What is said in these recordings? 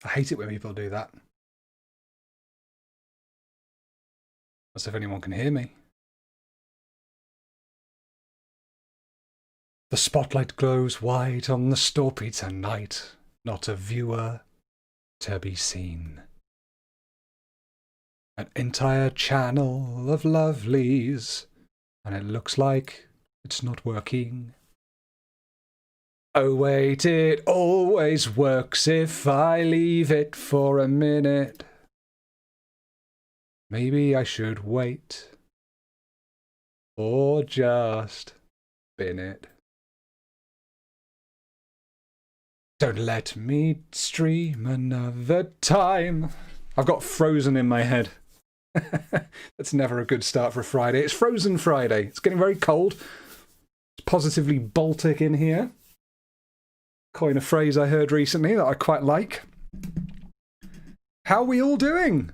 I hate it when people do that. As if anyone can hear me. The spotlight glows white on the Storpey tonight, not a viewer to be seen. An entire channel of lovelies, and it looks like it's not working. Oh wait, it always works if I leave it for a minute. Maybe I should wait, or just bin it. Don't let me stream another time. I've got Frozen in my head. That's never a good start for a Friday. It's Frozen Friday. It's getting very cold. It's positively Baltic in here. Coin a phrase I heard recently that I quite like. How are we all doing?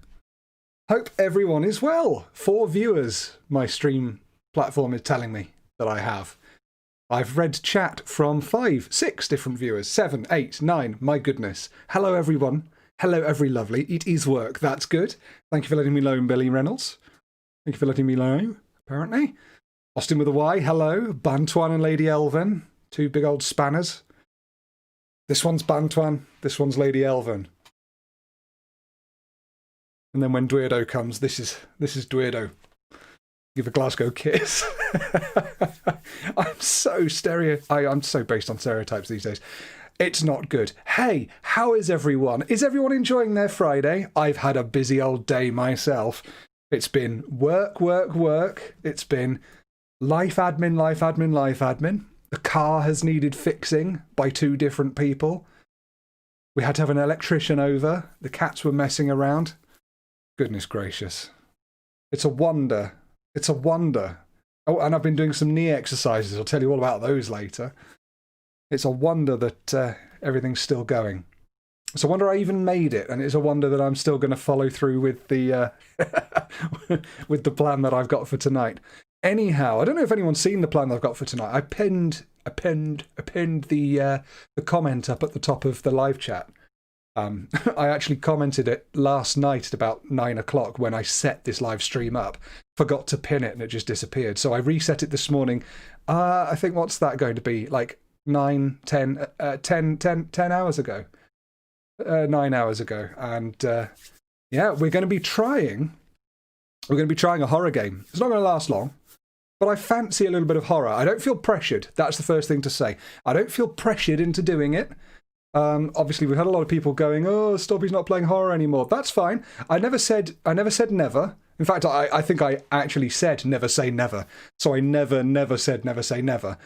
Hope everyone is well. 4 viewers, my stream platform is telling me that I have. I've read chat from 5, 6 different viewers. 7, 8, 9. My goodness. Hello, everyone. Hello, every lovely. It is work. That's good. Thank you for letting me know, Billy Reynolds. Thank you for letting me know, apparently. Austin with a Y. Hello. Bantuan and Lady Elven. 2 big old spanners. This one's Bantuan. This one's Lady Elven. And then when Dweirdo comes, this is Dweirdo. Give a Glasgow kiss. I'm so I'm so based on stereotypes these days. It's not good. Hey, how is everyone? Is everyone enjoying their Friday? I've had a busy old day myself. It's been work, work, work. It's been life admin, life admin, life admin. The car has needed fixing by 2 different people. We had to have an electrician over. The cats were messing around. Goodness gracious. It's a wonder. It's a wonder. Oh, and I've been doing some knee exercises. I'll tell you all about those later. It's a wonder that everything's still going. It's a wonder I even made it, and it's a wonder that I'm still going to follow through with the with the plan that I've got for tonight. Anyhow, I don't know if anyone's seen the plan that I've got for tonight. I pinned the comment up at the top of the live chat. I actually commented it last night at about 9 o'clock when I set this live stream up. Forgot to pin it and it just disappeared. So I reset it this morning. I think what's that going to be? Like 10 hours ago. 9 hours ago. And yeah, we're going to be trying a horror game. It's not going to last long, but I fancy a little bit of horror. I don't feel pressured. That's the first thing to say. I don't feel pressured into doing it. Obviously, we've had a lot of people going, "Oh, Storpey's not playing horror anymore." That's fine. I never said never. In fact, I think I actually said never say never. So I never said never say never.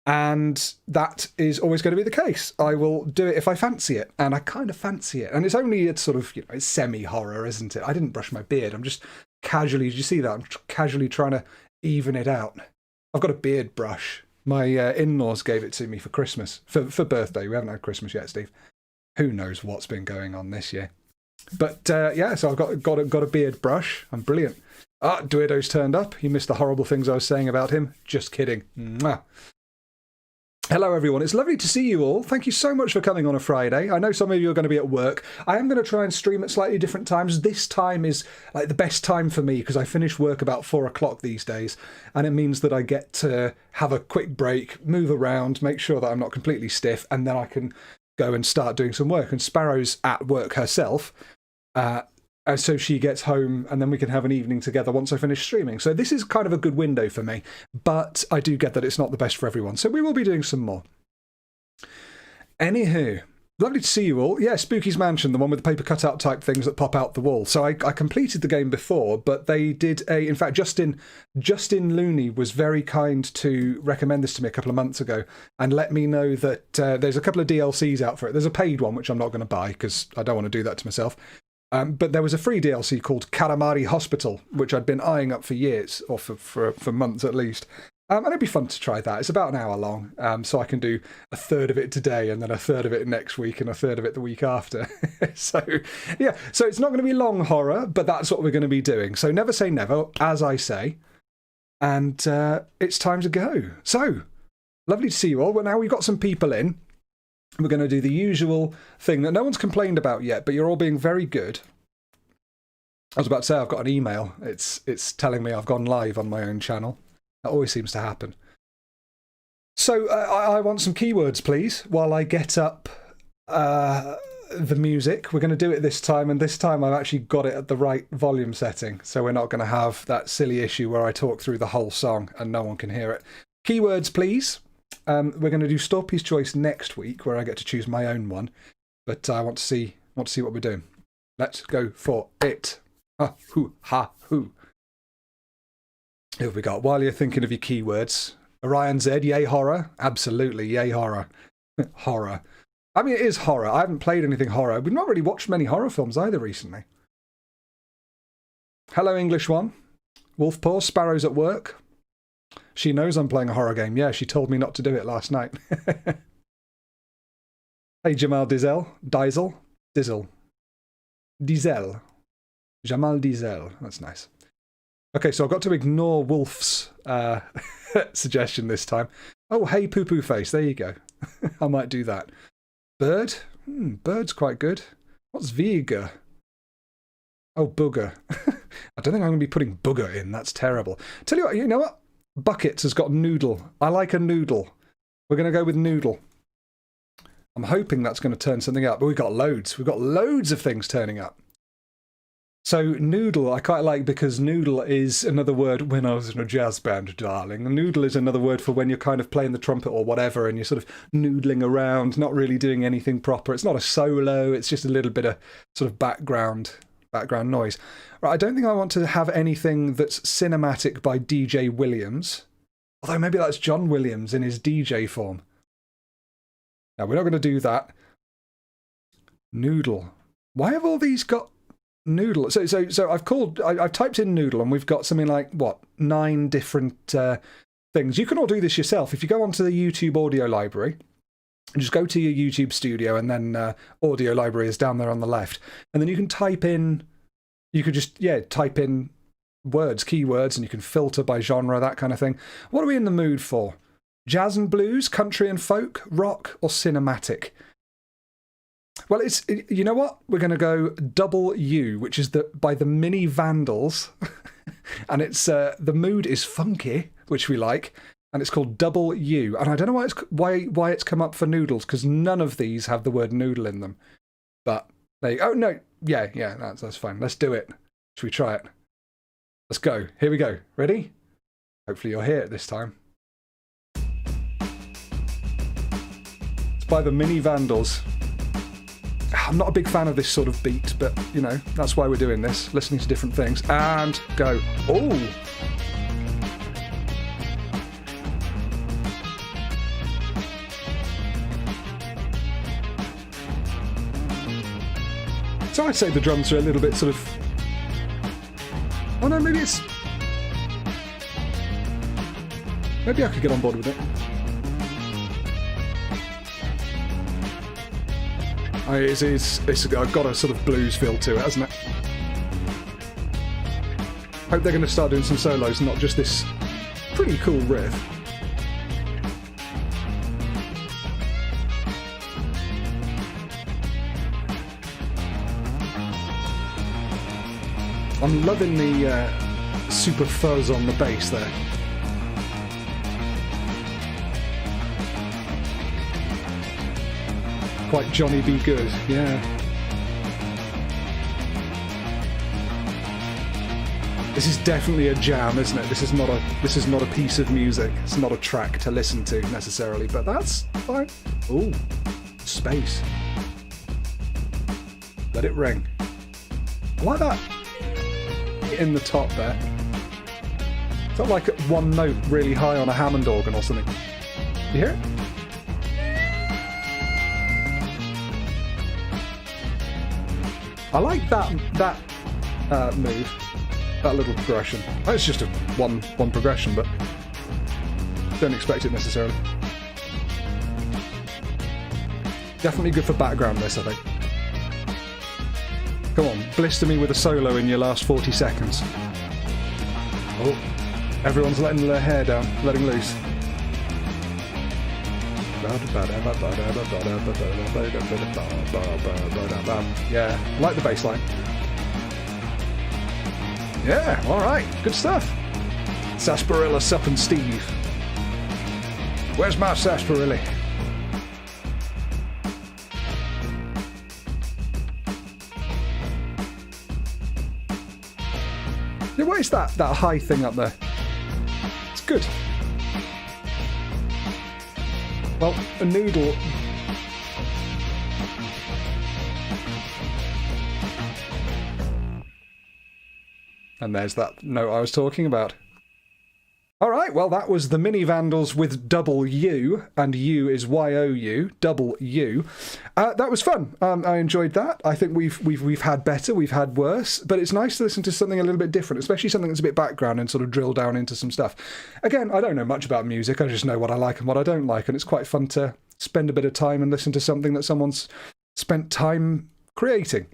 And that is always going to be the case. I will do it if I fancy it, and I kind of fancy it. And it's sort of, it's semi-horror, isn't it? I didn't brush my beard. I'm just casually, did you see that? I'm casually trying to even it out. I've got a beard brush. My in-laws gave it to me for Christmas, for birthday. We haven't had Christmas yet, Steve. Who knows what's been going on this year? But yeah, so I've got a beard brush. I'm brilliant. Ah, Dweirdo's turned up. He missed the horrible things I was saying about him. Just kidding. Mwah. Hello, everyone. It's lovely to see you all. Thank you so much for coming on a Friday. I know some of you are going to be at work. I am going to try and stream at slightly different times. This time is like the best time for me because I finish work about 4 o'clock these days. And it means that I get to have a quick break, move around, make sure that I'm not completely stiff, and then I can go and start doing some work. And Sparrow's at work herself. And so she gets home and then we can have an evening together once I finish streaming. So this is kind of a good window for me, but I do get that it's not the best for everyone. So we will be doing some more. Anywho, lovely to see you all. Yeah, Spooky's Mansion, the one with the paper cutout type things that pop out the wall. So I completed the game before, but they did in fact, Justin Looney was very kind to recommend this to me a couple of months ago and let me know that there's a couple of DLCs out for it. There's a paid one, which I'm not going to buy because I don't want to do that to myself. But there was a free DLC called Katamari Hospital, which I'd been eyeing up for years, or for months at least. And it'd be fun to try that. It's about an hour long, so I can do a third of it today, and then a third of it next week, and a third of it the week after. So, yeah, so it's not going to be long horror, but that's what we're going to be doing. So never say never, as I say. And it's time to go. So, lovely to see you all. Well, now we've got some people in. We're going to do the usual thing that no one's complained about yet, but you're all being very good. I was about to say I've got an email. It's telling me I've gone live on my own channel. That always seems to happen. So I want some keywords, please, while I get up the music. We're going to do it this time, and this time I've actually got it at the right volume setting, so we're not going to have that silly issue where I talk through the whole song and no one can hear it. Keywords, please. We're going to do Storpey's Choice next week, where I get to choose my own one, but I want to see what we're doing. Let's go for it. Ha hoo ha hoo. Who have we got? While you're thinking of your keywords, Orion Z, yay horror. Absolutely, yay horror. Horror. I mean, it is horror. I haven't played anything horror. We've not really watched many horror films either recently. Hello, English one. Wolfpaw, Sparrow's at work. She knows I'm playing a horror game. Yeah, she told me not to do it last night. Hey, Jamal Diesel. Diesel. Jamal Diesel. That's nice. Okay, so I've got to ignore Wolf's suggestion this time. Oh, hey, poo-poo face. There you go. I might do that. Bird? Bird's quite good. What's Vega? Oh, booger. I don't think I'm going to be putting booger in. That's terrible. Tell you what, you know what? Buckets has got noodle. I like a noodle. We're going to go with noodle. I'm hoping that's going to turn something up, but we've got loads. We've got loads of things turning up. So noodle, I quite like, because noodle is another word when I was in a jazz band, darling. A noodle is another word for when you're kind of playing the trumpet or whatever and you're sort of noodling around, not really doing anything proper. It's not a solo, it's just a little bit of sort of background noise. Right, I don't think I want to have anything that's cinematic by DJ Williams. Although maybe that's John Williams in his DJ form. Now, we're not going to do that. Noodle. Why have all these got noodle? So I've typed in noodle and we've got something like, what, 9 different things. You can all do this yourself. If you go onto the YouTube audio library, and just go to your YouTube studio and then audio library is down there on the left. And then you can type in, you could just, type in words, keywords, and you can filter by genre, that kind of thing. What are we in the mood for? Jazz and blues, country and folk, rock, or cinematic? Well, you know what? We're going to go Double U, which is by the Mini Vandals. And it's the mood is funky, which we like. And it's called Double U. And I don't know why it's come up for noodles, because none of these have the word noodle in them. But oh no, yeah, that's fine. Let's do it. Should we try it? Let's go. Here we go. Ready? Hopefully you'll hear it this time. It's by the Mini Vandals. I'm not a big fan of this sort of beat, but, you know, that's why we're doing this. Listening to different things. And go. Oh! So I'd say the drums are a little bit sort of... Oh no, maybe it's... Maybe I could get on board with it. It's got a sort of blues feel to it, hasn't it? Hope they're going to start doing some solos, not just this pretty cool riff. I'm loving the super fuzz on the bass there. Quite Johnny B. Good, yeah. This is definitely a jam, isn't it? This is not a piece of music. It's not a track to listen to necessarily, but that's fine. Ooh, space. Let it ring. I like that. In the top there. It's not like one note really high on a Hammond organ or something. You hear it? I like that move, that little progression. Oh, it's just a one progression, but don't expect it necessarily. Definitely good for background this, I think. Come on, blister me with a solo in your last 40 seconds. Oh, everyone's letting their hair down, letting loose. Yeah, like the bass line. Yeah, alright, good stuff. Sarsaparilla, Sup and Steve. Where's my sarsaparilla? Yeah, what is that high thing up there? It's good. Well, a noodle. And there's that note I was talking about. Alright, well that was the Mini Vandals with double U, and U is Y-O-U, double U. That was fun. I enjoyed that. I think we've had better, we've had worse, but it's nice to listen to something a little bit different, especially something that's a bit background and sort of drill down into some stuff. Again, I don't know much about music, I just know what I like and what I don't like, and it's quite fun to spend a bit of time and listen to something that someone's spent time creating.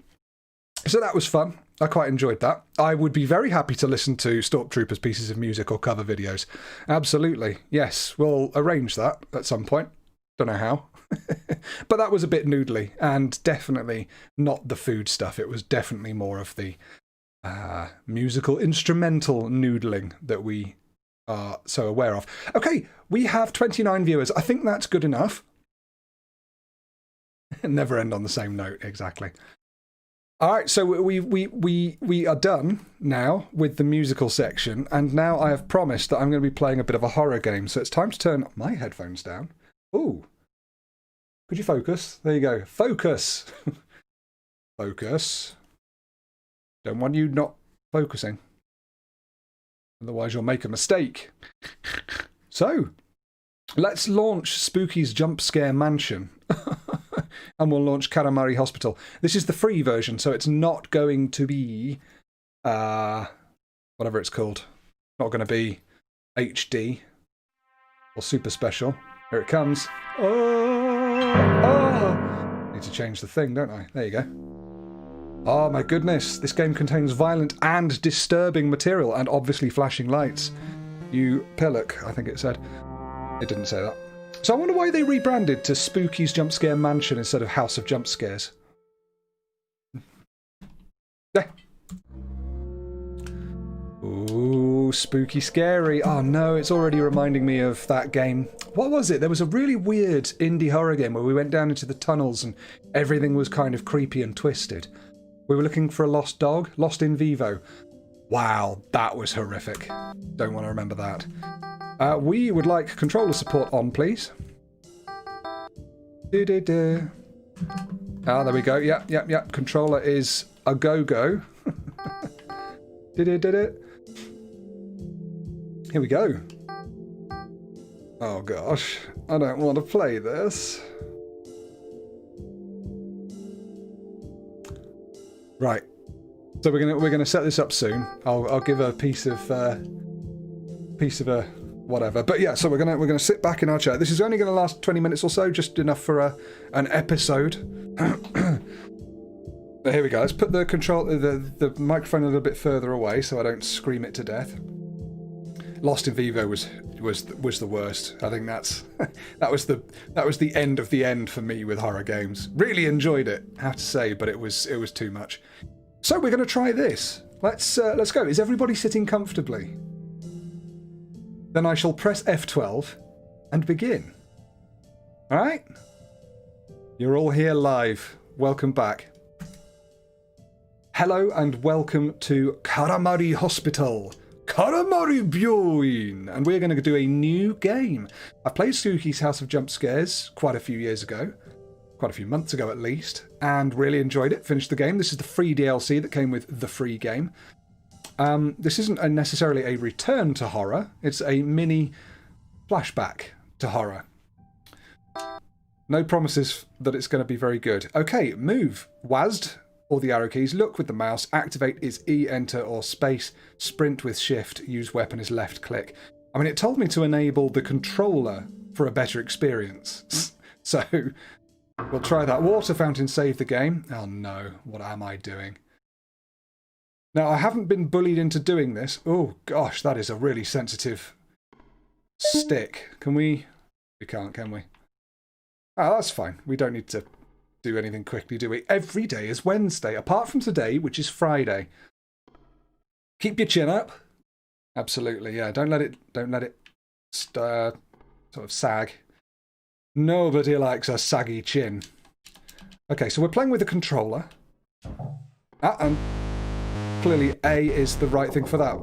So that was fun. I quite enjoyed that. I would be very happy to listen to Stormtroopers pieces of music or cover videos. Absolutely. Yes, we'll arrange that at some point. Don't know how. But that was a bit noodly, and definitely not the food stuff. It was definitely more of the musical, instrumental noodling that we are so aware of. Okay, we have 29 viewers. I think that's good enough. Never end on the same note, exactly. All right, so we are done now with the musical section, and now I have promised that I'm going to be playing a bit of a horror game, so it's time to turn my headphones down. Ooh. Could you focus? There you go. Focus! Focus. Don't want you not focusing. Otherwise you'll make a mistake. So, let's launch Spooky's Jump Scare Mansion. And we'll launch Karamari Hospital. This is the free version, so it's not going to be whatever it's called. Not going to be HD or super special. Here it comes. Oh! Need to change the thing, don't I? There you go. Oh my goodness, this game contains violent and disturbing material and obviously flashing lights. You pillock, I think it said. It didn't say that. So I wonder why they rebranded to Spooky's Jump Scare Mansion instead of House of Jump Scares. There. Ooh, spooky scary. Oh no, it's already reminding me of that game. What was it? There was a really weird indie horror game where we went down into the tunnels and everything was kind of creepy and twisted. We were looking for a lost dog, Lost in Vivo. Wow, that was horrific. Don't want to remember that. We would like controller support on, please. Ah, there we go. Yep. Controller is a go-go. Here we go. Oh gosh, I don't want to play this. Right. So we're gonna set this up soon. I'll give a piece of a whatever. But yeah, so we're gonna sit back in our chair. This is only gonna last 20 minutes or so, just enough for an episode. Here we go. Let's put the microphone a little bit further away so I don't scream it to death. Lost in Vivo was the worst. I think that was the end of the end for me with horror games. Really enjoyed it, I have to say, but it was too much. So we're gonna try this. Let's go. Is everybody sitting comfortably? Then I shall press F12 and begin. All right? You're all here live. Welcome back. Hello and welcome to Karamari Hospital. Karamari Byoin. And we're going to do a new game. I played Spooky's House of Jump Scares quite a few years ago. Quite a few months ago at least. And really enjoyed it. Finished the game. This is the free DLC that came with the free game. This isn't necessarily a return to horror. It's a mini flashback to horror. No promises that it's going to be very good. Okay, move. WASD, or the arrow keys. Look with the mouse. Activate is E, enter, or space. Sprint with shift. Use weapon is left click. I mean, it told me to enable the controller for a better experience. So, we'll try that. Water fountain saved the game. Oh no, what am I doing? Now, I haven't been bullied into doing this. Oh, gosh, that is a really sensitive stick. Can we? We can't, can we? Oh, that's fine. We don't need to do anything quickly, do we? Every day is Wednesday, apart from today, which is Friday. Keep your chin up. Absolutely, yeah. Don't let it sort of sag. Nobody likes a saggy chin. Okay, so we're playing with a controller. And clearly A is the right thing for that.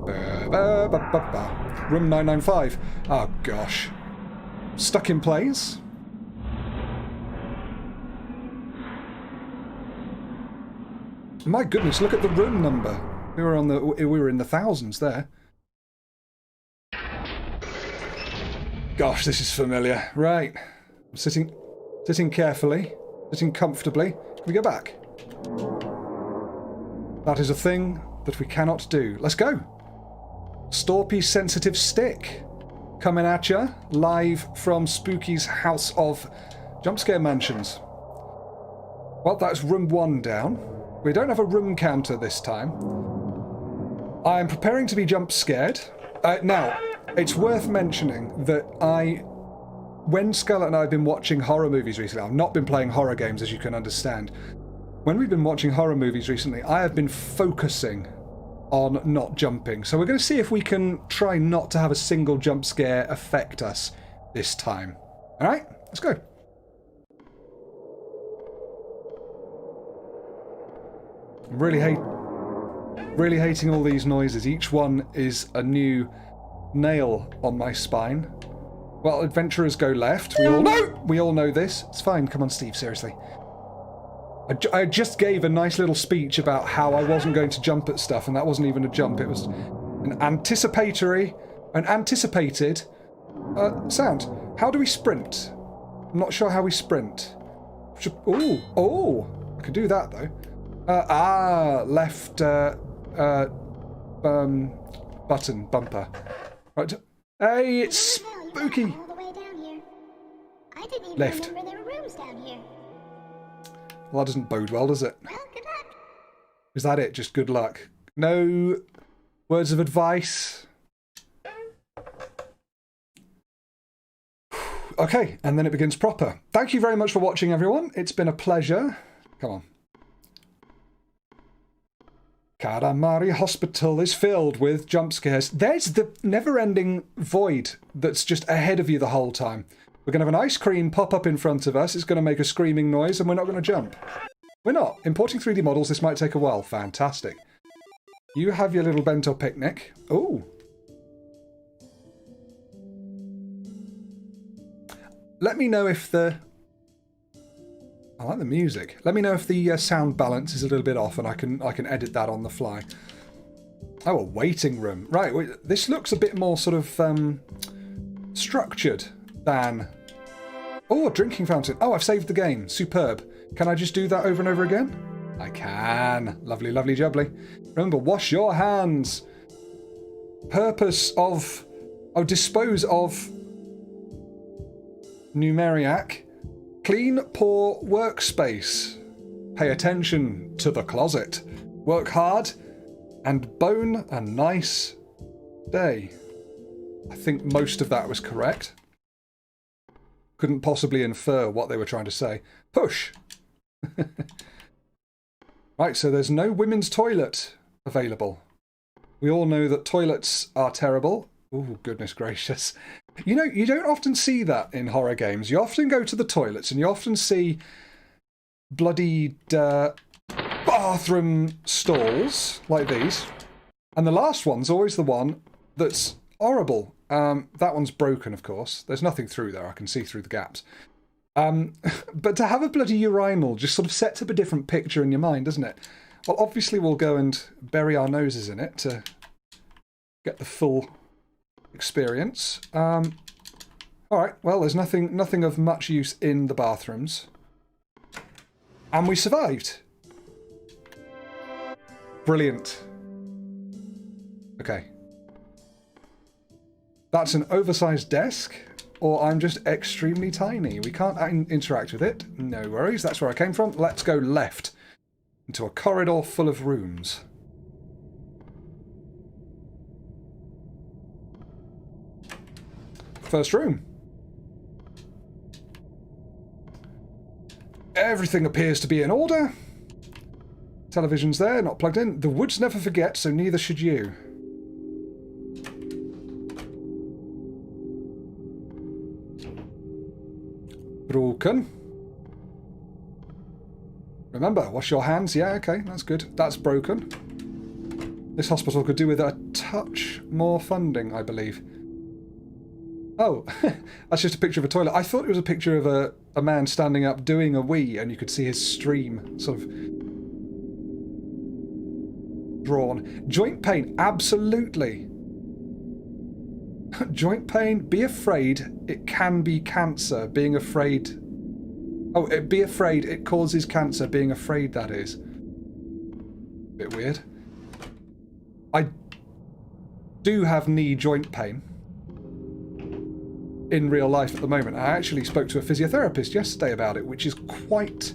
Room 995. Oh, gosh. Stuck in place. My goodness, look at the room number. We were in the thousands there. Gosh, this is familiar. Right. I'm sitting carefully, sitting comfortably. Can we go back? That is a thing that we cannot do. Let's go. Storpey sensitive stick. Coming at you, live from Spooky's House of Jumpscare Mansions. Well, that's room 1 down. We don't have a room counter this time. I'm preparing to be jump scared. Now, it's worth mentioning that when Scarlett and I have been watching horror movies recently, I've not been playing horror games, as you can understand. When we've been watching horror movies recently, I have been focusing on not jumping. So we're going to see if we can try not to have a single jump scare affect us this time. All right, let's go. I'm really hating all these noises. Each one is a new nail on my spine. Well, adventurers go left. We all know this. It's fine. Come on, Steve, seriously. I just gave a nice little speech about how I wasn't going to jump at stuff, and that wasn't even a jump. It was an anticipated sound. How do we sprint? I'm not sure how we sprint. Oh, I could do that though. Left button bumper. Right. Hey, it's spooky. All the way down here. I didn't even Left. remember there were rooms down here. Well, that doesn't bode well, does it? Well, good luck. Is that it? Just good luck. No words of advice. Okay, and then it begins proper. Thank you very much for watching, everyone. It's been a pleasure. Come on. Karamari Hospital is filled with jump scares. There's the never-ending void that's just ahead of you the whole time. We're going to have an ice cream pop up in front of us. It's going to make a screaming noise, and we're not going to jump. We're not. Importing 3D models, this might take a while. Fantastic. You have your little bento picnic. Oh. Let me know if the... I like the music. Let me know if the sound balance is a little bit off, and I can edit that on the fly. Oh, a waiting room. Right, wait, this looks a bit more sort of structured than... Oh, a drinking fountain. Oh, I've saved the game. Superb. Can I just do that over and over again? I can. Lovely, lovely, jubbly. Remember, wash your hands. Purpose of... Oh, dispose of... Numeriac. Clean, poor workspace. Pay attention to the closet. Work hard and bone a nice day. I think most of that was correct. Couldn't possibly infer what they were trying to say. Push! Right, so there's no women's toilet available. We all know that toilets are terrible. Oh, goodness gracious. You know, you don't often see that in horror games. You often go to the toilets and you often see bloodied bathroom stalls like these. And the last one's always the one that's horrible. That one's broken, of course. There's nothing through there. I can see through the gaps. But to have a bloody urinal just sort of sets up a different picture in your mind, doesn't it? Well, obviously we'll go and bury our noses in it to get the full experience. All right, well, there's nothing of much use in the bathrooms. And we survived. Brilliant. Okay. That's an oversized desk, or I'm just extremely tiny. We can't interact with it. No worries, that's where I came from. Let's go left into a corridor full of rooms. First room. Everything appears to be in order. Television's there, not plugged in. The woods never forget, so neither should you. Broken. Remember, wash your hands. Yeah, okay, that's good. That's broken. This hospital could do with a touch more funding, I believe. Oh, that's just a picture of a toilet. I thought it was a picture of a man standing up doing a wee, and you could see his stream sort of drawn. Joint pain, absolutely. Joint pain, be afraid it can be cancer. Being afraid... Oh, be afraid it causes cancer. Being afraid, that is. Bit weird. I do have knee joint pain in real life at the moment. I actually spoke to a physiotherapist yesterday about it, which is quite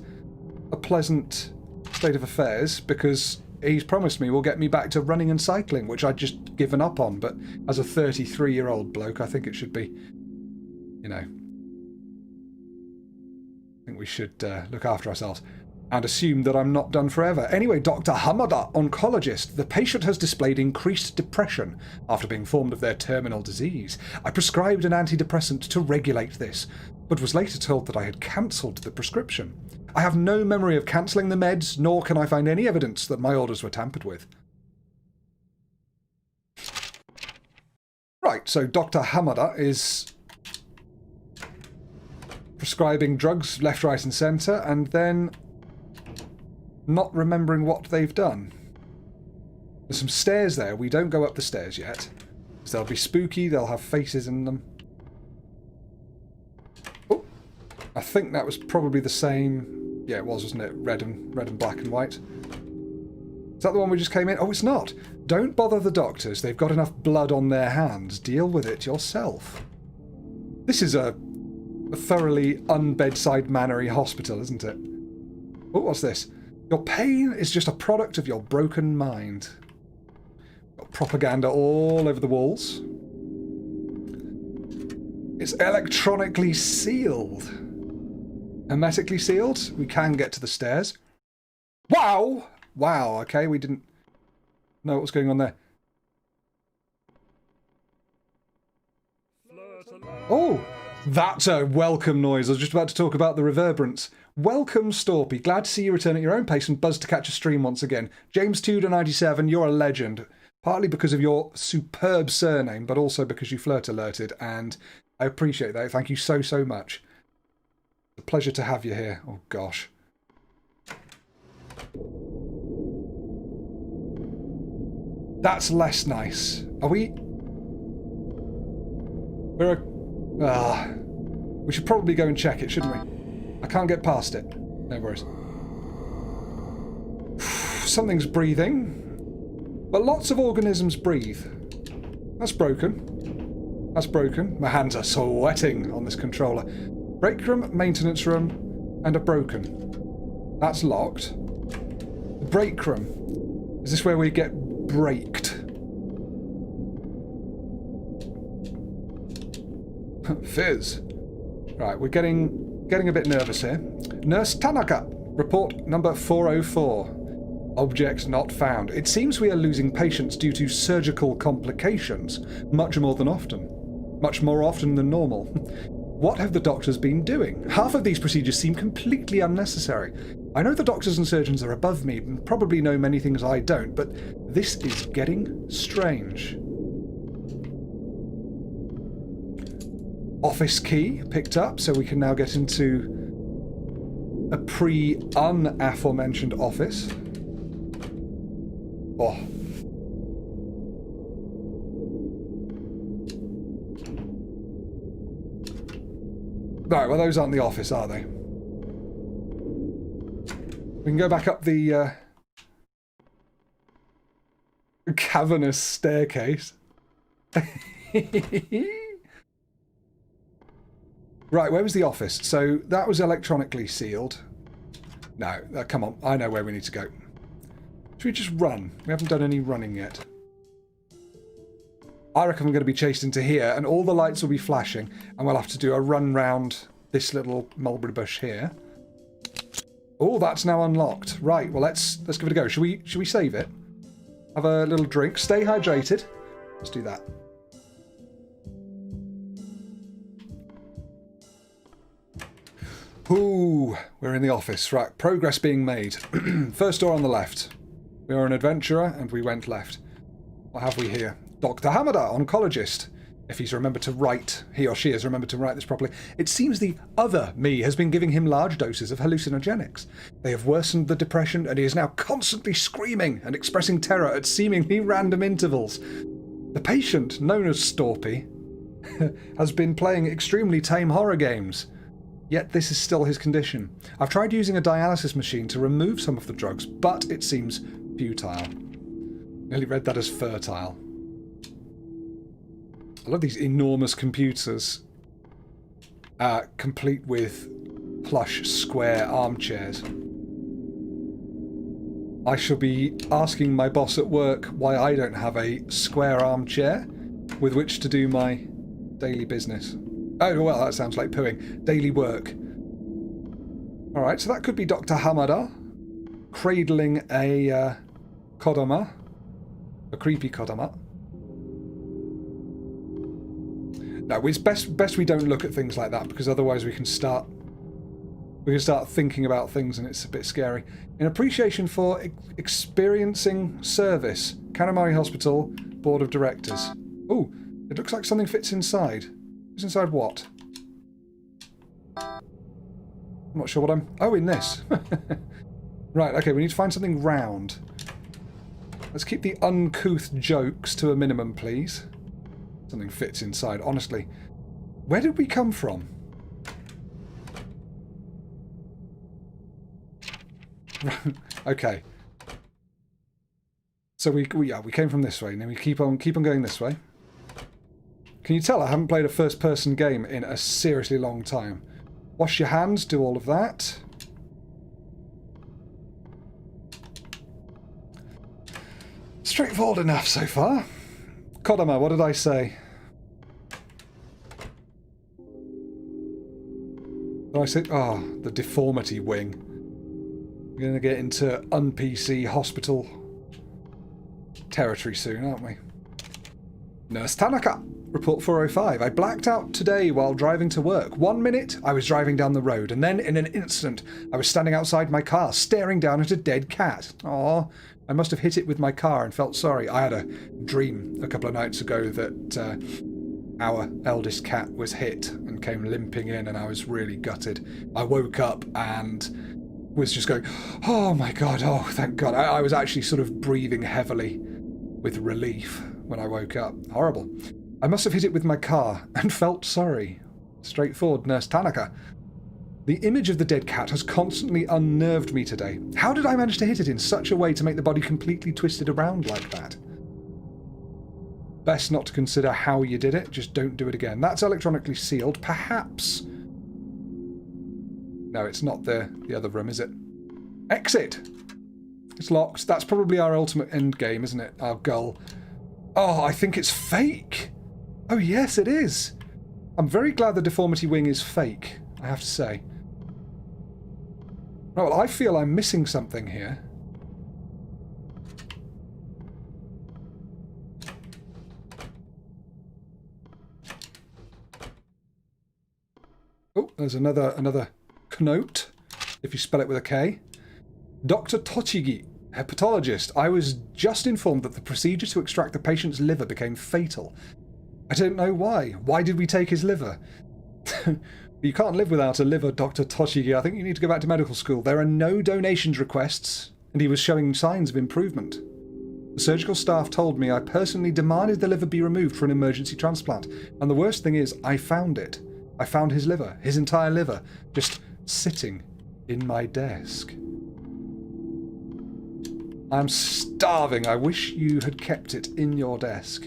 a pleasant state of affairs, because he's promised me will get me back to running and cycling, which I'd just given up on. But as a 33-year-old bloke, I think it should be, you know, I think we should look after ourselves and assume that I'm not done forever. Anyway, Dr. Hamada, oncologist. The patient has displayed increased depression after being informed of their terminal disease. I prescribed an antidepressant to regulate this, but was later told that I had cancelled the prescription. I have no memory of cancelling the meds, nor can I find any evidence that my orders were tampered with. Right, so Dr. Hamada is prescribing drugs left, right and centre, and then not remembering what they've done. There's some stairs there. We don't go up the stairs yet, because they'll be spooky, they'll have faces in them. Oh, I think that was probably the same. Yeah, it was, wasn't it? Red and black and white. Is that the one we just came in? Oh, it's not. Don't bother the doctors. They've got enough blood on their hands. Deal with it yourself. This is a thoroughly unbedside mannery hospital, isn't it? Oh, what's this? Your pain is just a product of your broken mind. Got propaganda all over the walls. It's electronically sealed. Hermetically sealed. We can get to the stairs. Wow! Wow, okay, we didn't know what was going on there. Oh! That's a welcome noise. I was just about to talk about the reverberance. Welcome, Storpey. Glad to see you return at your own pace and buzzed to catch a stream once again. James Tudor 97, you're a legend. Partly because of your superb surname, but also because you flirt alerted, and I appreciate that. Thank you so, so much. It's a pleasure to have you here. Oh, gosh. That's less nice. Are we... we should probably go and check it, shouldn't we? I can't get past it. No worries. Something's breathing. But lots of organisms breathe. That's broken. That's broken. My hands are sweating on this controller. Break room, maintenance room, and a broken. That's locked. The break room. Is this where we get braked? Fizz. Right, we're getting a bit nervous here. Nurse Tanaka, report number 404. Object not found. It seems we are losing patients due to surgical complications, much more often than normal. What have the doctors been doing? Half of these procedures seem completely unnecessary. I know the doctors and surgeons are above me and probably know many things I don't, but this is getting strange. Office key picked up, so we can now get into a pre-un-aforementioned office. Oh. Right, well those aren't the office, are they? We can go back up the cavernous staircase. Right, where was the office? So that was electronically sealed. No, come on, I know where we need to go. Should we just run? We haven't done any running yet. I reckon we're going to be chased into here, and all the lights will be flashing, and we'll have to do a run round this little mulberry bush here. Oh, that's now unlocked. Right, well, let's give it a go. Should we save it? Have a little drink. Stay hydrated. Let's do that. Ooh, we're in the office. Right, progress being made. First door on the left. We are an adventurer, and we went left. What have we here? Dr. Hamada, oncologist. If he's remembered to write, he or she has remembered to write this properly. It seems the other me has been giving him large doses of hallucinogenics. They have worsened the depression, and he is now constantly screaming and expressing terror at seemingly random intervals. The patient, known as Storpey, has been playing extremely tame horror games. Yet this is still his condition. I've tried using a dialysis machine to remove some of the drugs, but it seems futile. Nearly read that as fertile. I love these enormous computers, complete with plush square armchairs. I shall be asking my boss at work why I don't have a square armchair with which to do my daily business. Oh, well, that sounds like pooing. Daily work. Alright, so that could be Dr. Hamada cradling a Kodama. A creepy Kodama. No, it's best we don't look at things like that, because otherwise we can start thinking about things and it's a bit scary. In appreciation for experiencing service, Kanamari Hospital Board of Directors. Oh, it looks like something fits inside. It's inside what? I'm not sure what I'm... Oh, in this. Right, okay, we need to find something round. Let's keep the uncouth jokes to a minimum, please. Something fits inside, honestly. Where did we come from? Okay. So we came from this way, and then we keep on going this way. Can you tell I haven't played a first-person game in a seriously long time? Wash your hands, do all of that. Straightforward enough so far. Kodama, what did I say? Did I say... Oh, the deformity wing. We're going to get into un-PC hospital territory soon, aren't we? Nurse Tanaka, report 405. I blacked out today while driving to work. 1 minute, I was driving down the road, and then in an instant, I was standing outside my car, staring down at a dead cat. Aww. I must have hit it with my car and felt sorry. I had a dream a couple of nights ago that our eldest cat was hit and came limping in, and I was really gutted. I woke up and was just going, oh my god, oh thank god. I was actually sort of breathing heavily with relief when I woke up. Horrible. I must have hit it with my car and felt sorry. Straightforward, Nurse Tanaka. The image of the dead cat has constantly unnerved me today. How did I manage to hit it in such a way to make the body completely twisted around like that? Best not to consider how you did it, just don't do it again. That's electronically sealed, perhaps. No, it's not the other room, is it? Exit! It's locked. That's probably our ultimate end game, isn't it? Our goal. Oh, I think it's fake! Oh yes, it is! I'm very glad the deformity wing is fake, I have to say. Right, well, I feel I'm missing something here. Oh, there's another note, if you spell it with a K. Dr. Tochigi, hepatologist. I was just informed that the procedure to extract the patient's liver became fatal. I don't know why. Why did we take his liver? You can't live without a liver, Dr. Tochigi. I think you need to go back to medical school. There are no donations requests, and he was showing signs of improvement. The surgical staff told me I personally demanded the liver be removed for an emergency transplant. And the worst thing is, I found it. I found his liver, his entire liver, just sitting in my desk. I'm starving. I wish you had kept it in your desk.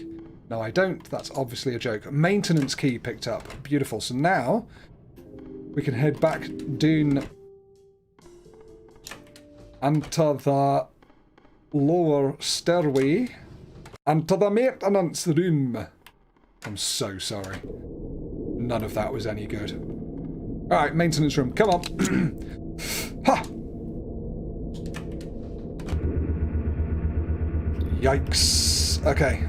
No, I don't. That's obviously a joke. Maintenance key picked up. Beautiful. So now we can head back down onto the lower stairway and to the maintenance room. I'm so sorry. None of that was any good. Alright, maintenance room. Come on. Ha! Yikes. Okay.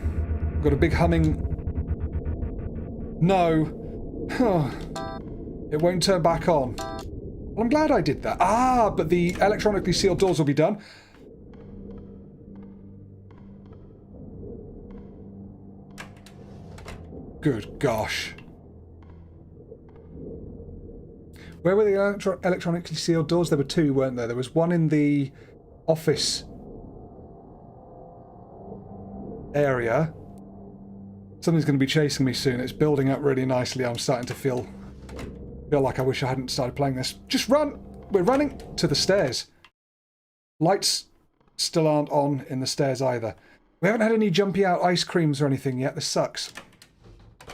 Got a big humming... No. It won't turn back on. Well, I'm glad I did that. Ah, but the electronically sealed doors will be done. Good gosh. Where were the electronically sealed doors? There were two, weren't there? There was one in the office area. Something's going to be chasing me soon. It's building up really nicely. I'm starting to feel like I wish I hadn't started playing this. Just run! We're running to the stairs. Lights still aren't on in the stairs either. We haven't had any jumpy out ice creams or anything yet. This sucks.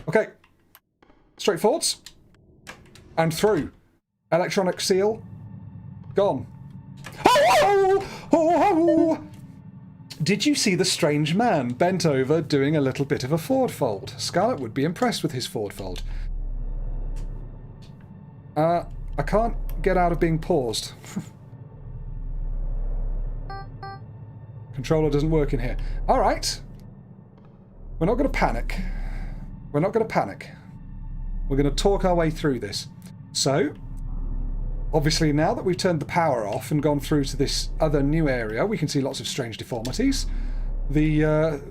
Okay. Straight forwards. And through. Electronic seal. Gone. Oh, oh, oh, oh. Did you see the strange man bent over doing a little bit of a forward fold? Scarlet would be impressed with his forward fold. I can't get out of being paused. Controller doesn't work in here. Alright. We're not going to panic. We're not going to panic. We're going to talk our way through this. So, obviously now that we've turned the power off and gone through to this other new area, we can see lots of strange deformities. The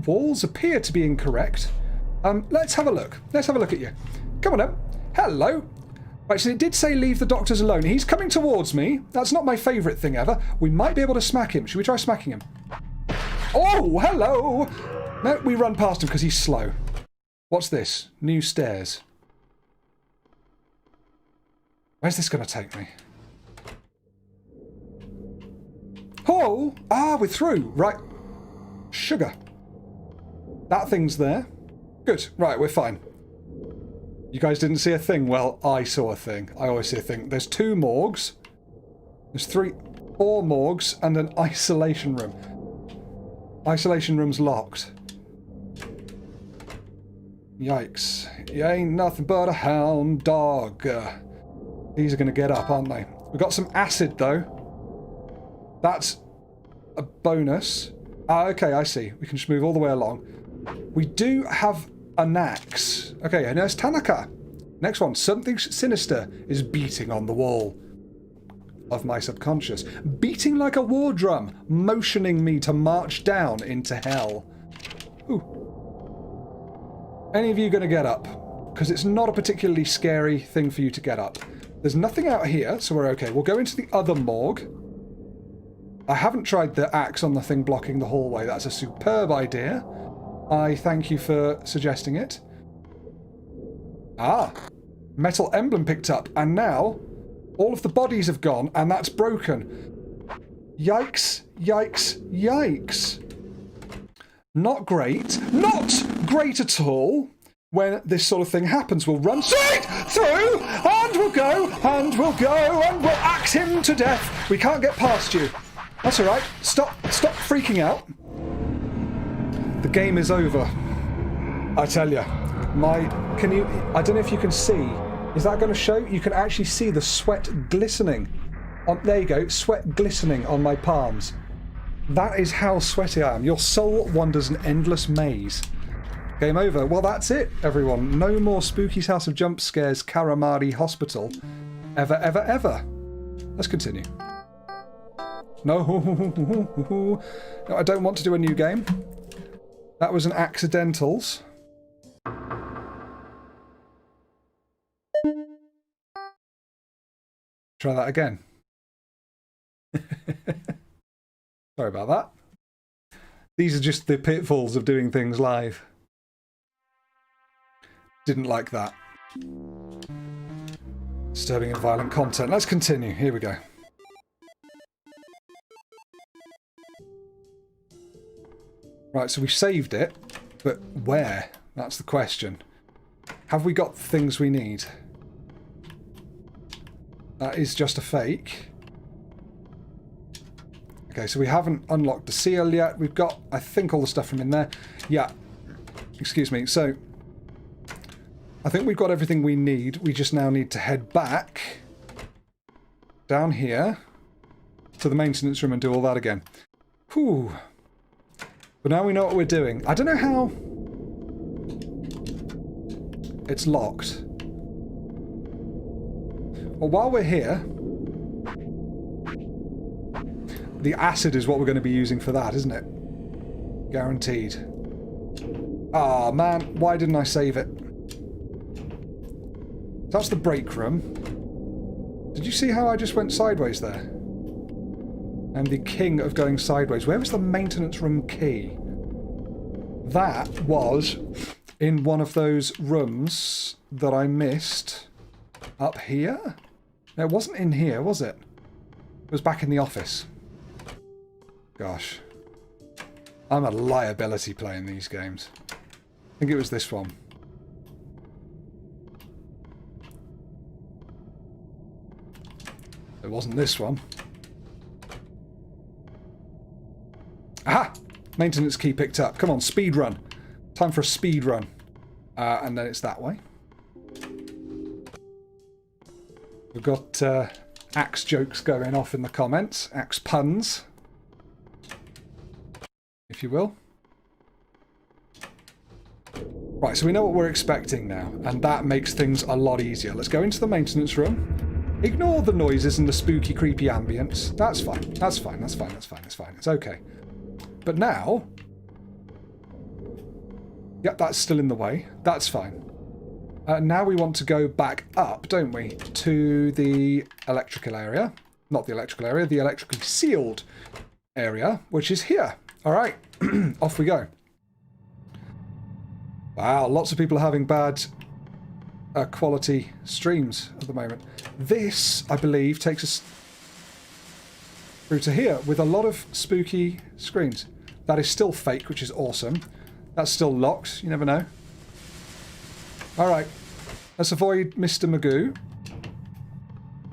walls appear to be incorrect. Let's have a look. Let's have a look at you. Come on then. Hello. Right, so it did say leave the doctors alone. He's coming towards me. That's not my favourite thing ever. We might be able to smack him. Should we try smacking him? Oh, hello! No, we run past him because he's slow. What's this? New stairs. Where's this going to take me? Oh! Ah, we're through. Right. Sugar. That thing's there. Good. Right, we're fine. You guys didn't see a thing? Well, I saw a thing. I always see a thing. There's 2 morgues. There's 4 morgues and an isolation room. Isolation room's locked. Yikes. You ain't nothing but a hound dog. These are going to get up, aren't they? We've got some acid, though. That's a bonus. Ah, okay, I see. We can just move all the way along. We do have an axe. Okay, and there's Tanaka. Next one. Something sinister is beating on the wall of my subconscious. Beating like a war drum, motioning me to march down into hell. Ooh. Any of you going to get up? Because it's not a particularly scary thing for you to get up. There's nothing out here, so we're okay. We'll go into the other morgue. I haven't tried the axe on the thing blocking the hallway. That's a superb idea. I thank you for suggesting it. Ah, metal emblem picked up, and now all of the bodies have gone, and that's broken. Yikes, yikes, yikes. Not great. Not great at all when this sort of thing happens. We'll run straight through, and we'll go, and we'll go, and we'll axe him to death. We can't get past you. That's all right. Stop freaking out. The game is over. I tell you. I don't know if you can see. Is that going to show? You can actually see the sweat glistening. There you go. Sweat glistening on my palms. That is how sweaty I am. Your soul wanders an endless maze. Game over. Well, that's it, everyone. No more Spooky's House of Jump Scares Karamari Hospital. Ever, ever, ever. Let's continue. No, I don't want to do a new game. That was an accidentals. Try that again. Sorry about that. These are just the pitfalls of doing things live. Didn't like that. Disturbing and violent content. Let's continue. Here we go. Right, so we saved it, but where? That's the question. Have we got the things we need? That is just a fake. Okay, so we haven't unlocked the seal yet. We've got, I think, all the stuff from in there. Yeah. Excuse me. So, I think we've got everything we need. We just now need to head back down here to the maintenance room and do all that again. Whew. But now we know what we're doing. I don't know how... It's locked. Well, while we're here... The acid is what we're going to be using for that, isn't it? Guaranteed. Ah, man. Why didn't I save it? That's the break room. Did you see how I just went sideways there? I'm the king of going sideways. Where was the maintenance room key? That was in one of those rooms that I missed. Up here? No, it wasn't in here, was it? It was back in the office. Gosh. I'm a liability playing these games. I think it was this one. It wasn't this one. Aha! Maintenance key picked up. Come on, speed run. Time for a speed run. And then it's that way. We've got axe jokes going off in the comments. Axe puns. If you will. Right, so we know what we're expecting now. And that makes things a lot easier. Let's go into the maintenance room. Ignore the noises and the spooky, creepy ambience. That's fine. That's fine. That's fine. That's fine. That's fine. It's okay. But now... Yep, that's still in the way. That's fine. Now we want to go back up, don't we? To the electrical area. Not the electrical area. The electrically sealed area, which is here. All right. Off we go. Wow, lots of people are having bad quality streams at the moment. This, I believe, takes us through to here with a lot of spooky screens. That is still fake, which is awesome. That's still locked. You never know. All right. Let's avoid Mr. Magoo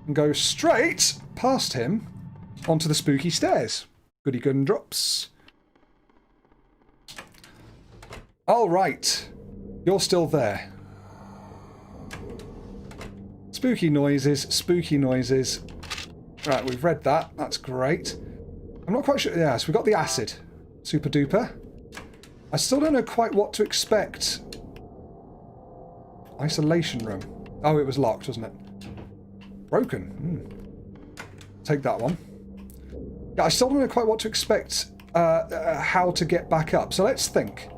and go straight past him onto the spooky stairs. Goody good and drops. All right. You're still there. Spooky noises, spooky noises. Right, we've read that. That's great. I'm not quite sure. Yeah, so we've got the acid. Super duper. I still don't know quite what to expect. Isolation room. Oh, it was locked, wasn't it? Broken. Take that one. Yeah, I still don't know quite what to expect. How to get back up. So let's think.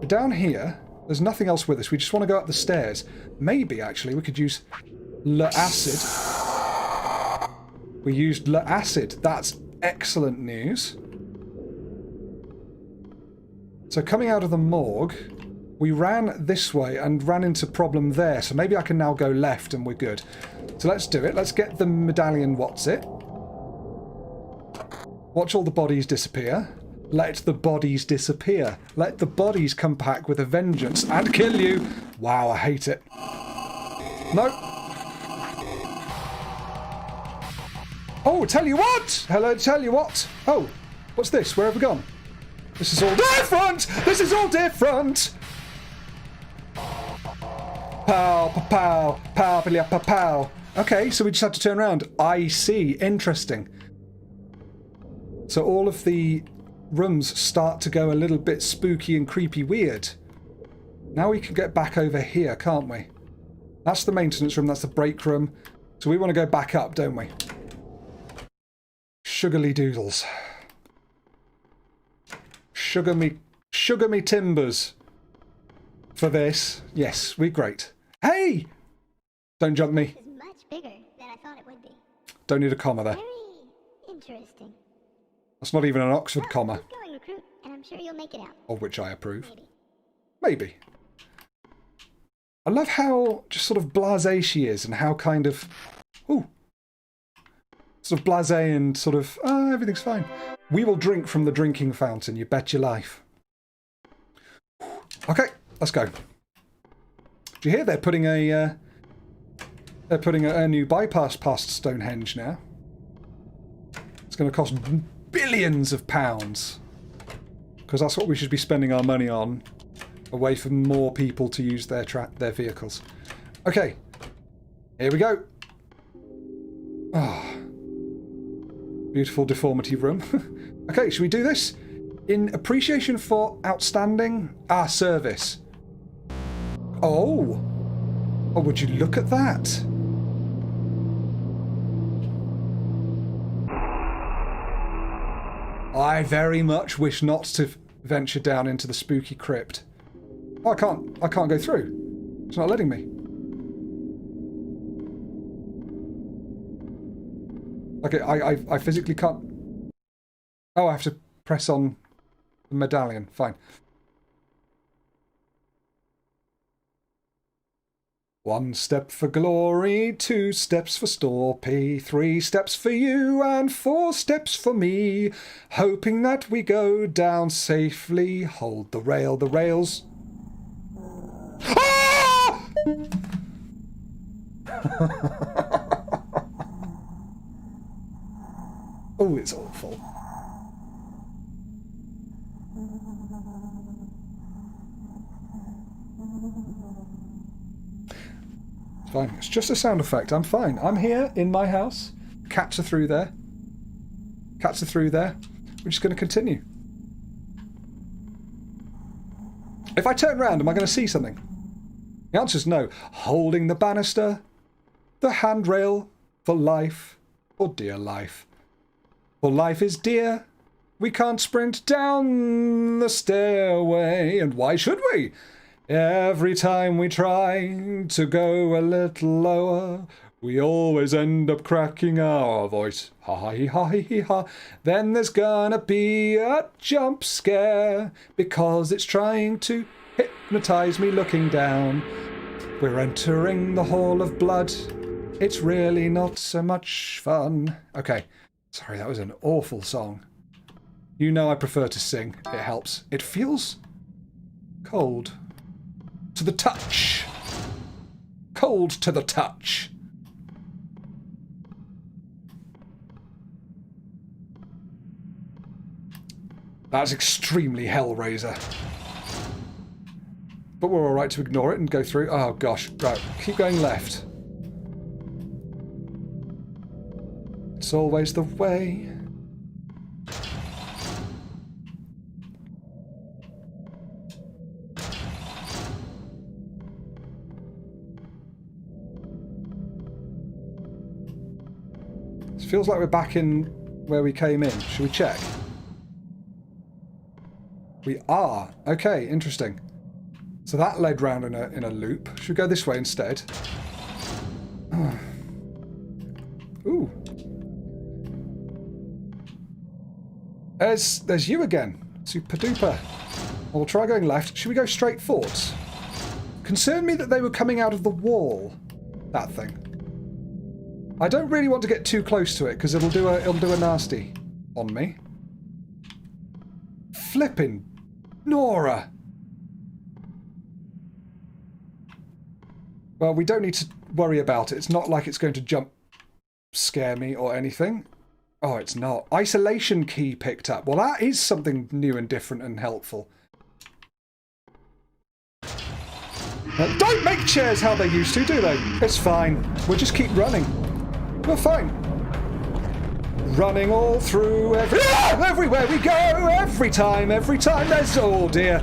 Down here, there's nothing else with us. We just want to go up the stairs. Maybe, actually, we could use acid. We used acid. That's excellent news. So coming out of the morgue, we ran this way and ran into problem there. So maybe I can now go left and we're good. So let's do it. Let's get the medallion. What's it? Watch all the bodies disappear. Let the bodies disappear. Let the bodies come back with a vengeance and kill you. Wow, I hate it. No. Oh, tell you what! Hello, tell you what! Oh, what's this? Where have we gone? This is all different! This is all different! Pow, pow, pow, pow, pow, pow, pow. Okay, so we just had to turn around. I see. Interesting. So all of the rooms start to go a little bit spooky and creepy weird. Now we can get back over here, can't we? That's the maintenance room, that's the break room. So we want to go back up, don't we? Sugarly doodles. Sugar me timbers. For this. Yes, we're great. Hey! Don't jump me. It's much bigger than I thought it would be. Don't need a comma there. Very interesting. That's not even an Oxford comma. Keep going, recruit, and I'm sure you'll make it out. Of which I approve. Maybe. I love how just sort of blasé she is and how kind of... Ooh. Sort of blasé and sort of... everything's fine. We will drink from the drinking fountain, you bet your life. Okay, let's go. Do you hear they're putting a... they're putting a new bypass past Stonehenge now. It's going to cost billions of pounds. Because that's what we should be spending our money on. A way for more people to use their vehicles. Okay. Here we go. Ah. Beautiful deformity room. Okay, should we do this? In appreciation for outstanding... service. Oh! Oh, would you look at that? I very much wish not to venture down into the spooky crypt. Oh, I can't go through. It's not letting me. Okay, I physically can't... Oh, I have to press on the medallion. Fine. One step for glory, 2 steps for Storpey, 3 steps for you and 4 steps for me. Hoping that we go down safely. Hold the rails. Ah! Oh, it's awful. Fine. It's just a sound effect. I'm fine. I'm here in my house. Cats are through there. Cats are through there. We're just going to continue. If I turn around, am I going to see something? The answer is no. Holding the banister, the handrail, for life, or dear life. For life is dear. We can't sprint down the stairway. And why should we? Every time we try to go a little lower, we always end up cracking our voice. Ha ha hee ha hee hee ha. Then there's gonna be a jump scare because it's trying to hypnotize me looking down. We're entering the Hall of Blood. It's really not so much fun. Okay, sorry, that was an awful song. You know I prefer to sing. It helps. It feels cold. To the touch. Cold to the touch. That's extremely Hellraiser. But we're alright to ignore it and go through. Oh gosh, right, keep going left. It's always the way. Feels like we're back in where we came in. Should we check? We are. Okay, interesting. So that led round in a loop. Should we go this way instead? Ooh. There's you again. Super duper. We'll try going left. Should we go straight forwards? Concerned me that they were coming out of the wall. That thing. I don't really want to get too close to it because it'll do a nasty on me. Flippin' Nora. Well, we don't need to worry about it. It's not like it's going to jump scare me or anything. Oh, it's not. Isolation key picked up. Well, that is something new and different and helpful. Don't make chairs how they used to, do they? It's fine. We'll just keep running. We're fine. Running all through everywhere we go, every time there's... Oh dear.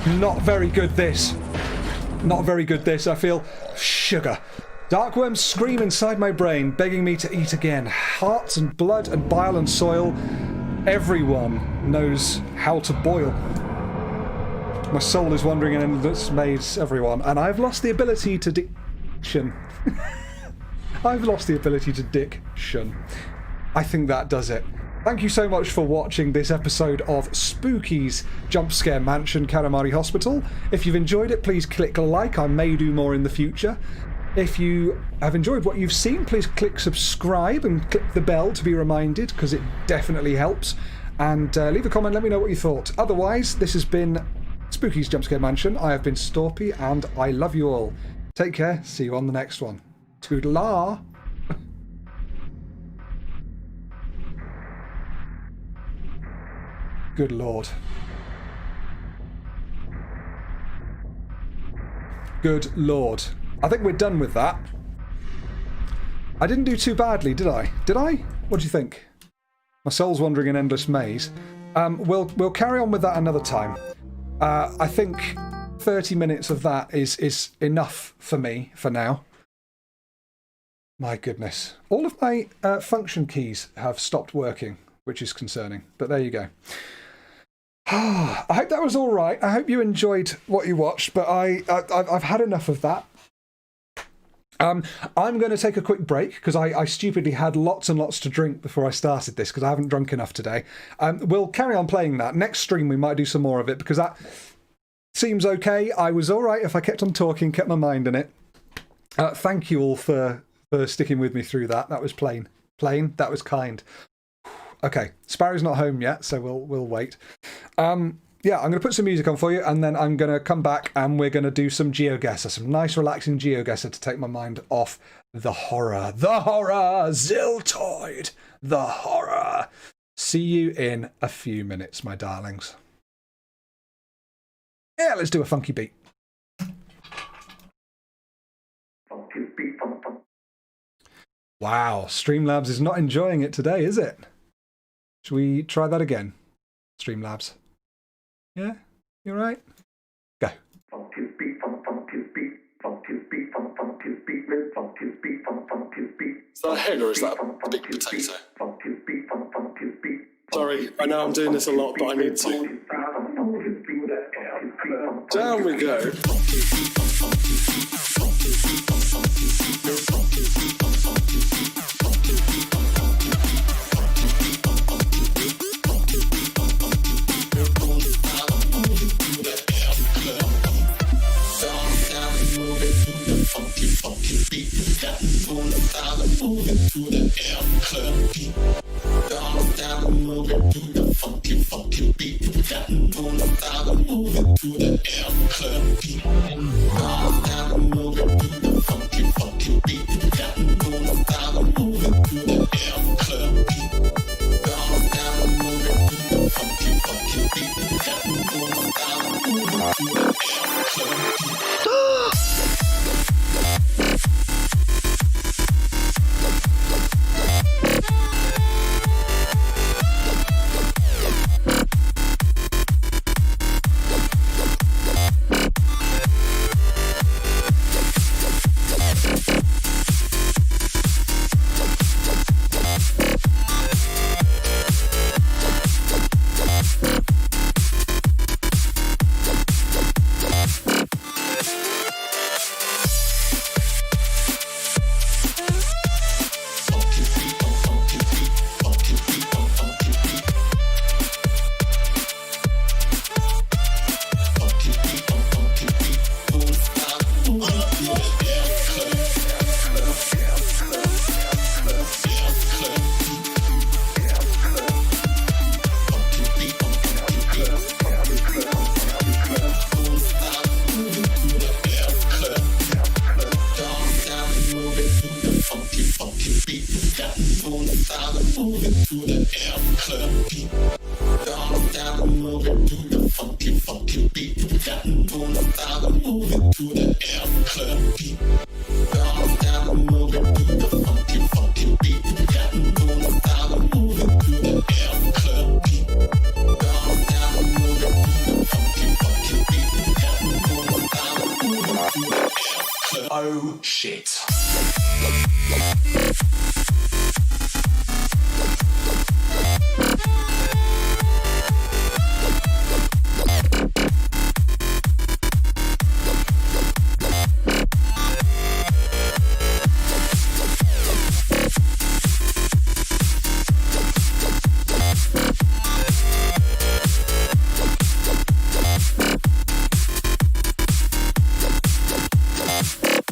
Not very good this. Not very good this. I feel sugar. Darkworms scream inside my brain, begging me to eat again. Hearts and blood and bile and soil. Everyone knows how to boil. My soul is wandering in endless maze, everyone. And I've lost the ability to diction. I've lost the ability to diction. I think that does it. Thank you so much for watching this episode of Spooky's Jump Scare Mansion, Katamari Hospital. If you've enjoyed it, please click like. I may do more in the future. If you have enjoyed what you've seen, please click subscribe and click the bell to be reminded, because it definitely helps. And leave a comment, let me know what you thought. Otherwise, this has been Spooky's Jump Scare Mansion. I have been Storpey, and I love you all. Take care. See you on the next one. Toodle-ah. Good Lord. Good Lord. I think we're done with that. I didn't do too badly, did I? Did I? What do you think? My soul's wandering in endless maze. We'll carry on with that another time. I think 30 minutes of that is enough for me for now. My goodness. All of my function keys have stopped working, which is concerning. But there you go. I hope that was all right. I hope you enjoyed what you watched, but I've had enough of that. I'm going to take a quick break because I stupidly had lots and lots to drink before I started this because I haven't drunk enough today. We'll carry on playing that. Next stream we might do some more of it because that seems okay. I was all right if I kept on talking, kept my mind in it. Thank you all for sticking with me through that. That was plain. That was kind. Okay, Sparrow's not home yet, so we'll wait. Yeah, I'm going to put some music on for you, and then I'm going to come back and we're going to do some GeoGuessr, some nice relaxing GeoGuessr to take my mind off the horror. The horror! Ziltoid! The horror! See you in a few minutes, my darlings. Yeah, let's do a funky beat. Wow, Streamlabs is not enjoying it today, is it? Should we try that again? Streamlabs. Yeah? You alright? Go. Is that a hen or is that a big potato? Sorry, I know I'm doing this a lot, but I need to. Down we go. Oh shit.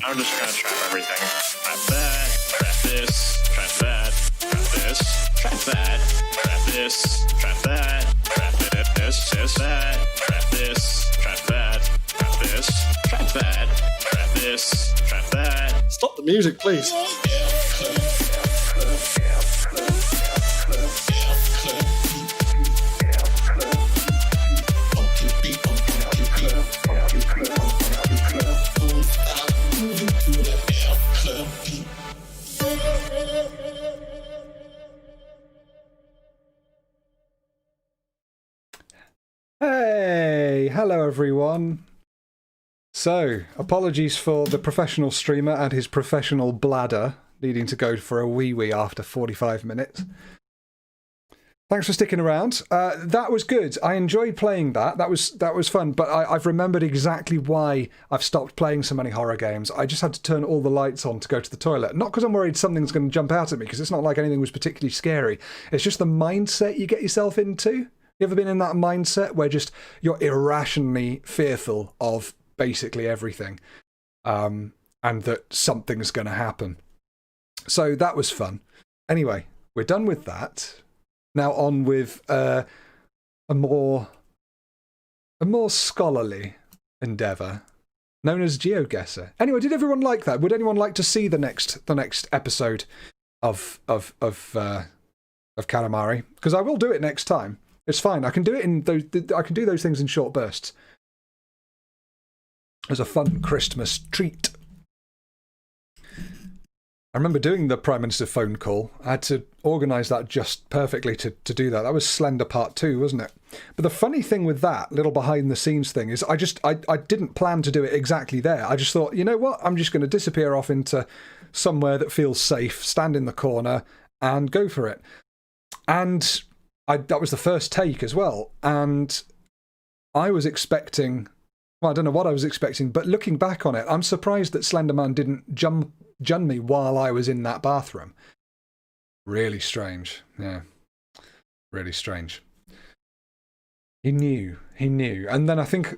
I'm just gonna trap everything. Trap that, trap this, trap that, trap this, trap that, trap this, trap that, trap this, that, trap this, trap that, trap this, trap that, trap this, trap that. Stop the music, please. Hey, hello everyone. So, apologies for the professional streamer and his professional bladder needing to go for a wee-wee after 45 minutes. Thanks for sticking around. That was good. I enjoyed playing that. That was fun, but I've remembered exactly why I've stopped playing so many horror games. I just had to turn all the lights on to go to the toilet. Not because I'm worried something's going to jump out at me, because it's not like anything was particularly scary. It's just the mindset you get yourself into. You ever been in that mindset where just you're irrationally fearful of basically everything, and that something's going to happen? So that was fun. Anyway, we're done with that. Now on with a more scholarly endeavour known as GeoGuessr. Anyway, did everyone like that? Would anyone like to see the next episode of Katamari? Because I will do it next time. It's fine. I can do it I can do those things in short bursts. As a fun Christmas treat. I remember doing the Prime Minister phone call. I had to organise that just perfectly to do that. That was Slender Part 2, wasn't it? But the funny thing with that little behind-the-scenes thing is I didn't plan to do it exactly there. I just thought, you know what? I'm just going to disappear off into somewhere that feels safe, stand in the corner, and go for it. And that was the first take as well. And I was expecting... Well, I don't know what I was expecting, but looking back on it, I'm surprised that Slenderman didn't jump me while I was in that bathroom. Really strange. Yeah. Really strange. He knew. And then I think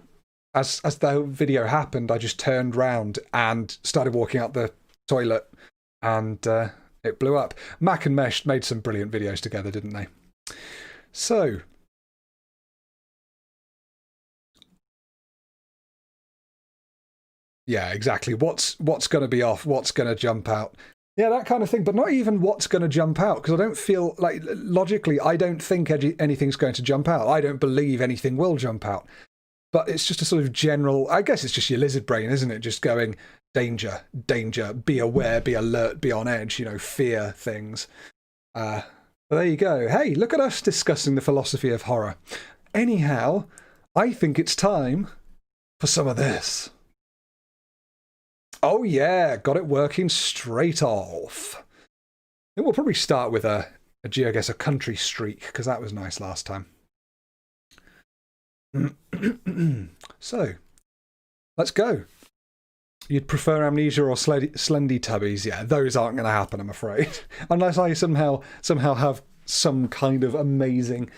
as the video happened, I just turned round and started walking out the toilet, and it blew up. Mac and Mesh made some brilliant videos together, didn't they? So... yeah, exactly. What's going to be off? What's going to jump out? Yeah, that kind of thing. But not even what's going to jump out, because I don't feel like, logically, I don't think anything's going to jump out. I don't believe anything will jump out. But it's just a sort of general, I guess it's just your lizard brain, isn't it? Just going, danger, danger, be aware, be alert, be on edge, fear things. But there you go. Hey, look at us discussing the philosophy of horror. Anyhow, I think it's time for some of this. Oh yeah, got it working straight off. And we'll probably start with a GeoGuessr country streak, because that was nice last time. So, let's go. You'd prefer Amnesia or Slendy Tubbies? Yeah, those aren't going to happen, I'm afraid. Unless I somehow have some kind of amazing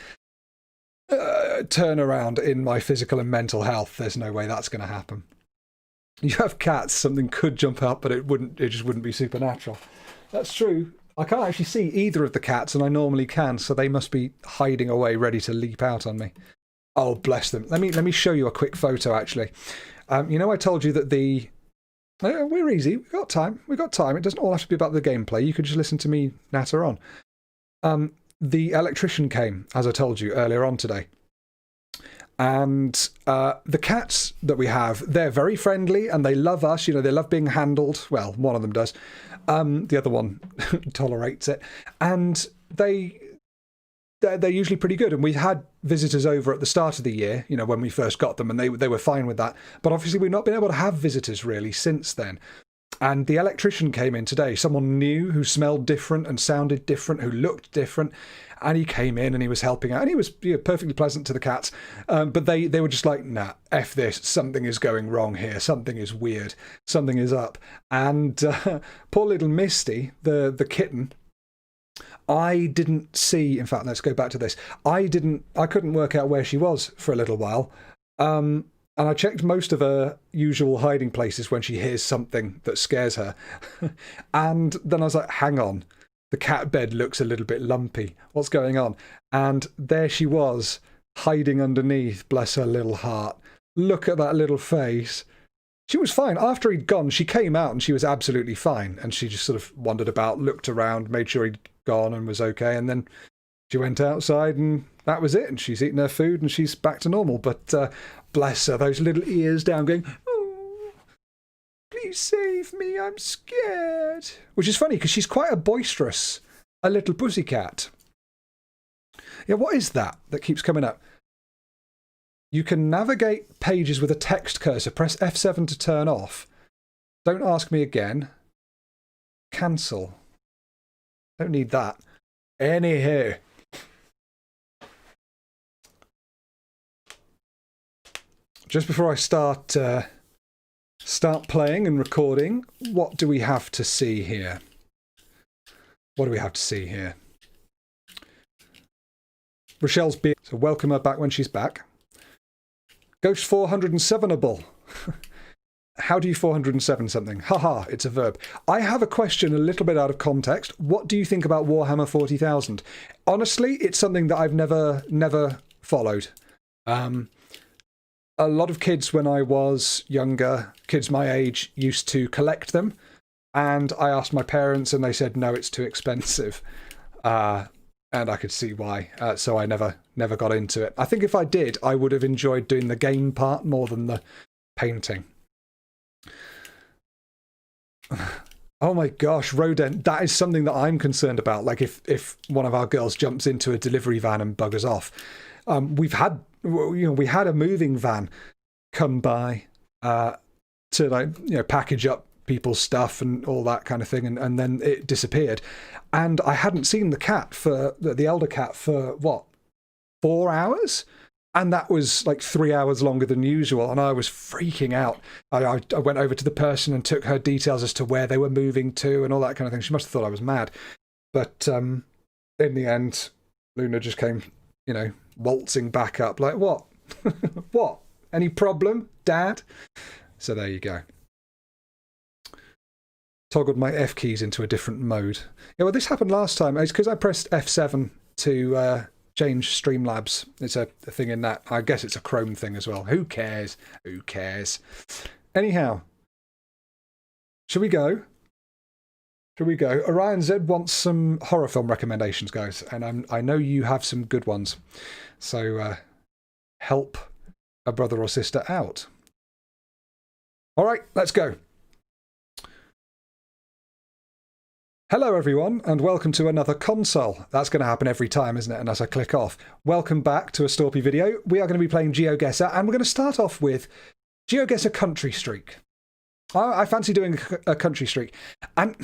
turnaround in my physical and mental health. There's no way that's going to happen. You have cats, something could jump out, but it just wouldn't be supernatural. That's true. I can't actually see either of the cats, and I normally can, so they must be hiding away, ready to leap out on me. Oh, bless them. Let me show you a quick photo, actually. I told you that we're easy. We've got time. It doesn't all have to be about the gameplay. You could just listen to me natter on. The electrician came, as I told you earlier on today. And the cats that we have, they're very friendly and they love us. They love being handled. Well, one of them does. The other one tolerates it. And they're usually pretty good. And we had visitors over at the start of the year, when we first got them, and they were fine with that. But obviously we've not been able to have visitors really since then. And the electrician came in today, someone new who smelled different and sounded different, who looked different. And he came in and he was helping out. And he was perfectly pleasant to the cats. But they were just like, nah, F this. Something is going wrong here. Something is weird. Something is up. And poor little Misty, the kitten, I didn't see... In fact, let's go back to this. I couldn't work out where she was for a little while. And I checked most of her usual hiding places when she hears something that scares her. And then I was like, hang on. The cat bed looks a little bit lumpy. What's going on? And there she was, hiding underneath, bless her little heart. Look at that little face. She was fine. After he'd gone, she came out and she was absolutely fine. And she just sort of wandered about, looked around, made sure he'd gone and was okay. And then she went outside and that was it. And she's eaten her food and she's back to normal. But bless her, those little ears down going, oh, please save me, I'm scared. Which is funny because she's quite a little pussycat. Yeah, what is that keeps coming up? You can navigate pages with a text cursor. Press F7 to turn off. Don't ask me again. Cancel. Don't need that. Anywho. Just before I start playing and recording, what do we have to see here? What do we have to see here? Rochelle's beard, so welcome her back when she's back. Ghost 407able. How do you 407 something? Haha, it's a verb. I have a question a little bit out of context. What do you think about Warhammer 40,000? Honestly, it's something that I've never followed. A lot of kids when I was younger, kids my age, used to collect them. And I asked my parents and they said, no, it's too expensive. And I could see why. So I never got into it. I think if I did, I would have enjoyed doing the game part more than the painting. Oh my gosh, rodent. That is something that I'm concerned about. Like if one of our girls jumps into a delivery van and buggers off. We had a moving van come by to package up people's stuff and all that kind of thing, and then it disappeared. And I hadn't seen the cat for the elder cat for 4 hours, and that was like 3 hours longer than usual, and I was freaking out. I went over to the person and took her details as to where they were moving to and all that kind of thing. She must have thought I was mad, but in the end, Luna just came, waltzing back up like, what? What? Any problem, Dad? So there you go. Toggled my F keys into a different mode. Yeah, well, this happened last time. It's because I pressed F7 to change Streamlabs. It's a thing in that. I guess it's a Chrome thing as well. Who cares? Who cares? Anyhow, shall we go? Shall we go? Orion Z wants some horror film recommendations, guys, and I know you have some good ones. So help a brother or sister out. All right, let's go. Hello everyone, and welcome to another console. That's going to happen every time, isn't it, unless I click off. Welcome back to a Storpey video. We are going to be playing GeoGuessr, and we're going to start off with GeoGuessr Country Streak. I fancy doing a country streak. And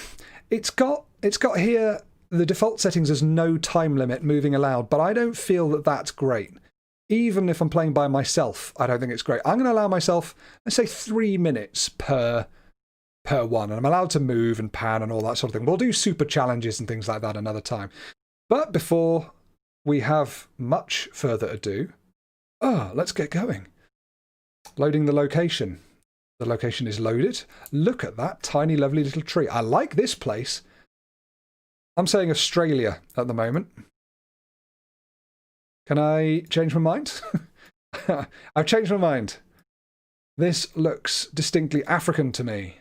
it's got here the default settings as no time limit moving allowed, but I don't feel that that's great. Even if I'm playing by myself, I don't think it's great. I'm going to allow myself, let's say 3 minutes per one, and I'm allowed to move and pan and all that sort of thing. We'll do super challenges and things like that another time. But before we have much further ado, let's get going. Loading the location. The location is loaded. Look at that tiny, lovely little tree. I like this place. I'm saying Australia at the moment. Can I change my mind? I've changed my mind. This looks distinctly African to me.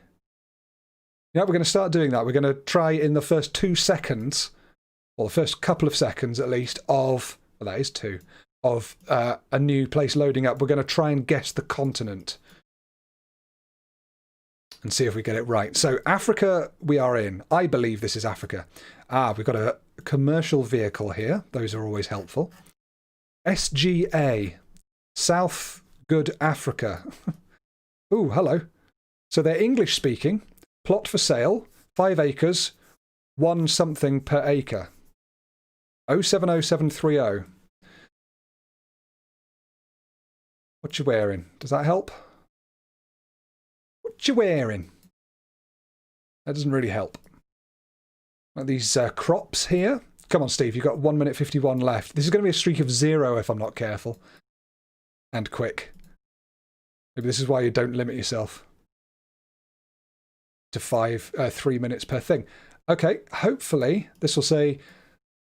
Yeah, we're going to start doing that. We're going to try in the first 2 seconds, or the first couple of seconds at least, of, well, that is 2, of a new place loading up. We're going to try and guess the continent and see if we get it right. So Africa we are in. I believe this is Africa. We've got a commercial vehicle here. Those are always helpful. SGA, South Good Africa. Ooh, hello. So they're English speaking. Plot for sale, 5 acres, 1 something per acre. 070730. What you wearing? Does that help? What you wearing? That doesn't really help. Like these crops here. Come on, Steve, you've got 1 minute 51 left. This is going to be a streak of 0 if I'm not careful. And quick. Maybe this is why you don't limit yourself to 3 minutes per thing. Okay, hopefully this will say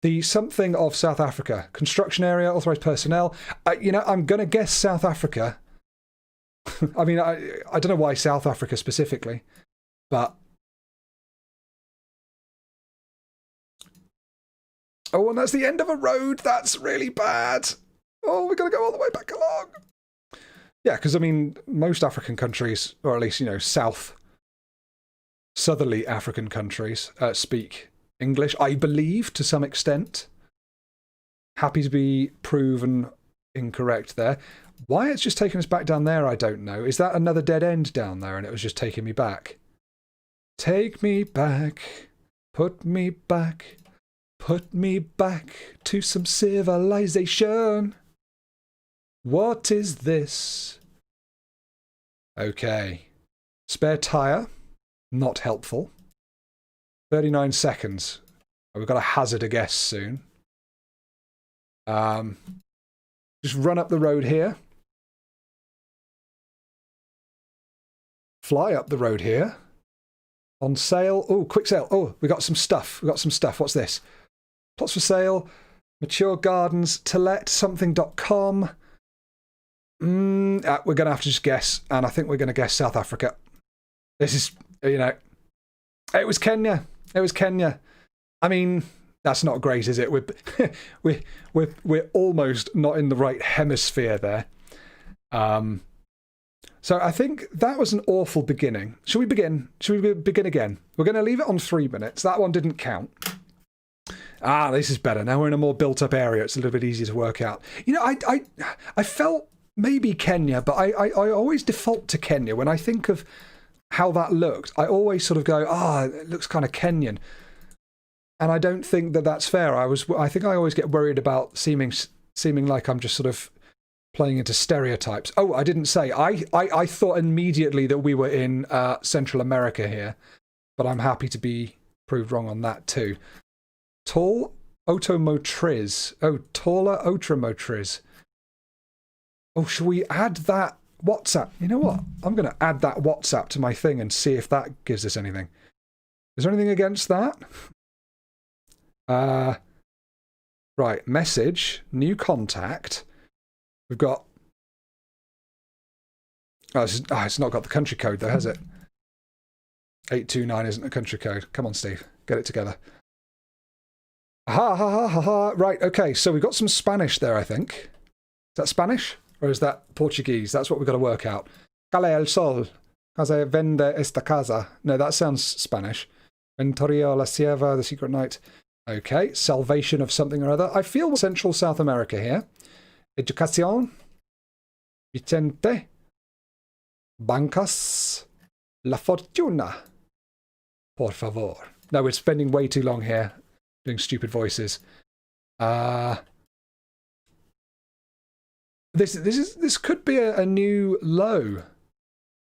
the something of South Africa. Construction area, authorised personnel. I'm going to guess South Africa. I mean, I don't know why South Africa specifically, but... Oh, and that's the end of a road. That's really bad. Oh, we're going to go all the way back along. Yeah, because, I mean, most African countries, or at least, southerly African countries speak English, I believe, to some extent. Happy to be proven incorrect there. Why it's just taking us back down there, I don't know. Is that another dead end down there and it was just taking me back? Take me back, put me back, put me back to some civilization. What is this? Okay. Spare tyre, not helpful. 39 seconds. We've got to hazard a guess soon. Just run up the road here. Fly up the road here. On sale. Oh, quick sale. Oh, we got some stuff. We got some stuff. What's this? Plots for sale. Mature Gardens to let something.com. We're going to have to just guess. And I think we're going to guess South Africa. This is, you know, it was Kenya. It was Kenya. I mean, that's not great, is it? We're almost not in the right hemisphere there. So I think that was an awful beginning. Should we begin? Should we begin again? We're going to leave it on 3 minutes. That one didn't count. Ah, this is better. Now we're in a more built-up area. It's a little bit easier to work out. You know, I felt maybe Kenya, but I always default to Kenya. When I think of how that looked, I always sort of go, it looks kind of Kenyan. And I don't think that that's fair. I think I always get worried about seeming like I'm just sort of playing into stereotypes. Oh, I didn't say. I thought immediately that we were in Central America here, but I'm happy to be proved wrong on that too. Tall automotriz. Oh, taller automotriz. Oh, shall we add that WhatsApp? You know what? I'm going to add that WhatsApp to my thing and see if that gives us anything. Is there anything against that? Right, message, new contact. We've got... it's not got the country code though, has it? 829 isn't a country code. Come on, Steve. Get it together. Ha ha ha ha ha. Right, okay, so we've got some Spanish there, I think. Is that Spanish? Or is that Portuguese? That's what we've got to work out. Cale el sol. Casa vende esta casa. No, that sounds Spanish. Ventorio la Sierva, the secret night. Okay, salvation of something or other. I feel Central South America here. Educación. Vicente. Bancas. La fortuna. Por favor. No, we're spending way too long here doing stupid voices. This could be a new low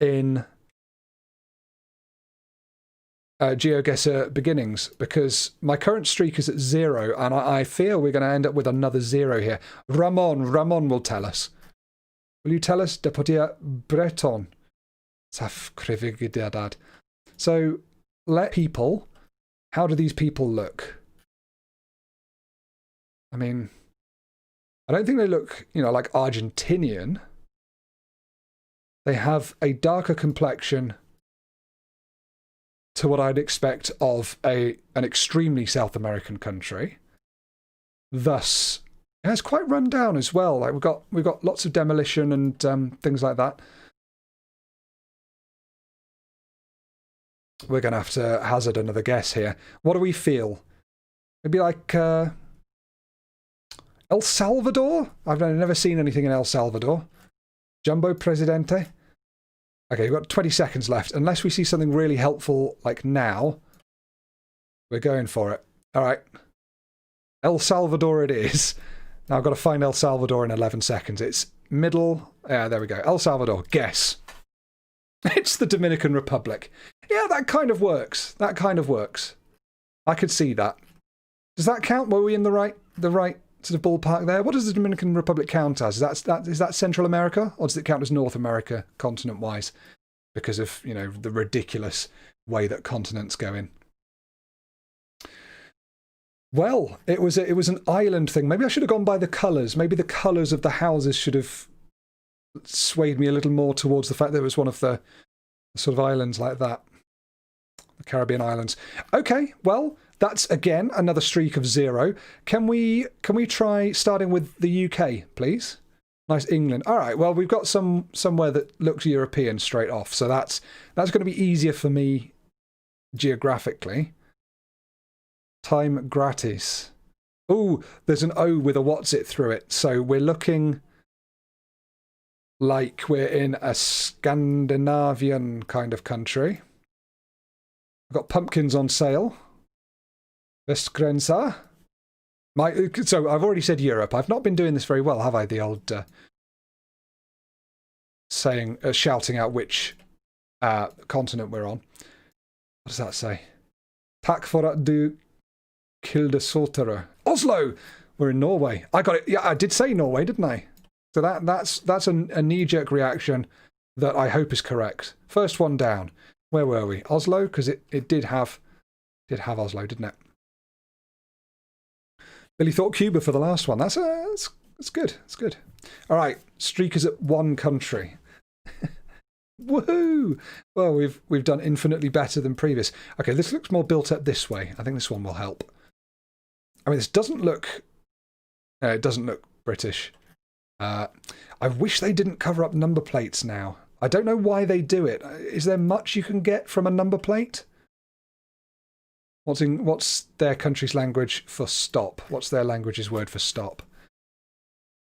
in GeoGuessr beginnings, because my current streak is at 0 and I fear we're going to end up with another 0 here. Ramon will tell us. Will you tell us? Depotia Breton. So let people. How do these people look? I mean, I don't think they look, like Argentinian. They have a darker complexion to what I'd expect of an extremely South American country. Thus, it's quite run down as well. Like we've got lots of demolition and things like that. We're going to have to hazard another guess here. What do we feel? Maybe like El Salvador? I've never seen anything in El Salvador. Jumbo Presidente? Okay, we've got 20 seconds left. Unless we see something really helpful, like now, we're going for it. All right. El Salvador it is. Now I've got to find El Salvador in 11 seconds. It's middle. Yeah, there we go. El Salvador. Guess. It's the Dominican Republic. Yeah, that kind of works. That kind of works. I could see that. Does that count? Were we in the right sort of ballpark there? What does the Dominican Republic count as? Is that Central America, or does it count as North America continent-wise? Because of, the ridiculous way that continents go in. Well, it was an island thing. Maybe I should have gone by the colours. Maybe the colours of the houses should have swayed me a little more towards the fact that it was one of the sort of islands like that. The Caribbean islands. Okay, well, that's again another streak of 0. Can we try starting with the UK, please? Nice England. All right. Well, we've got somewhere that looks European straight off, so that's going to be easier for me geographically. Time gratis. Oh, there's an O with a what's it through it. So we're looking like we're in a Scandinavian kind of country. I've got pumpkins on sale. Vestgrensa. So I've already said Europe. I've not been doing this very well, have I? The old shouting out which continent we're on. What does that say? Tack for at du Kildesotere. Oslo! We're in Norway. I got it. Yeah, I did say Norway, didn't I? So that's a knee-jerk reaction that I hope is correct. First one down. Where were we? Oslo? Because it did have Oslo, didn't it? Billy thought Cuba for the last one. That's good. That's good. All right, streakers at one country. Woohoo! Well, we've done infinitely better than previous. Okay, this looks more built up this way. I think this one will help. I mean, this doesn't look. It doesn't look British. I wish they didn't cover up number plates now. I don't know why they do it. Is there much you can get from a number plate? What's their country's language for stop? What's their language's word for stop?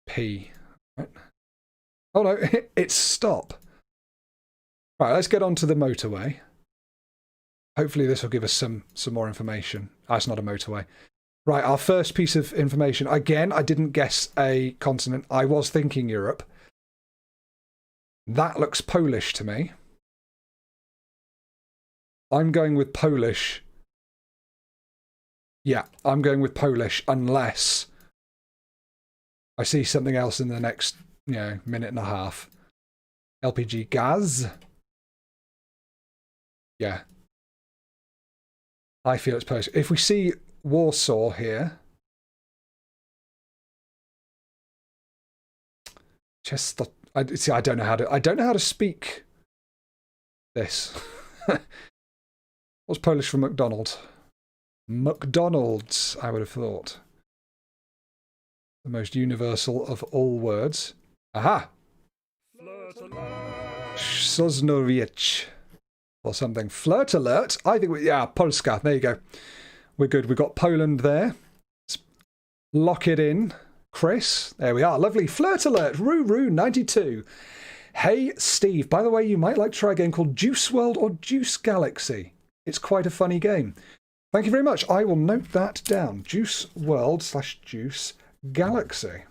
P. Right. Oh no, it's stop. Right, let's get on to the motorway. Hopefully this will give us some more information. It's not a motorway. Right, our first piece of information. Again, I didn't guess a continent. I was thinking Europe. That looks Polish to me. I'm going with Polish. Yeah, I'm going with Polish unless I see something else in the next, minute and a half. LPG gas. Yeah. I feel it's Polish. If we see Warsaw here. I don't know how to speak this. What's Polish for McDonald's? McDonald's, I would have thought. The most universal of all words. Aha! Sosnowiec. Or something. Flirt alert. I think Polska. There you go. We're good. We've got Poland there. Let's lock it in. Chris. There we are. Lovely. Flirt alert. Roo 92. Hey, Steve. By the way, you might like to try a game called Juice World or Juice Galaxy. It's quite a funny game. Thank you very much. I will note that down. Juice World / Juice Galaxy.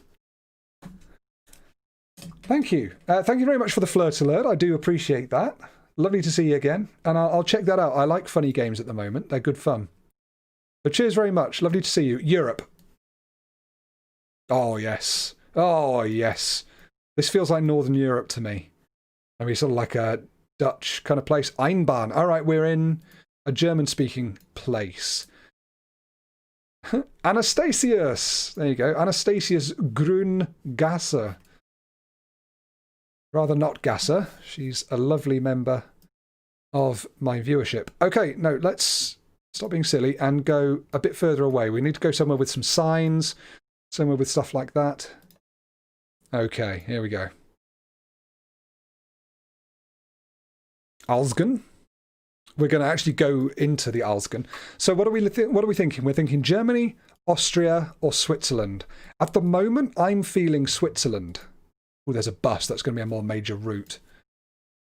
Thank you. Thank you very much for the flirt alert. I do appreciate that. Lovely to see you again. And I'll check that out. I like funny games at the moment. They're good fun. So cheers very much. Lovely to see you. Europe. Oh, yes. Oh, yes. This feels like Northern Europe to me. I mean, sort of like a Dutch kind of place. Einbahn. All right, we're in a German-speaking place. Anastasius. There you go. Anastasius Grüngasser. Rather not Gasser. She's a lovely member of my viewership. Okay, no, let's stop being silly and go a bit further away. We need to go somewhere with some signs, somewhere with stuff like that. Okay, here we go. Alsgen. We're going to actually go into the Alsgen. So what are we thinking? We're thinking Germany, Austria, or Switzerland. At the moment, I'm feeling Switzerland. Oh, there's a bus. That's going to be a more major route.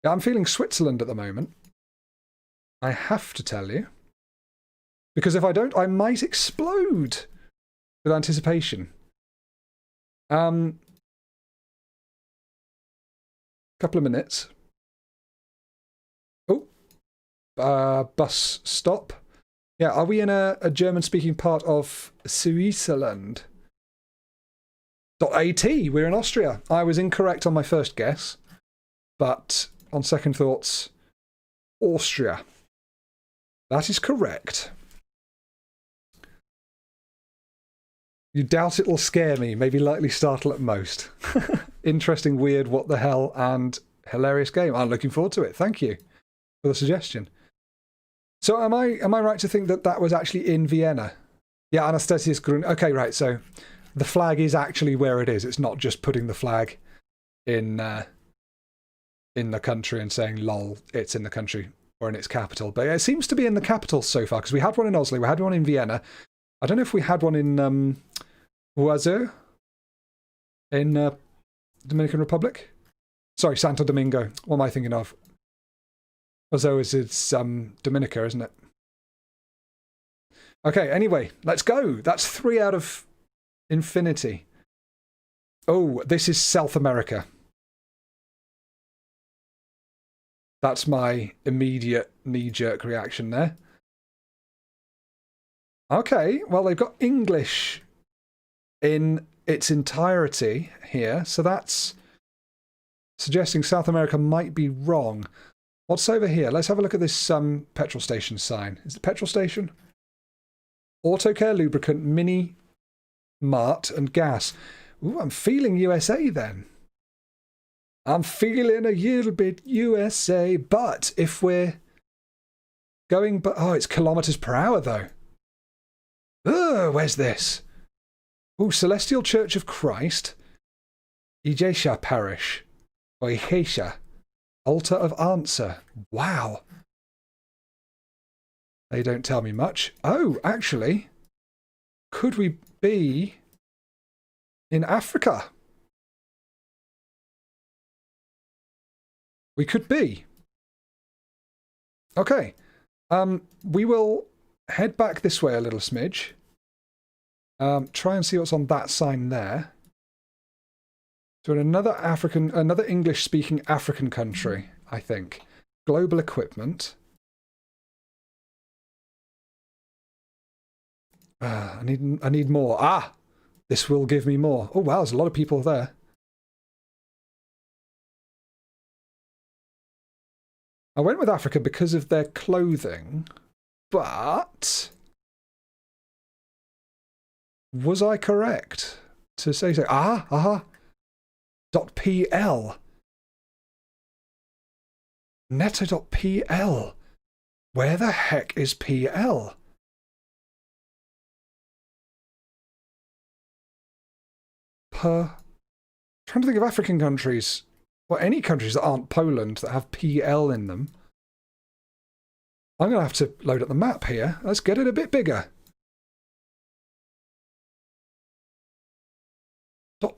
Yeah, I'm feeling Switzerland at the moment. I have to tell you. Because if I don't, I might explode with anticipation. Couple of minutes. Oh, bus stop. Yeah, are we in a German-speaking part of Switzerland? .at, we're in Austria. I was incorrect on my first guess, but on second thoughts, Austria. That is correct. You doubt it will scare me, maybe lightly startle at most. Interesting, weird, what the hell, and hilarious game. I'm looking forward to it. Thank you for the suggestion. So am I right to think that was actually in Vienna? Yeah, Anastasius Grün. Okay, right, so the flag is actually where it is. It's not just putting the flag in the country and saying, lol, it's in the country or in its capital. But it seems to be in the capital so far, because we had one in Oslo, we had one in Vienna. I don't know if we had one in Oiseau in Dominican Republic. Sorry, Santo Domingo. What am I thinking of? As it's Dominica, isn't it? Okay, anyway, let's go. That's 3 out of infinity. Oh, this is South America. That's my immediate knee-jerk reaction there. Okay, well, they've got English in its entirety here, so that's suggesting South America might be wrong. What's over here? Let's have a look at this petrol station sign. Is it petrol station? Auto care, lubricant, mini mart, and gas. Ooh, I'm feeling USA then. I'm feeling a little bit USA, but if we're going... Oh, it's kilometers per hour, though. Ugh, where's this? Ooh, Celestial Church of Christ. Ijesha Parish. Or Ijesha. Altar of Answer. Wow. They don't tell me much. Oh, actually, could we be in Africa? We could be. Okay. We will head back this way a little smidge. Try and see what's on that sign there. So in another English-speaking African country, I think. Global equipment. I need more. Ah! This will give me more. Oh wow, there's a lot of people there. I went with Africa because of their clothing, but was I correct to say so? .pl. Neto.pl. Where the heck is PL? Trying to think of African countries, or any countries that aren't Poland that have PL in them. I'm going to have to load up the map here. Let's get it a bit bigger.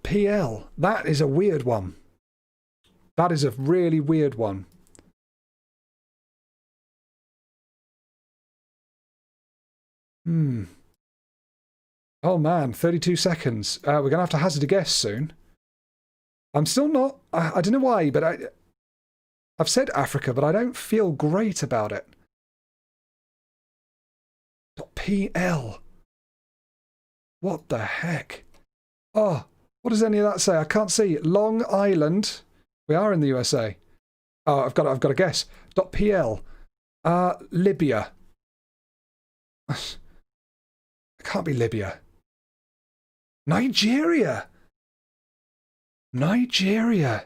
.pl. That is a weird one. That is a really weird one. Oh man, 32 seconds. We're going to have to hazard a guess soon. I'm still not... I don't know why, but I've said Africa, but I don't feel great about it. .pl. What the heck? Oh, what does any of that say? I can't see. Long Island. We are in the USA. Oh, I've got to guess. .pl. Libya. It can't be Libya. Nigeria. Nigeria.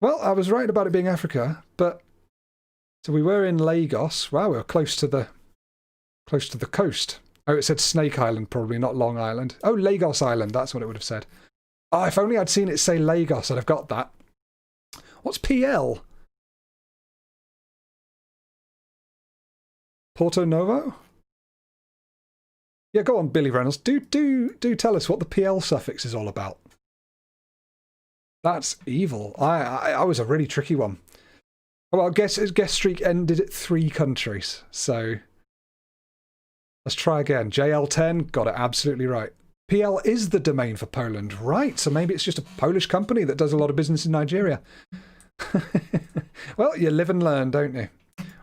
Well, I was right about it being Africa, but so we were in Lagos. Wow, we were close to the coast. Oh, it said Snake Island, probably not Long Island. Oh, Lagos Island. That's what it would have said. Oh, if only I'd seen it say Lagos, I'd have got that. What's PL? Porto Novo? Yeah, go on, Billy Reynolds. Do tell us what the PL suffix is all about. That's evil. I was a really tricky one. Well, guess streak ended at 3 countries. So let's try again. JL10 got it absolutely right. PL is the domain for Poland, right? So maybe it's just a Polish company that does a lot of business in Nigeria. Well, you live and learn, don't you?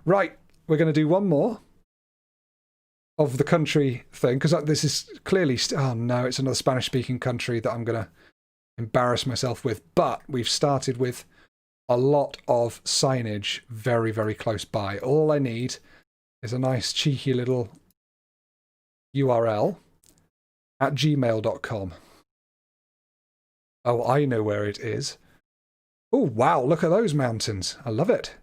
Right, we're going to do one more of the country thing, because this is clearly... oh no, it's another Spanish-speaking country that I'm going to embarrass myself with. But we've started with a lot of signage very, very close by. All I need is a nice cheeky little URL at gmail.com. Oh, I know where it is. Oh, wow, look at those mountains. I love it.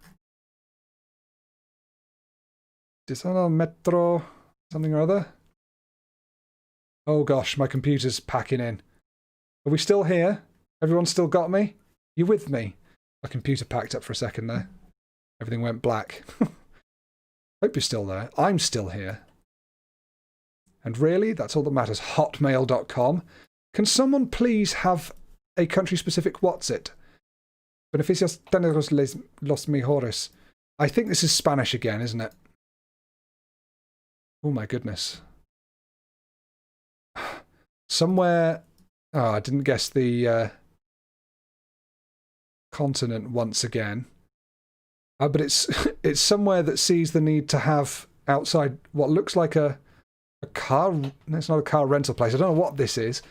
Is that a metro something or other? Oh gosh, my computer's packing in. Are we still here? Everyone still got me? You with me? My computer packed up for a second there. Everything went black. Hope you're still there. I'm still here. And really, that's all that matters. Hotmail.com. Can someone please have a country-specific what's it? Beneficios teneros los mejores. I think this is Spanish again, isn't it? Oh my goodness. Somewhere... Oh, I didn't guess the continent once again. But it's it's somewhere that sees the need to have outside what looks like a car... It's not a car rental place. I don't know what this is.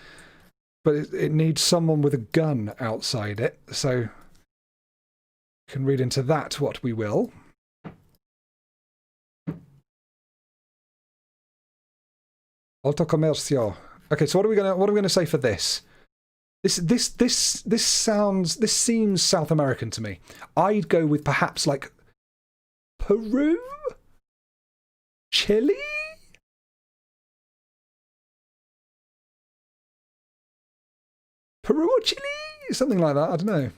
But it needs someone with a gun outside it. So... can read into that what we will. Alto comercio. Okay, so what are we gonna say for this? This seems South American to me. I'd go with perhaps like Peru? Chile? Peru or Chile? Something like that, I don't know.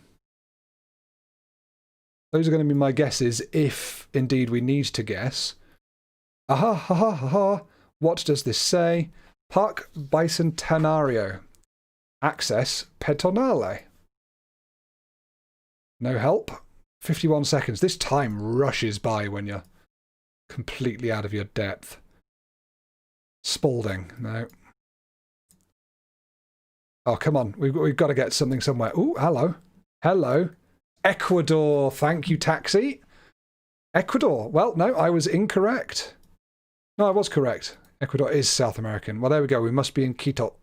Those are going to be my guesses, if indeed we need to guess. Aha, ha, ha, ha, ha. What does this say? Park Bicentenario. Access Pedonale. No help. 51 seconds. This time rushes by when you're completely out of your depth. Spalding. No. Oh, come on. We've got to get something somewhere. Ooh, hello. Hello. Ecuador, thank you, taxi. Ecuador. Well, no, I was incorrect. No, I was correct. Ecuador is South American. Well, there we go. We must be in Quito.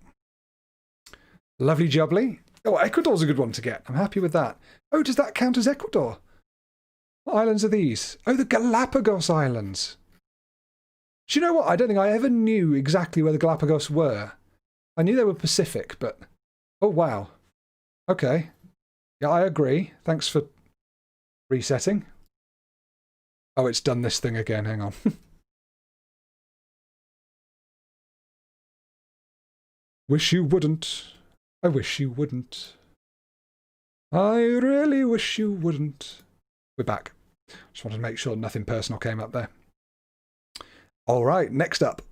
Lovely jubbly. Oh, Ecuador's a good one to get. I'm happy with that. Oh, does that count as Ecuador? What islands are these? Oh, the Galapagos Islands. Do you know what? I don't think I ever knew exactly where the Galapagos were. I knew they were Pacific, but... Oh, wow. Okay. Yeah, I agree. Thanks for resetting. Oh, it's done this thing again. Hang on. Wish you wouldn't. I wish you wouldn't. I really wish you wouldn't. We're back. Just wanted to make sure nothing personal came up there. All right, next up.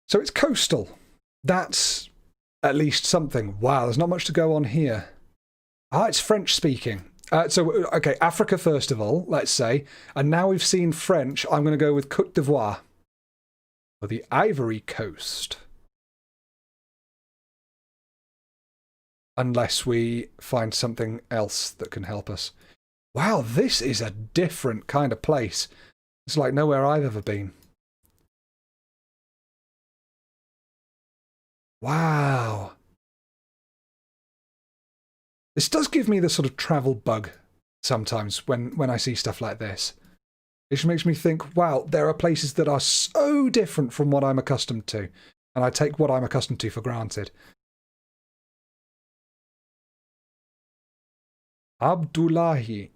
So it's coastal. That's at least something. Wow, there's not much to go on here. Ah, it's French speaking. Okay, Africa first of all, let's say. And now we've seen French, I'm going to go with Côte d'Ivoire. Or the Ivory Coast. Unless we find something else that can help us. Wow, this is a different kind of place. It's like nowhere I've ever been. Wow. This does give me the sort of travel bug sometimes when I see stuff like this. It just makes me think, wow, there are places that are so different from what I'm accustomed to. And I take what I'm accustomed to for granted. Abdullahi.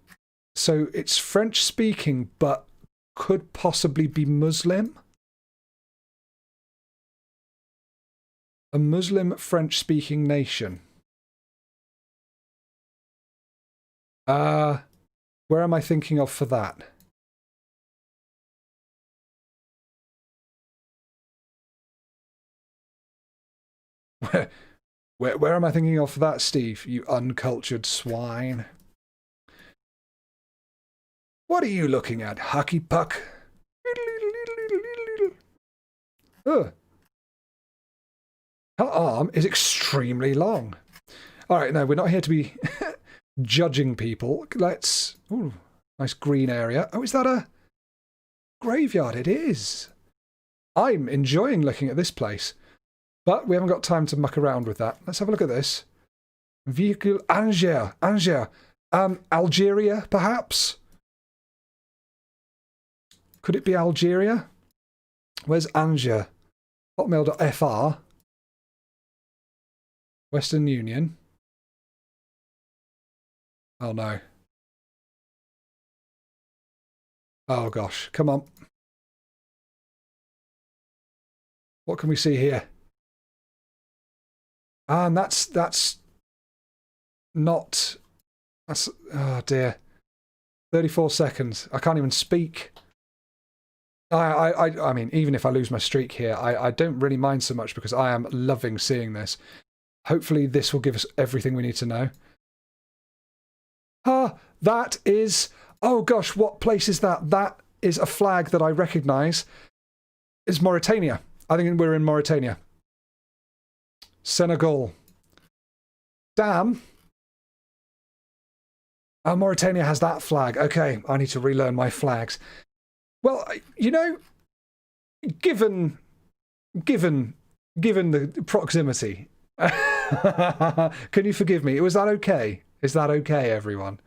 So it's French speaking, but could possibly be Muslim? A Muslim French-speaking nation. Where am I thinking of for that? Where am I thinking of for that, Steve? You uncultured swine. What are you looking at, Hucky Puck? Ugh. Her arm is extremely long. All right, no, we're not here to be judging people. Let's... Ooh, nice green area. Oh, is that a graveyard? It is. I'm enjoying looking at this place. But we haven't got time to muck around with that. Let's have a look at this. Vehicle Angers. Angers. Algeria, perhaps? Could it be Algeria? Where's Angers? Hotmail.fr. Western Union. Oh no. Oh gosh, come on. What can we see here? Ah, and that's not... That's... Oh dear. 34 seconds. I can't even speak. I mean, even if I lose my streak here, I don't really mind so much because I am loving seeing this. Hopefully this will give us everything we need to know. Ah, that is... Oh gosh, what place is that? That is a flag that I recognise. It's Mauritania. I think we're in Mauritania. Senegal. Damn. Oh, Mauritania has that flag. Okay, I need to relearn my flags. Well, you know, given the proximity, can you forgive me? Was that okay? Is that okay, everyone?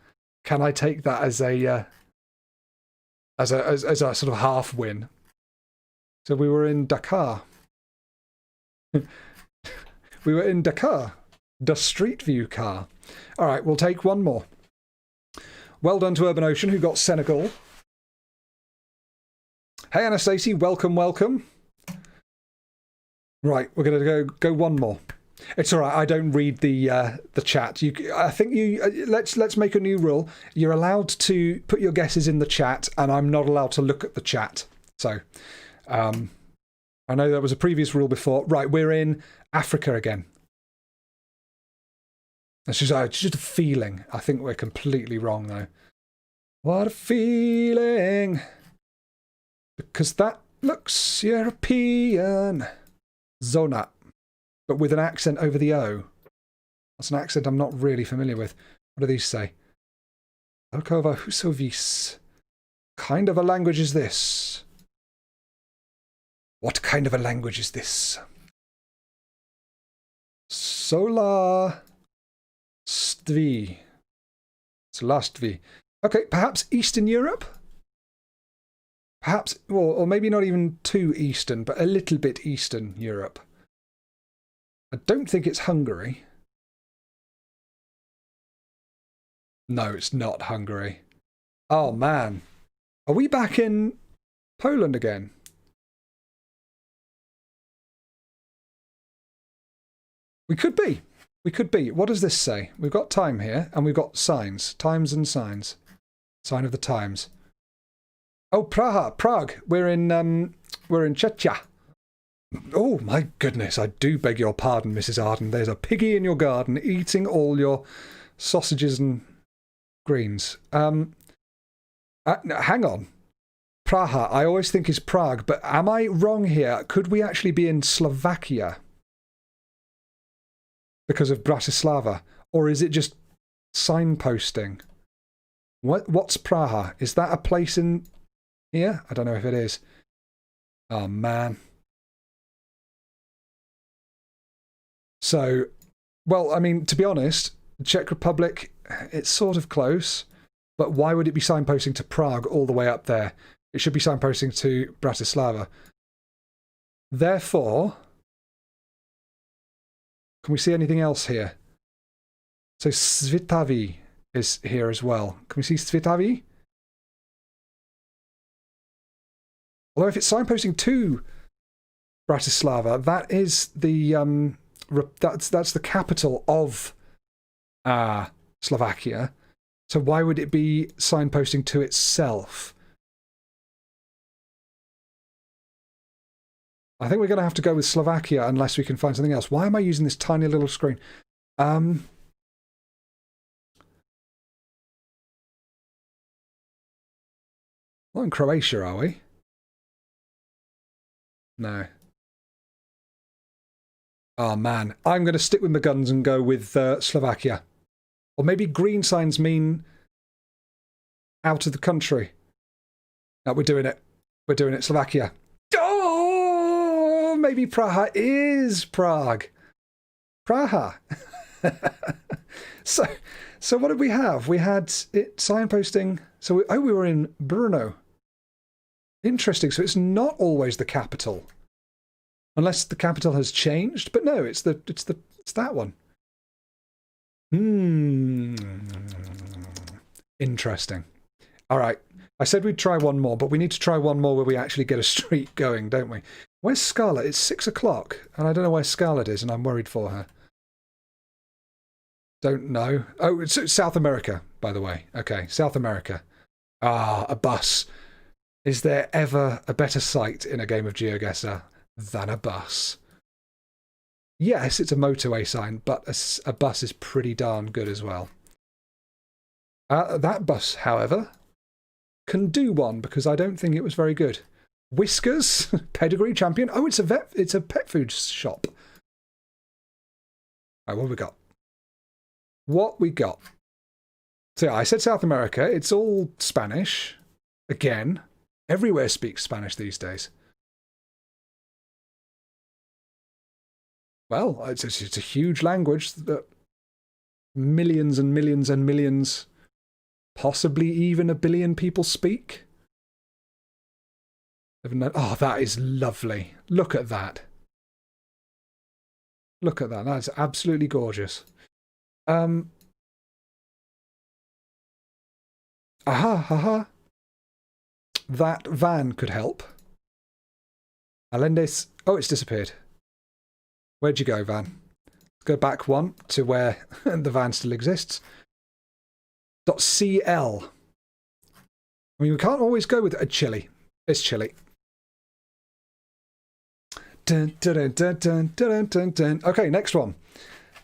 Can I take that as a sort of half win? So we were in Dakar. We were in Dakar. The Street View car. All right, we'll take one more. Well done to Urban Ocean, who got Senegal. Hey, Anastasia, welcome, welcome. Right, we're going to go one more. It's all right. I don't read the chat. I think let's make a new rule. You're allowed to put your guesses in the chat, and I'm not allowed to look at the chat. So, I know there was a previous rule before. Right, we're in Africa again. It's just a feeling. I think we're completely wrong, though. What a feeling. Because that looks European. Zona. But with an accent over the O. That's an accent I'm not really familiar with. What do these say? Alkova Husovis. Kind of a language is this? What kind of a language is this? Solar... Stvi. Slastvi. Okay, perhaps Eastern Europe? Perhaps, or maybe not even too Eastern, but a little bit Eastern Europe. I don't think it's Hungary. No, it's not Hungary. Oh, man. Are we back in Poland again? We could be. We could be. What does this say? We've got time here, and we've got signs. Times and signs. Sign of the times. Oh, Prague. We're in Czechia. Oh, my goodness. I do beg your pardon, Mrs. Arden. There's a piggy in your garden eating all your sausages and greens. Hang on. Praha, I always think is Prague, but am I wrong here? Could we actually be in Slovakia? Because of Bratislava? Or is it just signposting? What's Praha? Is that a place in here? I don't know if it is. Oh, man. So, well, I mean, to be honest, Czech Republic, it's sort of close. But why would it be signposting to Prague all the way up there? It should be signposting to Bratislava. Therefore... Can we see anything else here? So Svitavi is here as well. Can we see Svitavi? Although if it's signposting to Bratislava, that is the that's the capital of Slovakia. So why would it be signposting to itself? I think we're going to have to go with Slovakia unless we can find something else. Why am I using this tiny little screen? Not in Croatia, are we? No. Oh, man. I'm going to stick with my guns and go with Slovakia. Or maybe green signs mean out of the country. No, we're doing it. We're doing it. Slovakia. Oh, maybe Praha is Prague. Praha. So what did we have? We had it signposting. So we were in Brno. Interesting. So it's not always the capital, unless the capital has changed. But no, it's that one. Interesting. All right. I said we'd try one more, but we need to try one more where we actually get a streak going, don't we? Where's Scarlett? It's 6 o'clock, and I don't know where Scarlett is, and I'm worried for her. Don't know. Oh, it's South America, by the way. Okay, South America. Ah, a bus. Is there ever a better sight in a game of GeoGuessr than a bus? Yes, it's a motorway sign, but a bus is pretty darn good as well. That bus, however, can do one because I don't think it was very good. Whiskers, pedigree champion. Oh, it's a pet food shop. All right, what have we got? What we got? So yeah, I said South America. It's all Spanish. Again, everywhere speaks Spanish these days. Well, it's a huge language that millions and millions and millions, possibly even 1 billion people speak. Oh, that is lovely. Look at that. Look at that. That's absolutely gorgeous. Aha. That van could help. Alendes. Oh, it's disappeared. Where'd you go, van? Go back one to where the van still exists. .cl. I mean, we can't always go with a chili. It's chili. Dun, dun, dun, dun, dun, dun, dun. Okay, next one.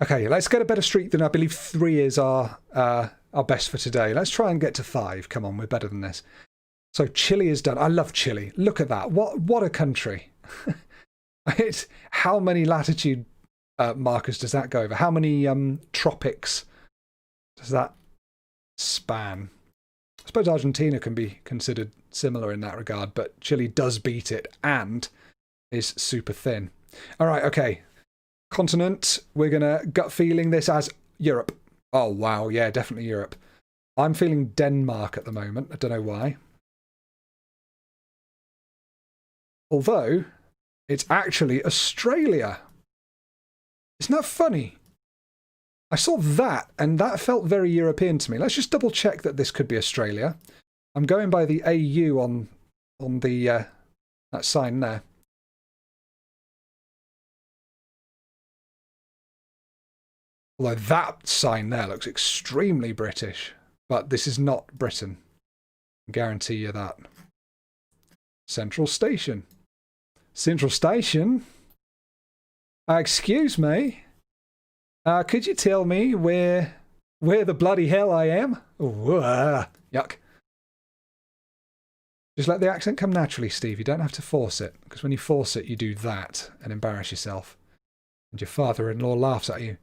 Okay, let's get a better streak than I believe 3 is our best for today. Let's try and get to 5. Come on, we're better than this. So Chile is done. I love Chile. Look at that. What a country. It's how many latitude markers does that go over? How many tropics does that span? I suppose Argentina can be considered similar in that regard, but Chile does beat it and is super thin. All right, okay. Continent, we're going to gut feeling this as Europe. Oh, wow, yeah, definitely Europe. I'm feeling Denmark at the moment. I don't know why. Although, it's actually Australia. Isn't that funny? I saw that, and that felt very European to me. Let's just double check that this could be Australia. I'm going by the AU on the that sign there. Although that sign there looks extremely British, but this is not Britain. I guarantee you that. Central Station. Central Station? Excuse me? Could you tell me where the bloody hell I am? Ooh, yuck. Just let the accent come naturally, Steve. You don't have to force it, because when you force it, you do that and embarrass yourself. And your father-in-law laughs at you.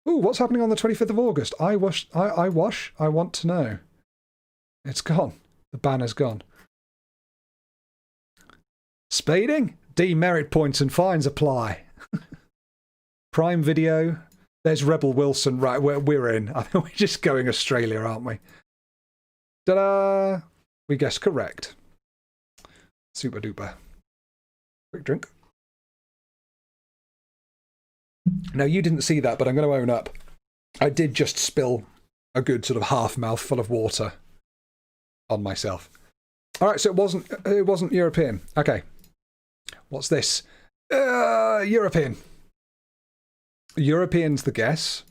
Ooh, what's happening on the 25th of August? I want to know. It's gone. The banner's gone. Speeding? Demerit points and fines apply. Prime Video. There's Rebel Wilson. Right, we're in. I think we're just going Australia, aren't we? Ta-da! We guessed correct. Super duper. Quick drink. Now, you didn't see that, but I'm going to own up. I did just spill a good sort of half mouthful of water on myself. All right, so it wasn't European. Okay. What's this? European. European's the guess.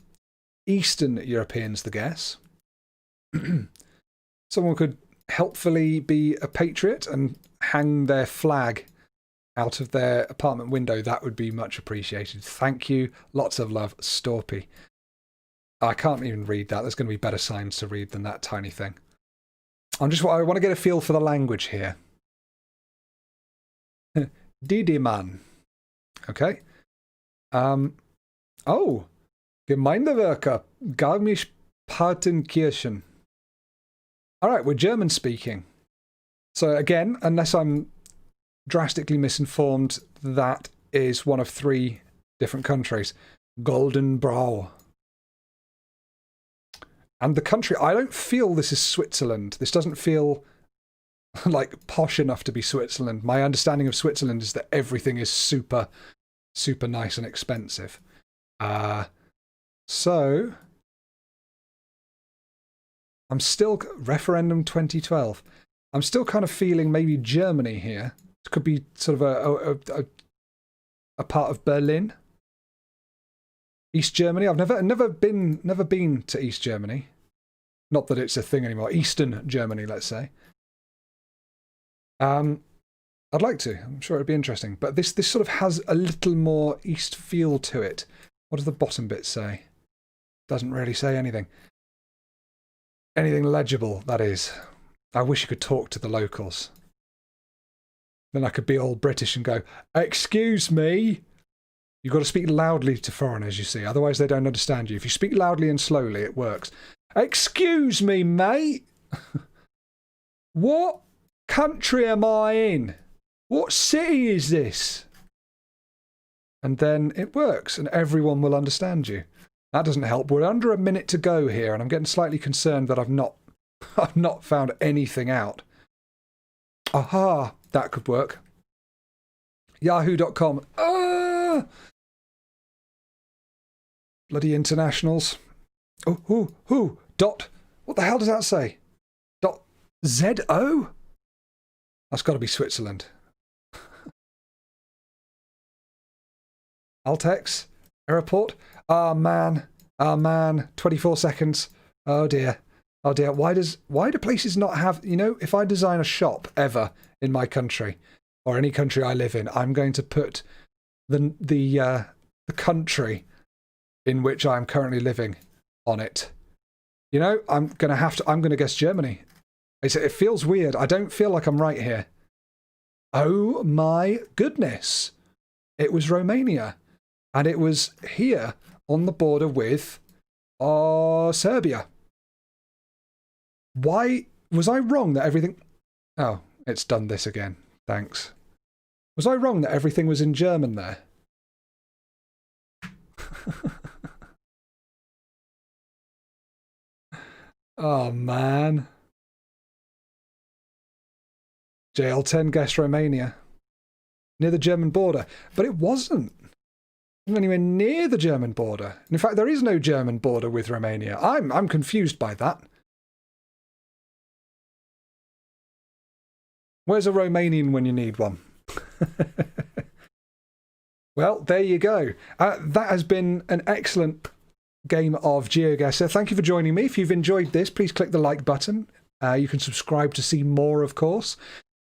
Eastern European's the guess. Someone could helpfully be a patriot and hang their flag out of their apartment window. That would be much appreciated. Thank you. Lots of love, Storpey. I can't even read that. There's going to be better signs to read than that tiny thing. I want to get a feel for the language here. Didiman. Okay. Oh. Gemeindewerker. Garmisch-Partenkirchen. All right, we're German speaking. So again, unless I'm drastically misinformed, that is one of 3 different countries. Golden Brau. And the country, I don't feel this is Switzerland. This doesn't feel like posh enough to be Switzerland. My understanding of Switzerland is that everything is super, super nice and expensive. So I'm still referendum 2012. I'm still kind of feeling maybe Germany here. It could be sort of a part of Berlin. East Germany. I've never been to East Germany. Not that it's a thing anymore. Eastern Germany, let's say. I'd like to. I'm sure it'd be interesting. But this sort of has a little more east feel to it. What does the bottom bit say? Doesn't really say anything. Anything legible, that is. I wish you could talk to the locals. Then I could be all British and go, "Excuse me." You've got to speak loudly to foreigners, you see. Otherwise they don't understand you. If you speak loudly and slowly, it works. "Excuse me, mate. What country am I in? What city is this?" And then it works, and everyone will understand you. That doesn't help. We're under a minute to go here, and I'm getting slightly concerned that I've not found anything out. Aha, that could work. Yahoo.com. Bloody internationals. Oh, dot. What the hell does that say? Dot ZO? That's got to be Switzerland. Altex? Airport? Ah, man. 24 seconds. Oh dear. Why do places not have... You know, if I design a shop ever in my country, or any country I live in, I'm going to put the country in which I'm currently living on it. You know, I'm going to guess Germany. It feels weird. I don't feel like I'm right here. Oh my goodness. It was Romania. And it was here on the border with Serbia. Why was I wrong that everything... Oh, it's done this again. Thanks. Was I wrong that everything was in German there? Oh, man. JL10 guessed Romania. Near the German border. But it wasn't. It wasn't anywhere near the German border. In fact, there is no German border with Romania. I'm confused by that. Where's a Romanian when you need one? Well, there you go. That has been an excellent game of GeoGuessr. Thank you for joining me. If you've enjoyed this, please click the like button. You can subscribe to see more, of course.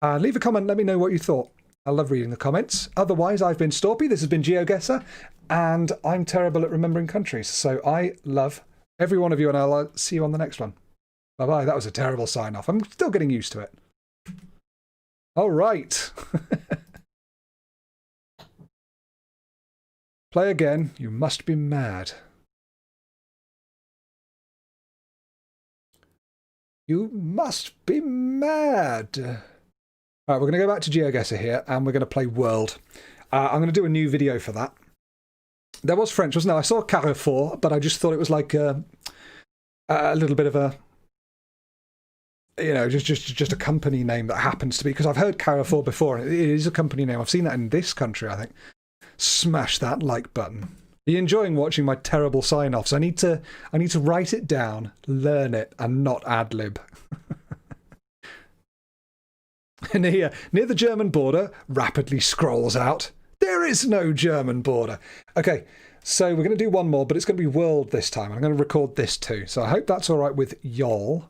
Leave a comment, let me know what you thought. I love reading the comments. Otherwise, I've been Storpey, this has been GeoGuessr, and I'm terrible at remembering countries. So I love every one of you, and I'll see you on the next one. Bye-bye. That was a terrible sign-off. I'm still getting used to it. All right. Play again. You must be mad. You must be mad. All right, we're going to go back to GeoGuessr here, and we're going to play World. I'm going to do a new video for that. There was French, wasn't there? I saw Carrefour, but I just thought it was like a little bit of a, you know, just a company name that happens to be, because I've heard Carrefour before, and it is a company name. I've seen that in this country, I think. Smash that like button. Are you enjoying watching my terrible sign-offs? I need to write it down, learn it, and not ad-lib. near the German border, rapidly scrolls out. There is no German border. Okay, so we're going to do one more, but it's going to be World this time. I'm going to record this too, so I hope that's all right with y'all.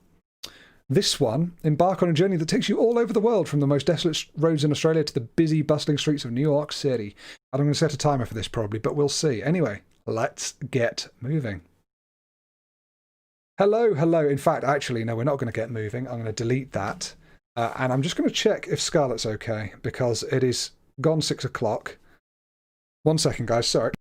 This one, embark on a journey that takes you all over the world, from the most desolate roads in Australia to the busy, bustling streets of New York City. And I'm going to set a timer for this probably, but we'll see. Anyway, let's get moving. Hello. In fact, actually, no, we're not going to get moving. I'm going to delete that. And I'm just going to check if Scarlett's okay, because it is gone 6 o'clock. 1 second, guys, sorry.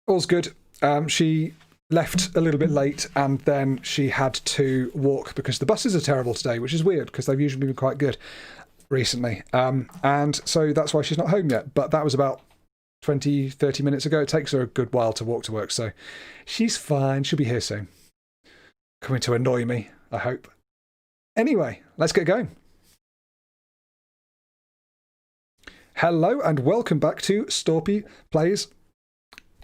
All's good. She left a little bit late, and then she had to walk because the buses are terrible today, which is weird because they've usually been quite good recently. And so that's why she's not home yet. But that was about 20-30 minutes ago. It takes her a good while to walk to work, so she's fine. She'll be here soon. Coming to annoy me, I hope. Anyway, let's get going. Hello and welcome back to Storpey Plays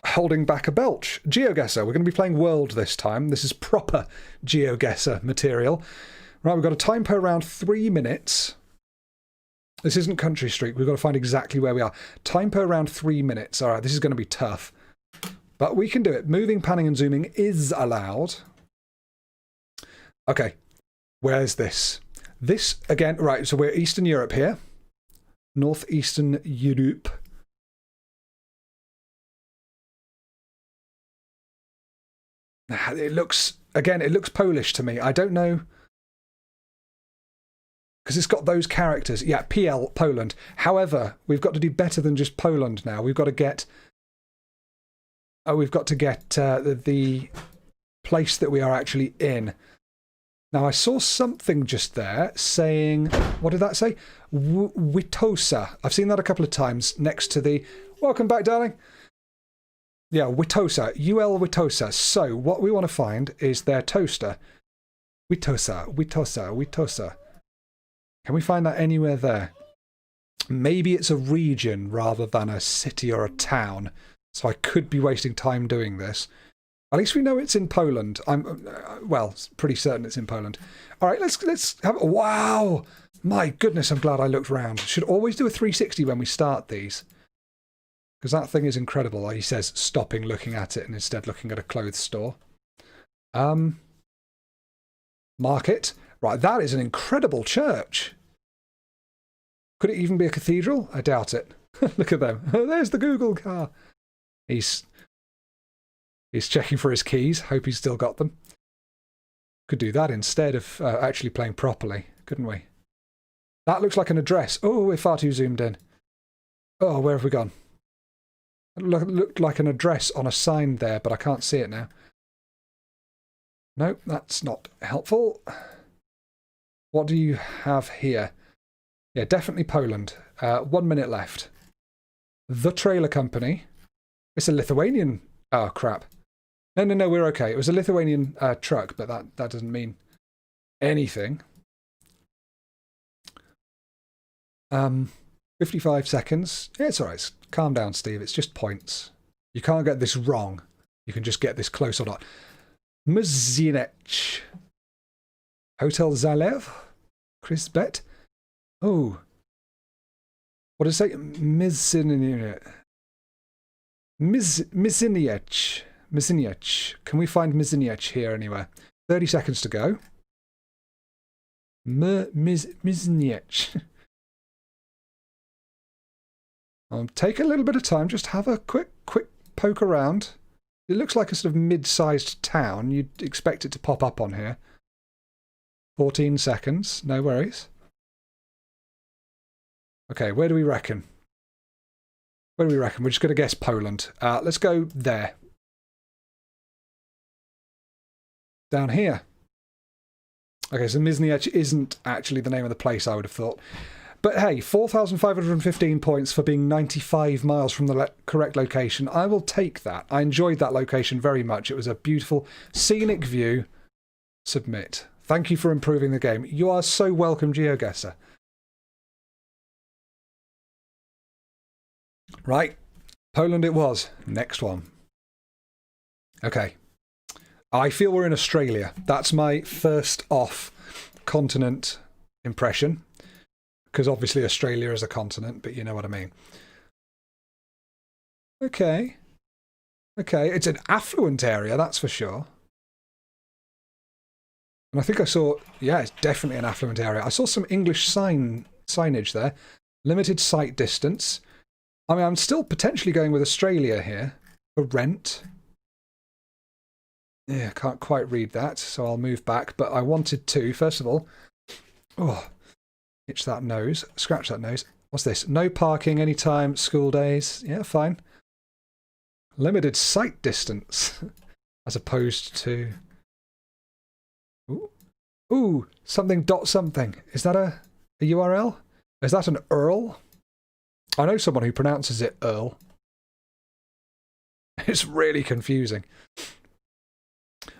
Holding Back a Belch. GeoGuessr. We're going to be playing World this time. This is proper GeoGuessr material. Right, we've got a time per round 3 minutes. This isn't Country Street. We've got to find exactly where we are. Time per round 3 minutes. All right, this is going to be tough. But we can do it. Moving, panning, and zooming is allowed. Okay. Where's this? This, again, right, so we're Eastern Europe here. Northeastern Europe. It looks, again, it looks Polish to me. I don't know. Because it's got those characters. Yeah, PL, Poland. However, we've got to do better than just Poland now. We've got to get... the place that we are actually in. Now, I saw something just there saying... What did that say? Witosa. I've seen that a couple of times next to the... Welcome back, darling. Yeah, Witosa. UL Witosa. So, what we want to find is their toaster. Witosa. Can we find that anywhere there? Maybe it's a region rather than a city or a town. So I could be wasting time doing this. At least we know it's in Poland. I'm well, pretty certain it's in Poland. All right, let's have. Wow, my goodness! I'm glad I looked round. Should always do a 360 when we start these, because that thing is incredible. Like he says, stopping, looking at it, and instead looking at a clothes store. Market. Right, that is an incredible church. Could it even be a cathedral? I doubt it. Look at them. There's the Google car. He's checking for his keys. Hope he's still got them. Could do that instead of actually playing properly, couldn't we? That looks like an address. Oh, we're far too zoomed in. Oh, where have we gone? It looked like an address on a sign there, but I can't see it now. Nope, that's not helpful. What do you have here? Yeah, definitely Poland. 1 minute left. The trailer company. It's a Lithuanian... Oh, crap. No, we're okay. It was a Lithuanian truck, but that doesn't mean anything. 55 seconds. Yeah, it's all right. Calm down, Steve. It's just points. You can't get this wrong. You can just get this close or not. Mzinec. Hotel Zalev. Chris Bet. Oh. What did it say? Mzinec. Mzinec. Can we find Mzinec here anywhere? 30 seconds to go. Mzinec. Take a little bit of time. Just have a quick poke around. It looks like a sort of mid-sized town. You'd expect it to pop up on here. 14 seconds. No worries. Okay, where do we reckon? Where do we reckon? We're just going to guess Poland. Let's go there. Down here. Okay, so Mizniec isn't actually the name of the place, I would have thought. But hey, 4,515 points for being 95 miles from the correct location. I will take that. I enjoyed that location very much. It was a beautiful, scenic view. Submit. Thank you for improving the game. You are so welcome, GeoGuessr. Right. Poland it was. Next one. Okay. I feel we're in Australia. That's my first off continent impression. Because obviously Australia is a continent, but you know what I mean. Okay. Okay, it's an affluent area, that's for sure. And I think I saw, yeah, it's definitely an affluent area. I saw some English signage there. Limited sight distance. I mean, I'm still potentially going with Australia here for rent. Yeah, can't quite read that, so I'll move back. But I wanted to, first of all, itch that nose, scratch that nose. What's this? No parking anytime, school days. Yeah, fine. Limited sight distance, as opposed to... Ooh, something dot something. Is that a URL? Is that an URL? I know someone who pronounces it Earl. It's really confusing.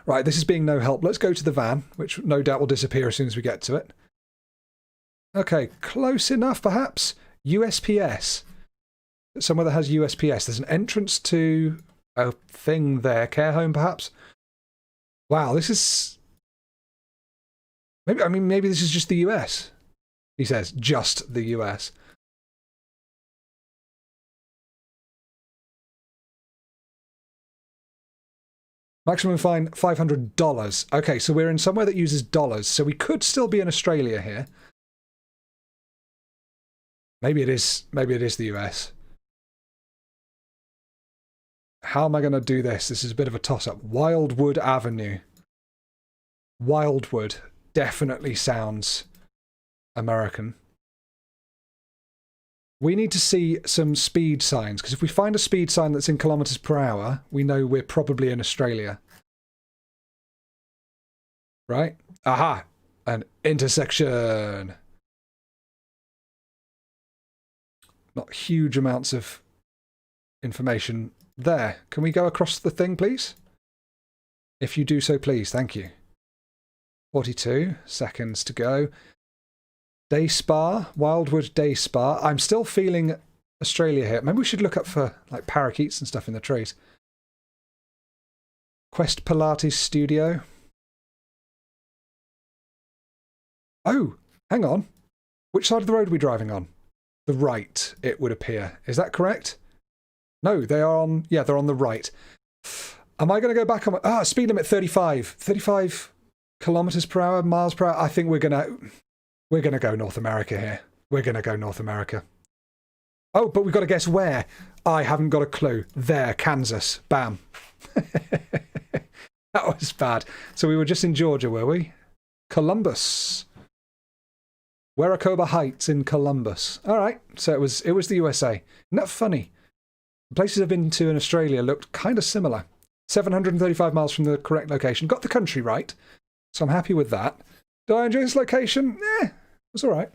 Right, this is being no help. Let's go to the van, which no doubt will disappear as soon as we get to it. Okay, close enough, perhaps. USPS. Somewhere that has USPS. There's an entrance to a thing there. Care home, perhaps. Wow, this is... Maybe this is just the US. He says, just the US. Maximum fine, $500. Okay, so we're in somewhere that uses dollars, so we could still be in Australia here. Maybe it is the US. How am I going to do this? This is a bit of a toss-up. Wildwood Avenue. Wildwood definitely sounds American. We need to see some speed signs, because if we find a speed sign that's in kilometers per hour, we know we're probably in Australia. Right? Aha! An intersection. Not huge amounts of information there. Can we go across the thing, please? If you do so, please. Thank you. 42 seconds to go. Day Spa, Wildwood Day Spa. I'm still feeling Australia here. Maybe we should look up for like parakeets and stuff in the trees. Quest Pilates Studio. Oh, hang on. Which side of the road are we driving on? The right, it would appear. Is that correct? No, they are on... Yeah, they're on the right. Am I going to go back on... Ah, speed limit 35. 35 kilometers per hour, miles per hour. I think we're going to go North America here. We're going to go North America. Oh, but we've got to guess where. I haven't got a clue. There, Kansas. Bam. That was bad. So we were just in Georgia, were we? Columbus. Weracoba Heights in Columbus. All right. So it was the USA. Isn't that funny? The places I've been to in Australia looked kind of similar. 735 miles from the correct location. Got the country right. So I'm happy with that. Did I enjoy this location? It was all right.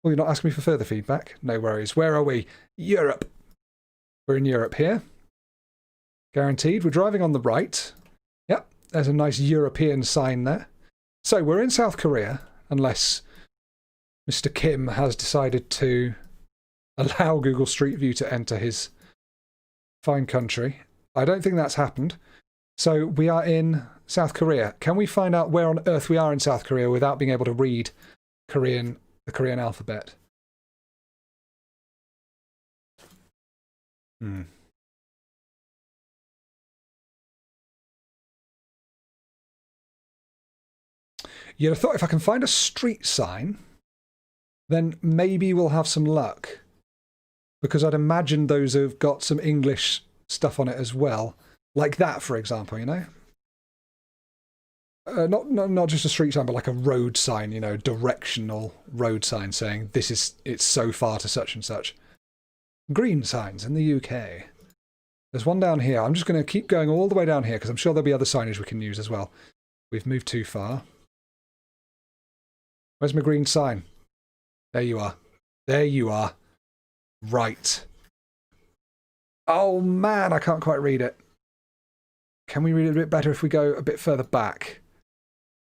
Well, you're not asking me for further feedback? No worries. Where are we? Europe. We're in Europe here. Guaranteed. We're driving on the right. Yep, there's a nice European sign there. So we're in South Korea, unless Mr. Kim has decided to allow Google Street View to enter his fine country. I don't think that's happened. So we are in South Korea. Can we find out where on earth we are in South Korea without being able to read the Korean alphabet? You'd have thought if I can find a street sign, then maybe we'll have some luck. Because I'd imagine those have got some English stuff on it as well. Like that, for example, you know? Not just a street sign, but like a road sign, you know, directional road sign saying it's so far to such and such. Green signs in the UK. There's one down here. I'm just going to keep going all the way down here because I'm sure there'll be other signage we can use as well. We've moved too far. Where's my green sign? There you are. There you are. Right. Oh man, I can't quite read it. Can we read it a bit better if we go a bit further back?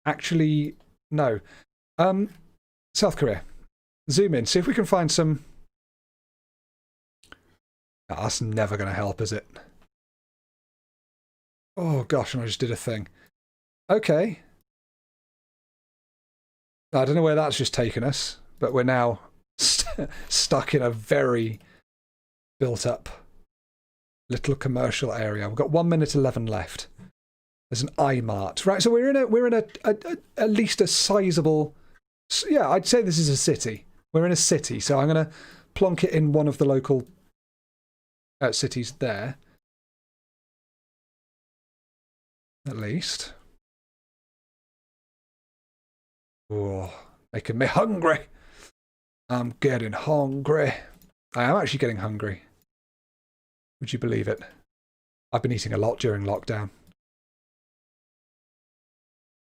Actually, no. South Korea. Zoom in. See if we can find some... Oh, that's never going to help, is it? Oh gosh, and I just did a thing. Okay. I don't know where that's just taken us, but we're now stuck in a very built-up little commercial area. We've got 1 minute 11 left. There's an iMart, right? So we're in at least a sizable. Yeah, I'd say this is a city. We're in a city, so I'm going to plonk it in one of the local cities there. At least. Oh, making me hungry. I'm getting hungry. I am actually getting hungry. Would you believe it? I've been eating a lot during lockdown.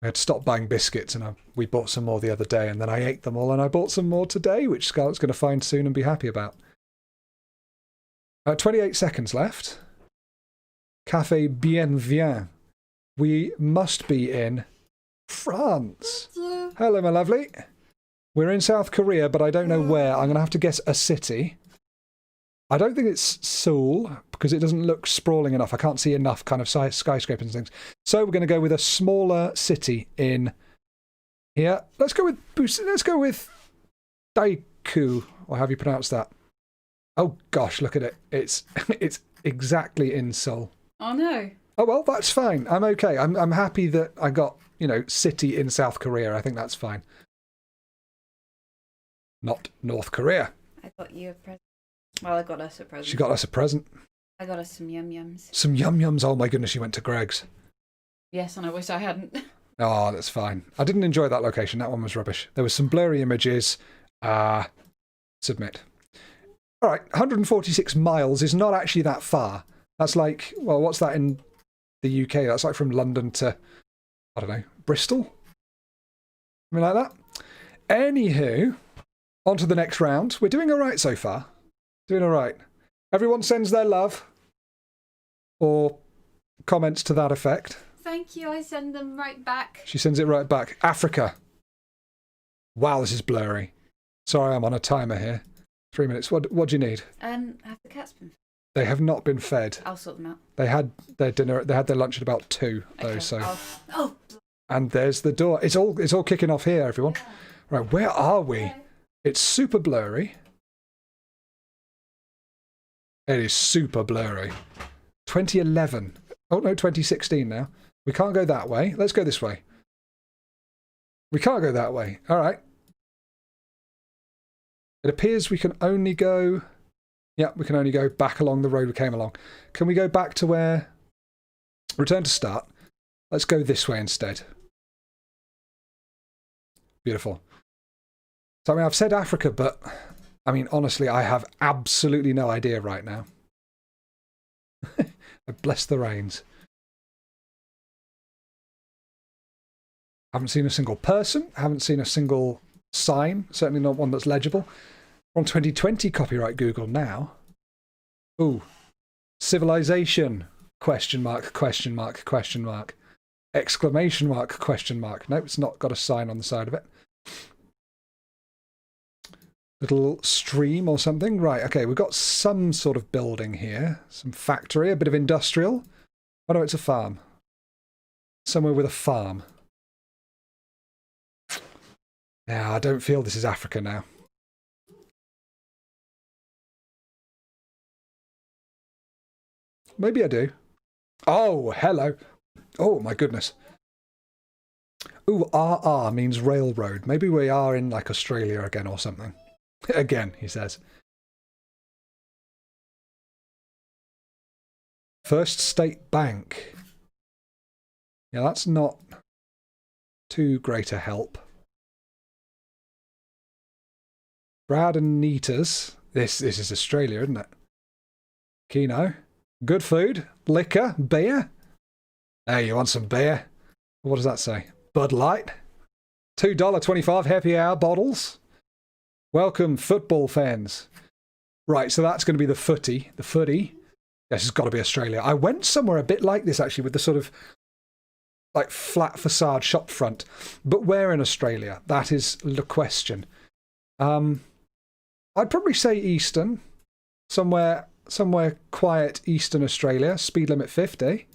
I had to stop buying biscuits and we bought some more the other day and then I ate them all and I bought some more today, which Scarlett's going to find soon and be happy about. 28 seconds left. Café Bienvient. We must be in France. Hello, my lovely. We're in South Korea, but I don't know where. I'm going to have to guess a city. I don't think it's Seoul, because it doesn't look sprawling enough. I can't see enough kind of skyscrapers and things. So we're going to go with a smaller city in here. Let's go with Daiku, or how have you pronounced that? Oh gosh, look at it. It's it's exactly in Seoul. Oh no. Oh well, that's fine. I'm okay. I'm happy that I got, you know, city in South Korea. I think that's fine. Not North Korea. I got you a present. Well, I got us a present. She got us a present. I got us some yum yums. Some yum yums. Oh my goodness, you went to Greg's. Yes, and I wish I hadn't. Oh, that's fine. I didn't enjoy that location. That one was rubbish. There was some blurry images. Submit. All right, 146 miles is not actually that far. That's like, well, what's that in the UK? That's like from London to, I don't know, Bristol? Something like that. Anywho, on to the next round. We're doing all right so far. Doing all right. Everyone sends their love or comments to that effect. Thank you, I send them right back. She sends it right back. Africa. Wow, this is blurry. Sorry, I'm on a timer here. 3 minutes. What do you need? Have the cats been fed? They have not been fed. I'll sort them out. They had their dinner. They had their lunch at about 2, though. Okay. So. Oh. And there's the door. It's all kicking off here, everyone. Right, where are we? It's super blurry. It is super blurry. 2011. Oh no, 2016 now. We can't go that way. Let's go this way. We can't go that way. All right. It appears we can only go... Yeah, we can only go back along the road we came along. Can we go back to where... Return to start. Let's go this way instead. Beautiful. So, I mean, I've said Africa, but... I mean, honestly, I have absolutely no idea right now. I bless the rains. Haven't seen a single person. Haven't seen a single sign. Certainly not one that's legible. We're on 2020 copyright Google now. Ooh. Civilization. Question mark, question mark, question mark. Exclamation mark, question mark. Nope, it's not got a sign on the side of it. Little stream or something. Right, okay, we've got some sort of building here. Some factory, a bit of industrial. Oh no, it's a farm. Somewhere with a farm. Yeah, I don't feel this is Africa now. Maybe I do. Oh, hello. Oh, my goodness. Ooh, RR means railroad. Maybe we are in, like, Australia again or something. Again, he says. First State Bank. Yeah, that's not too great a help. Brad and Nita's. This is Australia, isn't it? Keno. Good food. Liquor. Beer. Hey, you want some beer? What does that say? Bud Light. $2.25 happy hour bottles. Welcome, football fans. Right, so that's going to be the footy. The footy. This has got to be Australia. I went somewhere a bit like this, actually, with the sort of like flat facade shop front. But where in Australia? That is the question. I'd probably say Eastern. Somewhere quiet Eastern Australia. Speed limit 50.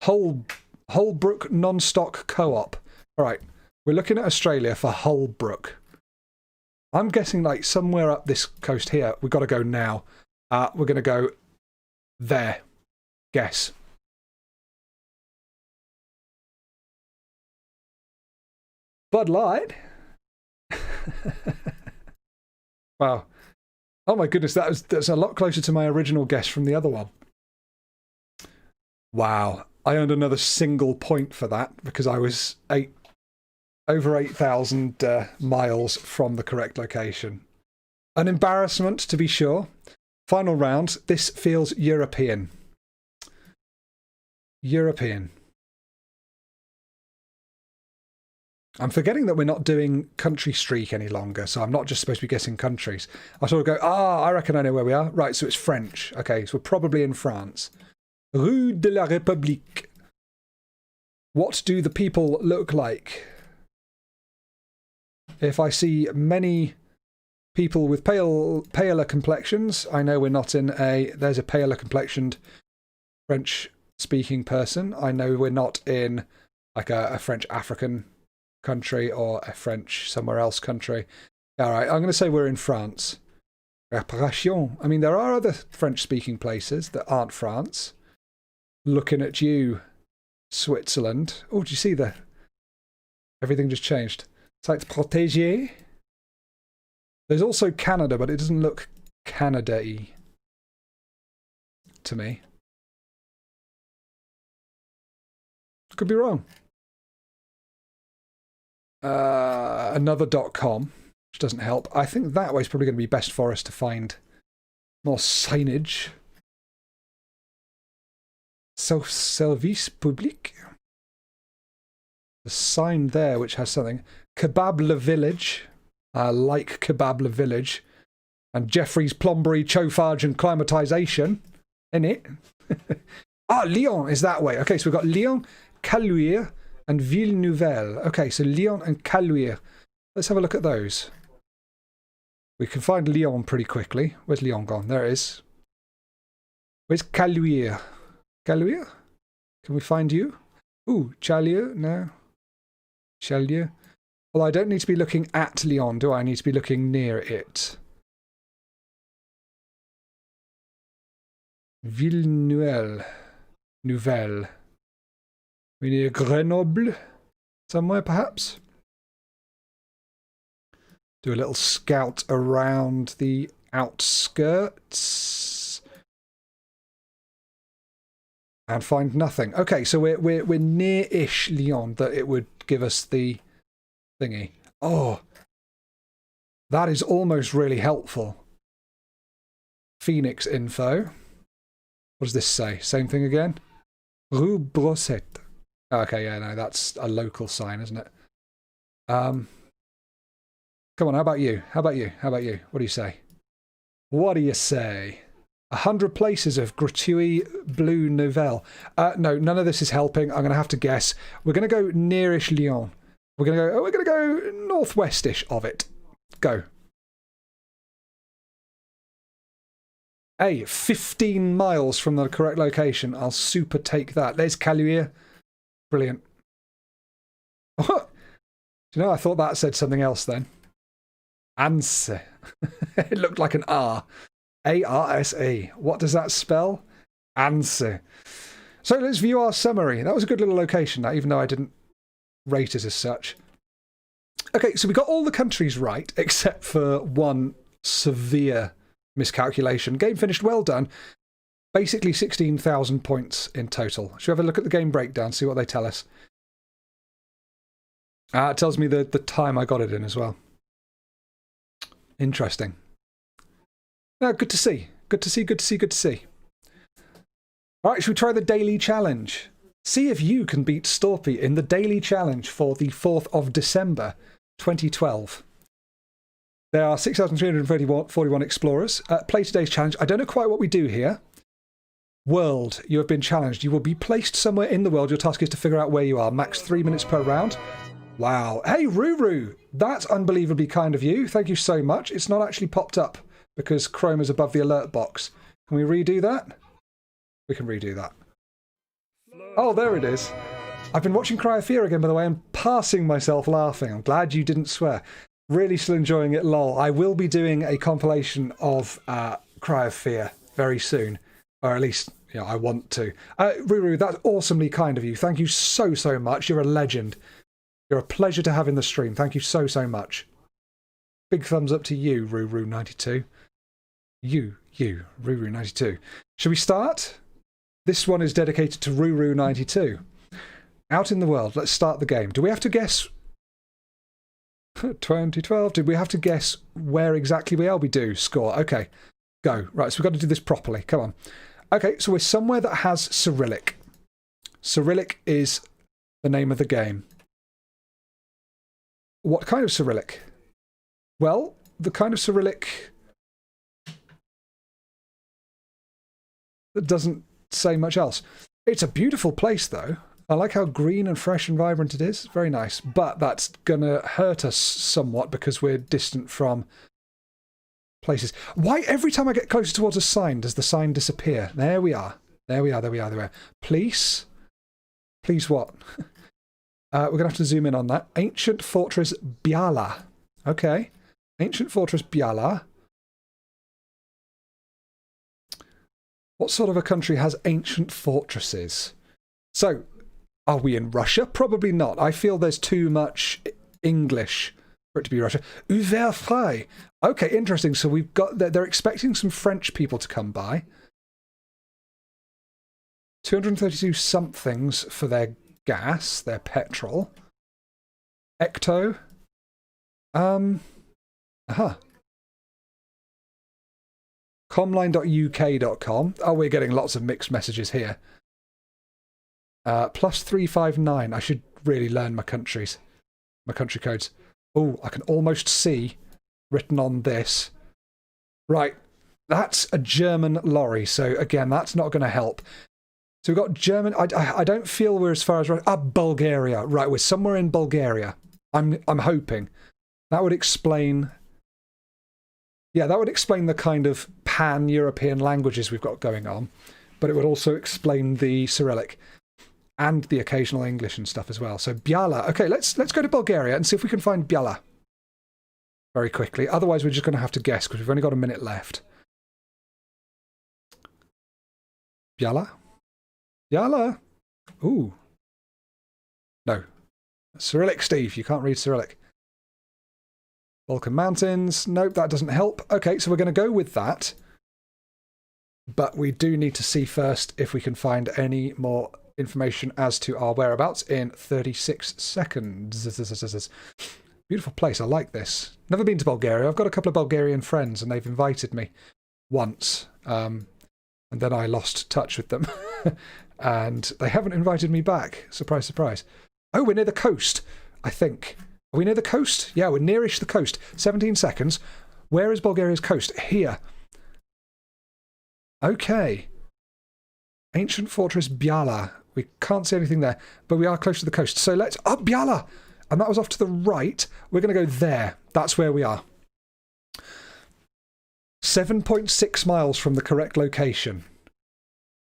Holbrook non-stock co-op. All right, we're looking at Australia for Holbrook. I'm guessing like somewhere up this coast here. We've got to go now. We're going to go there. Guess. Bud Light. Wow. Oh my goodness, that's a lot closer to my original guess from the other one. Wow. I earned another single point for that because I was over 8,000 miles from the correct location. An embarrassment, to be sure. Final round. This feels European. European. I'm forgetting that we're not doing country streak any longer, so I'm not just supposed to be guessing countries. I sort of go, I reckon I know where we are. Right, so it's French. Okay, so we're probably in France. Rue de la République. What do the people look like? If I see many people with paler complexions, I know we're not in there's a paler complexioned French speaking person. I know we're not in like a French African country or a French somewhere else country. All right, I'm going to say we're in France. Réparation. I mean, there are other French-speaking places that aren't France. Looking at you, Switzerland. Oh, do you see that? Everything just changed. Sites protégées. There's also Canada, but it doesn't look Canada-y to me. Could be wrong. Another .com, which doesn't help. I think that way is probably going to be best for us to find more signage. Service public. The sign there which has something. Kebab Le Village. I like Kebab Le Village. And Jeffrey's Plombery, Chauffage and Climatisation. In it. Ah, Lyon is that way. Okay, so we've got Lyon, Caluire and Ville-Nouvelle. Okay, so Lyon and Caluire. Let's have a look at those. We can find Lyon pretty quickly. Where's Lyon gone? There it is. Where's Caluire? Caluire? Can we find you? Ooh, Chalieu? No. Chalieu? Well, I don't need to be looking at Lyon, do I? I need to be looking near it. Ville-Nouvelle. Nouvelle. We need a Grenoble somewhere, perhaps. Do a little scout around the outskirts. And find nothing. Okay, so we're near-ish Lyon that it would give us the thingy. Oh, that is almost really helpful. Phoenix info. What does this say? Same thing again? Rue Brossette. Okay, yeah, no, that's a local sign, isn't it? Come on, how about you? How about you? How about you? What do you say? What do you say? 100 places of Gratuit Blue Nouvelle. No, none of this is helping. I'm going to have to guess. We're going to go nearish Lyon. We're going to go northwestish of it. Go. Hey, 15 miles from the correct location. I'll super take that. There's Caluire. Brilliant. What? Do you know, I thought that said something else then. Anse. It looked like an R. A-R-S-E. What does that spell? Anse. So let's view our summary. That was a good little location, that, even though I didn't rate it as such. Okay, so we got all the countries right, except for one severe miscalculation. Game finished, well done. Basically 16,000 points in total. Should we have a look at the game breakdown, see what they tell us? It tells me the time I got it in as well. Interesting. Good to see. Good to see, good to see, good to see. All right, should we try the daily challenge? See if you can beat Storpey in the daily challenge for the 4th of December, 2012. There are 6,341 explorers. Play today's challenge. I don't know quite what we do here. World, you have been challenged. You will be placed somewhere in the world. Your task is to figure out where you are. Max 3 minutes per round. Wow. Hey, Ruru, that's unbelievably kind of you. Thank you so much. It's not actually popped up because Chrome is above the alert box. Can we redo that? We can redo that. Oh, there it is. I've been watching Cry of Fear again, by the way, and passing myself laughing. I'm glad you didn't swear. Really still enjoying it, lol. I will be doing a compilation of Cry of Fear very soon. Or at least, you know, I want to. Ruru, that's awesomely kind of you. Thank you so, so much. You're a legend. You're a pleasure to have in the stream. Thank you so, so much. Big thumbs up to you, Ruru92. You, Ruru92. Should we start? This one is dedicated to Ruru92. Out in the world, let's start the game. Do we have to guess... 2012, did we have to guess where exactly we are? We do. Score. Okay. Go. Right, so we've got to do this properly. Come on. Okay, so we're somewhere that has Cyrillic. Cyrillic is the name of the game. What kind of Cyrillic? Well, the kind of Cyrillic that doesn't say much else. It's a beautiful place, though. I like how green and fresh and vibrant it is. Very nice. But that's going to hurt us somewhat because we're distant from places. Why every time I get closer towards a sign does the sign disappear? There we are. There we are. There we are. There we are. Police? Police what? We're going to have to zoom in on that. Ancient Fortress Biala. Okay. Ancient Fortress Biala. What sort of a country has ancient fortresses? So, are we in Russia? Probably not. I feel there's too much English for it to be Russia. Ouvert frei. Okay, interesting. So we've got... They're expecting some French people to come by. 232 somethings for their gas, their petrol. Ecto. Comline.uk.com. Oh, we're getting lots of mixed messages here. Plus 359. I should really learn my country codes. Oh, I can almost see written on this. Right, that's a German lorry. So again, that's not going to help. So we've got German. I don't feel we're as far as Bulgaria. Right, we're somewhere in Bulgaria. I'm hoping that would explain. Yeah, that would explain the kind of pan-European languages we've got going on, but it would also explain the Cyrillic and the occasional English and stuff as well. So Biala. Okay, let's go to Bulgaria and see if we can find Biala very quickly. Otherwise, we're just going to have to guess because we've only got a minute left. Biala. Biala. Ooh. No. Cyrillic, Steve. You can't read Cyrillic. Balkan Mountains. Nope, that doesn't help. Okay, so we're going to go with that. But we do need to see first if we can find any more information as to our whereabouts in 36 seconds. Beautiful place. I like this. Never been to Bulgaria. I've got a couple of Bulgarian friends and they've invited me once. And then I lost touch with them. And they haven't invited me back. Surprise, surprise. Oh, we're near the coast, I think. Are we near the coast? Yeah, we're nearish the coast. 17 seconds. Where is Bulgaria's coast? Here. Okay. Ancient Fortress Biala. We can't see anything there, but we are close to the coast. So let's... Oh, Biala! And that was off to the right. We're going to go there. That's where we are. 7.6 miles from the correct location.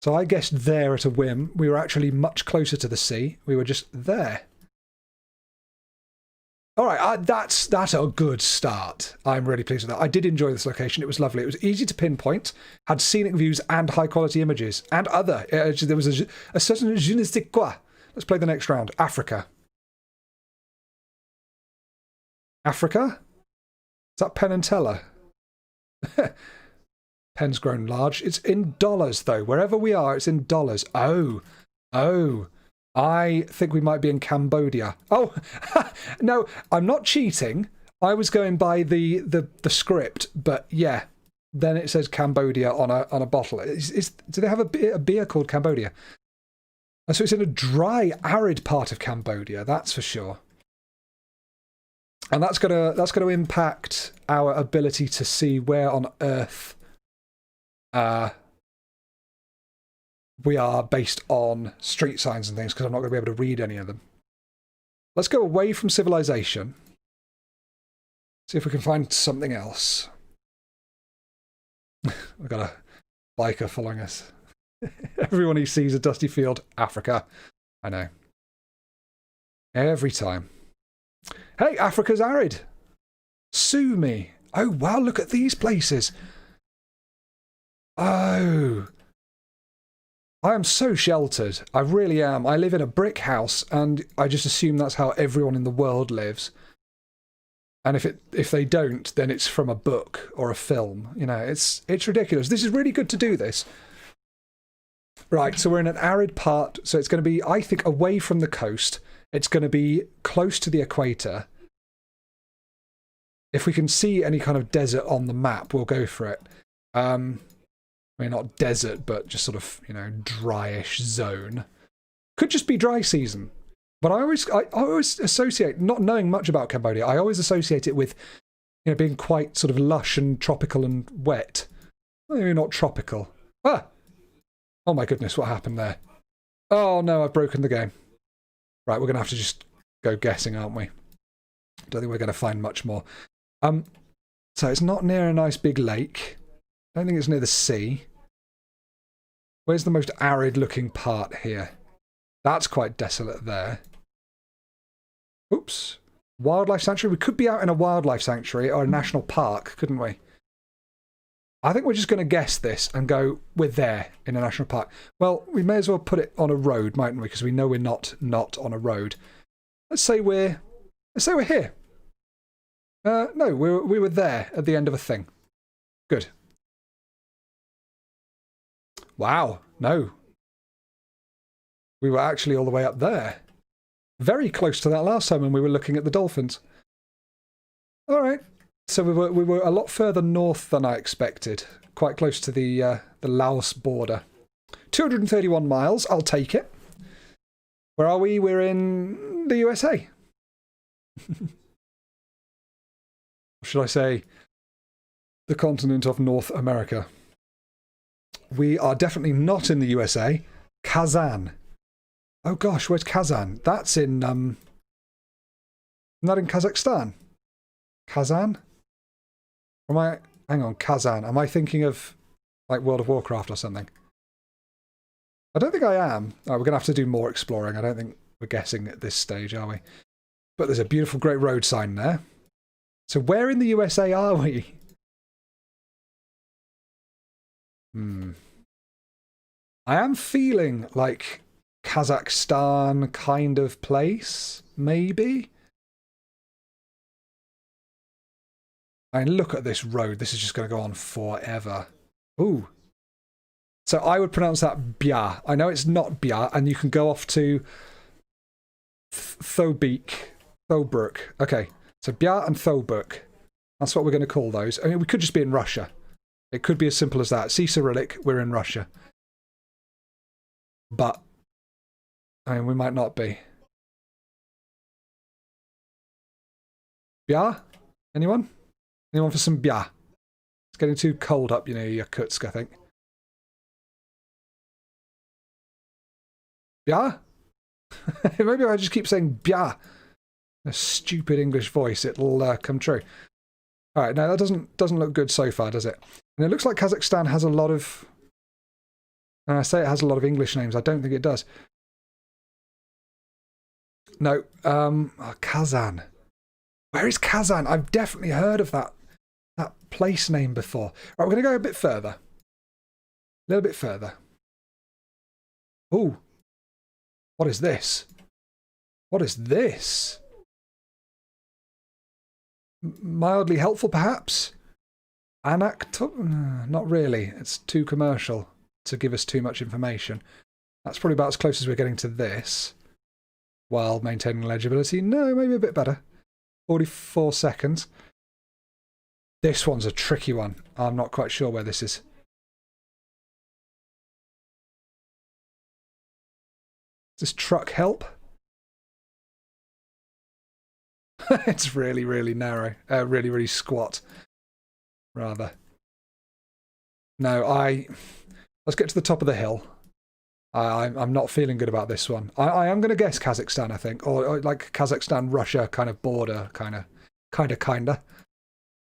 So I guessed there at a whim. We were actually much closer to the sea. We were just there. All right, that's a good start. I'm really pleased with that. I did enjoy this location. It was lovely. It was easy to pinpoint, had scenic views and high-quality images, and other. There was a certain je ne sais quoi. Let's play the next round. Africa. Africa? Is that Penn and Teller? Penn's grown large. It's in dollars, though. Wherever we are, it's in dollars. Oh. I think we might be in Cambodia. Oh, no, I'm not cheating. I was going by the script, but yeah. Then it says Cambodia on a bottle. Do they have a beer called Cambodia? So it's in a dry, arid part of Cambodia, that's for sure. And that's gonna impact our ability to see where on Earth we are based on street signs and things, because I'm not going to be able to read any of them. Let's go away from civilization. See if we can find something else. We've got a biker following us. Everyone who sees a dusty field, Africa. I know. Every time. Hey, Africa's arid. Sue me. Oh, wow, look at these places. Oh. I am so sheltered. I really am. I live in a brick house, and I just assume that's how everyone in the world lives. And if they don't, then it's from a book or a film. You know, it's ridiculous. This is really good to do this. Right, so we're in an arid part, so it's going to be, I think, away from the coast. It's going to be close to the equator. If we can see any kind of desert on the map, we'll go for it. I mean, not desert, but just sort of, you know, dryish zone. Could just be dry season. But I always associate, not knowing much about Cambodia, I always associate it with, you know, being quite sort of lush and tropical and wet. Maybe not tropical. Ah! Oh my goodness, what happened there? Oh no, I've broken the game. Right, we're going to have to just go guessing, aren't we? Don't think we're going to find much more. So it's not near a nice big lake. I don't think it's near the sea. Where's the most arid looking part here? That's quite desolate there. Oops. Wildlife sanctuary. We could be out in a wildlife sanctuary or a national park, couldn't we? I think we're just going to guess this and go, we're there in a national park. Well, we may as well put it on a road, mightn't we? Because we know we're not on a road. Let's say we're here. No, we were there at the end of a thing. Good. Wow, no. We were actually all the way up there. Very close to that last time when we were looking at the dolphins. All right. So we were a lot further north than I expected. Quite close to the Laos border. 231 miles, I'll take it. Where are we? We're in the USA. Should I say the continent of North America? We are definitely not in the USA. Kazan. Oh gosh, where's Kazan? That's in not in Kazakhstan. Kazan? Hang on, Kazan. Am I thinking of like World of Warcraft or something? I don't think I am. Oh, we're gonna have to do more exploring. I don't think we're guessing at this stage, are we? But there's a beautiful Great Road sign there. So where in the USA are we? I am feeling like Kazakhstan kind of place, maybe? I mean, look at this road. This is just going to go on forever. Ooh. So I would pronounce that Bia. I know it's not Bia, and you can go off to Thobeek. Okay. So Bia and Thobeek. That's what we're going to call those. I mean, we could just be in Russia. It could be as simple as that. See Cyrillic, we're in Russia. But, I mean, we might not be. Bia? Anyone? Anyone for some bia? It's getting too cold up, you know, Yakutsk, I think. Bia? Maybe if I just keep saying bia. A stupid English voice, it'll come true. All right, no, that doesn't look good so far, does it? And it looks like Kazakhstan has a lot of... And I say it has a lot of English names. I don't think it does. No, Kazan. Where is Kazan? I've definitely heard of that place name before. Right, we're going to go a bit further. A little bit further. Ooh. What is this? What is this? Mildly helpful, perhaps? Not really. It's too commercial to give us too much information. That's probably about as close as we're getting to this. While maintaining legibility. No, maybe a bit better. 44 seconds. This one's a tricky one. I'm not quite sure where this is. Does this truck help? It's really, really narrow. Really, really squat. Rather. No, let's get to the top of the hill. I'm not feeling good about this one. I am going to guess Kazakhstan, I think. Or like Kazakhstan-Russia kind of border, kind of.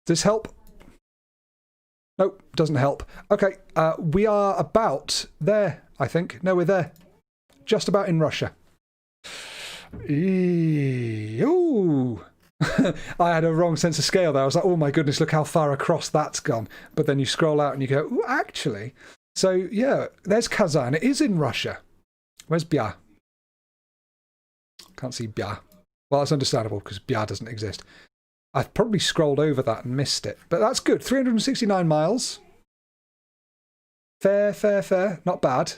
Does this help? Nope, doesn't help. Okay, we are about there, I think. No, we're there. Just about in Russia. Ooh. I had a wrong sense of scale there. I was like, oh my goodness, look how far across that's gone. But then you scroll out and you go, ooh, actually. So, yeah, there's Kazan. It is in Russia. Where's Bia? Can't see Bia. Well, that's understandable because Bia doesn't exist. I've probably scrolled over that and missed it. But that's good. 369 miles. Fair. Not bad.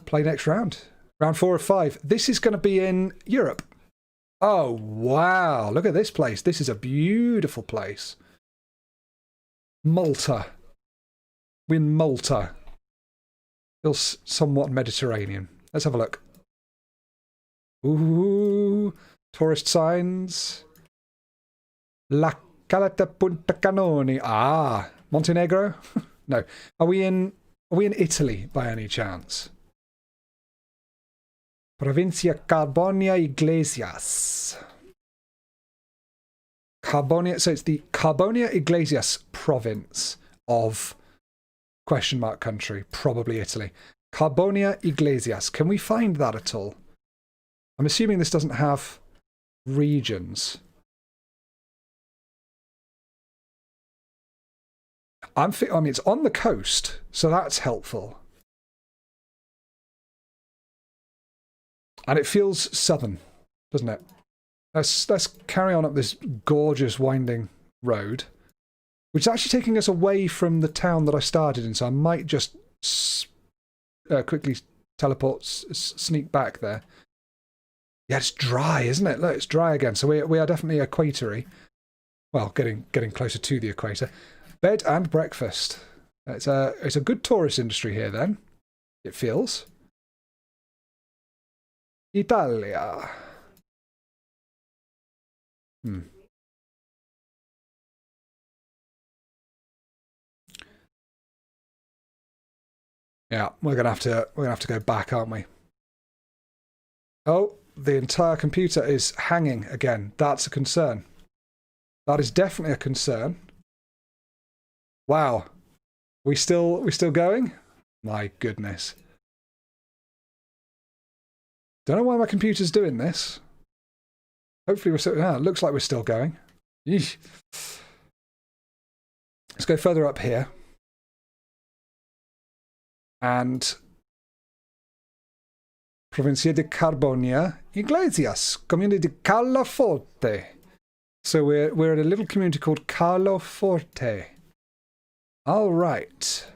Play next round. Round 4 of 5. This is going to be in Europe. Oh, wow. Look at this place. This is a beautiful place. Malta. We're in Malta. Feels somewhat Mediterranean. Let's have a look. Ooh. Tourist signs. La Caleta Punta Canoni. Ah. Montenegro? No. Are we in Italy by any chance? Provincia Carbonia Iglesias. So it's the Carbonia Iglesias province of question mark country, probably Italy. Carbonia Iglesias. Can we find that at all? I'm assuming this doesn't have regions. I mean, it's on the coast, so that's helpful. And it feels southern, doesn't it? Let's carry on up this gorgeous winding road, which is actually taking us away from the town that I started in, so I might just quickly teleport, sneak back there. Yeah, it's dry, isn't it? Look, it's dry again, so we are definitely equatory. Well, getting closer to the equator. Bed and breakfast. It's a good tourist industry here, then. It feels. Italia. Yeah, we're gonna have to go back, aren't we? Oh, the entire computer is hanging again. That's a concern. That is definitely a concern. Wow. We still going? My goodness. Don't know why my computer's doing this. Hopefully we're still... Yeah, it looks like we're still going. Yeesh. Let's go further up here. And... Provincia de Carbonia, Iglesias, Comune de Caloforte. So we're at a little community called Caloforte. All right.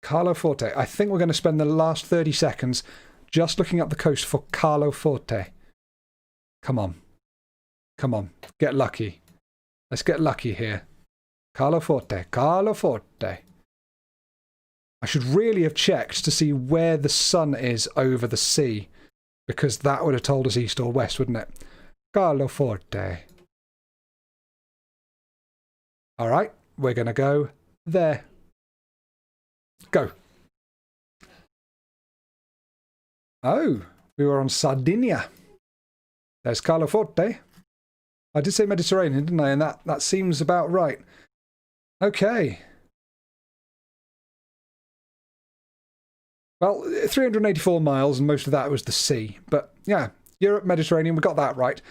Caloforte. I think we're going to spend the last 30 seconds just looking up the coast for Caloforte. Come on. Come on. Get lucky. Let's get lucky here. Caloforte. Caloforte. I should really have checked to see where the sun is over the sea, because that would have told us east or west, wouldn't it? Caloforte. All right, we're going to go there. Go. Oh, we were on Sardinia. There's Caloforte. I did say Mediterranean, didn't I? And that seems about right. Okay. Well, 384 miles, and most of that was the sea. But yeah, Europe, Mediterranean, we got that right.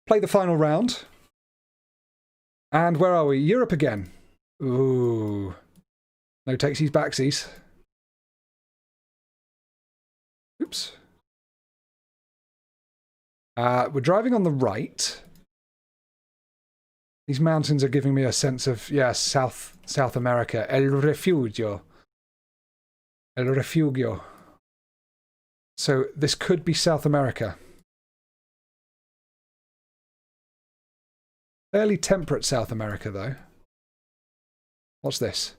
Play the final round. And where are we? Europe again. Ooh. No takesies, backsies. Oops. We're driving on the right. These mountains are giving me a sense of, yeah, South America. El Refugio. El Refugio. So this could be South America. Fairly temperate South America, though. What's this?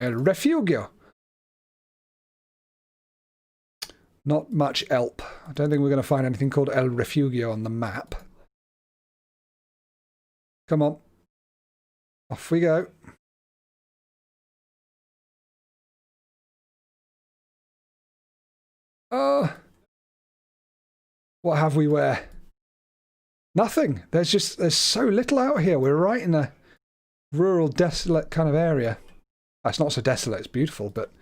El Refugio. Not much Elp. I don't think we're going to find anything called El Refugio on the map. Come on. Off we go. What have we where? Nothing. There's so little out here. We're right in a rural, desolate kind of area. It's not so desolate, it's beautiful, but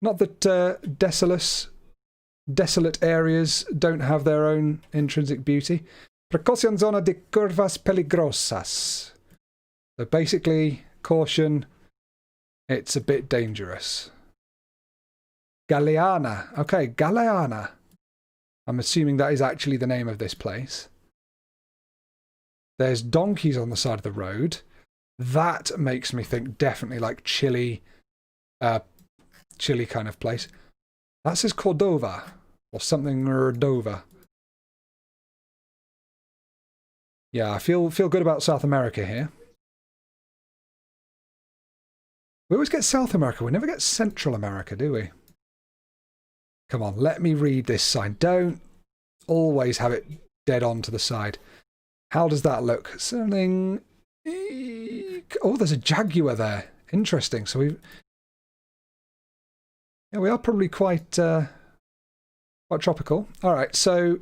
not that desolate areas don't have their own intrinsic beauty. Precaución zona de curvas peligrosas. So basically, caution, it's a bit dangerous. Galeana. Okay, Galeana. I'm assuming that is actually the name of this place. There's donkeys on the side of the road. That makes me think definitely like Chile kind of place. That says Cordova or something Cordova. Yeah, I feel good about South America here. We always get South America. We never get Central America, do we? Come on, let me read this sign. Don't always have it dead on to the side. How does that look? Something... Oh, there's a jaguar there. Interesting. So we are probably quite tropical. All right, so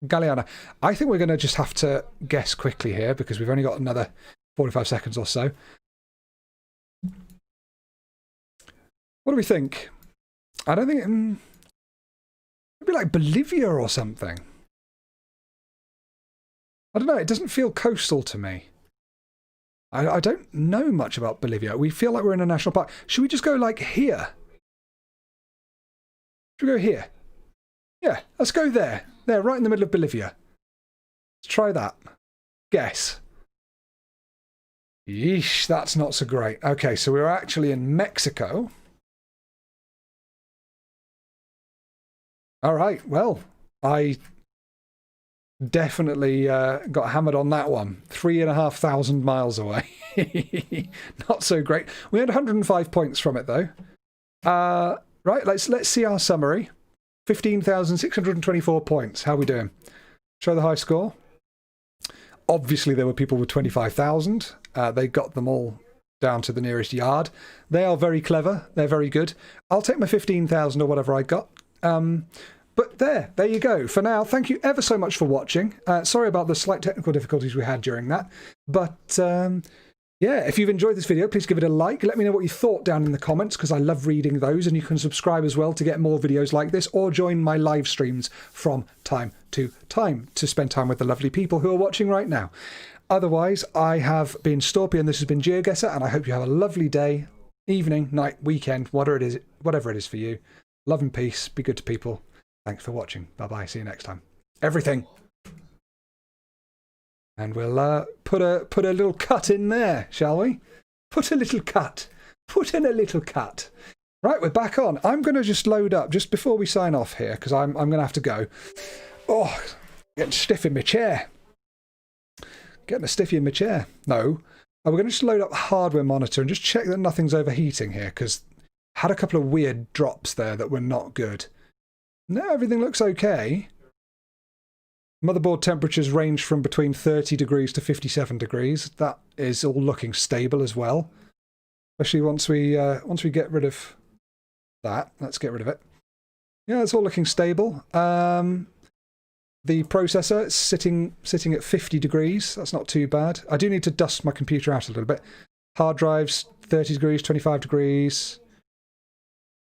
Galeana. I think we're going to just have to guess quickly here because we've only got another 45 seconds or so. What do we think? I don't think it'd be like Bolivia or something. I don't know. It doesn't feel coastal to me. I don't know much about Bolivia. We feel like we're in a national park. Should we just go like here? Should we go here? Yeah, let's go there. There, right in the middle of Bolivia. Let's try that. Guess. Yeesh, that's not so great. Okay, so we're actually in Mexico. All right, well, I definitely got hammered on that one. 3,500 miles away. Not so great. We had 105 points from it, though. Right, let's see our summary. 15,624 points. How are we doing? Show the high score. Obviously, there were people with 25,000. They got them all down to the nearest yard. They are very clever. They're very good. I'll take my 15,000 or whatever I got. But there you go. For now, thank you ever so much for watching. Sorry about the slight technical difficulties we had during that. But yeah, if you've enjoyed this video, please give it a like. Let me know what you thought down in the comments, because I love reading those. And you can subscribe as well to get more videos like this, or join my live streams from time to time to spend time with the lovely people who are watching right now. Otherwise, I have been Storpey, and this has been GeoGuessr, and I hope you have a lovely day, evening, night, weekend, whatever it is for you. Love and peace. Be good to people. Thanks for watching. Bye-bye. See you next time. Everything. And we'll put a little cut in there, shall we? Put a little cut. Put in a little cut. Right, we're back on. I'm going to just load up just before we sign off here, because I'm going to have to go. Oh, getting stiff in my chair. Getting a stiffy in my chair. No. We're going to just load up the hardware monitor and just check that nothing's overheating here, because I had a couple of weird drops there that were not good. No, everything looks okay. Motherboard temperatures range from between 30 degrees to 57 degrees. That is all looking stable as well. Especially once we get rid of that. Let's get rid of it. Yeah, it's all looking stable. The processor is sitting at 50 degrees. That's not too bad. I do need to dust my computer out a little bit. Hard drives, 30 degrees, 25 degrees.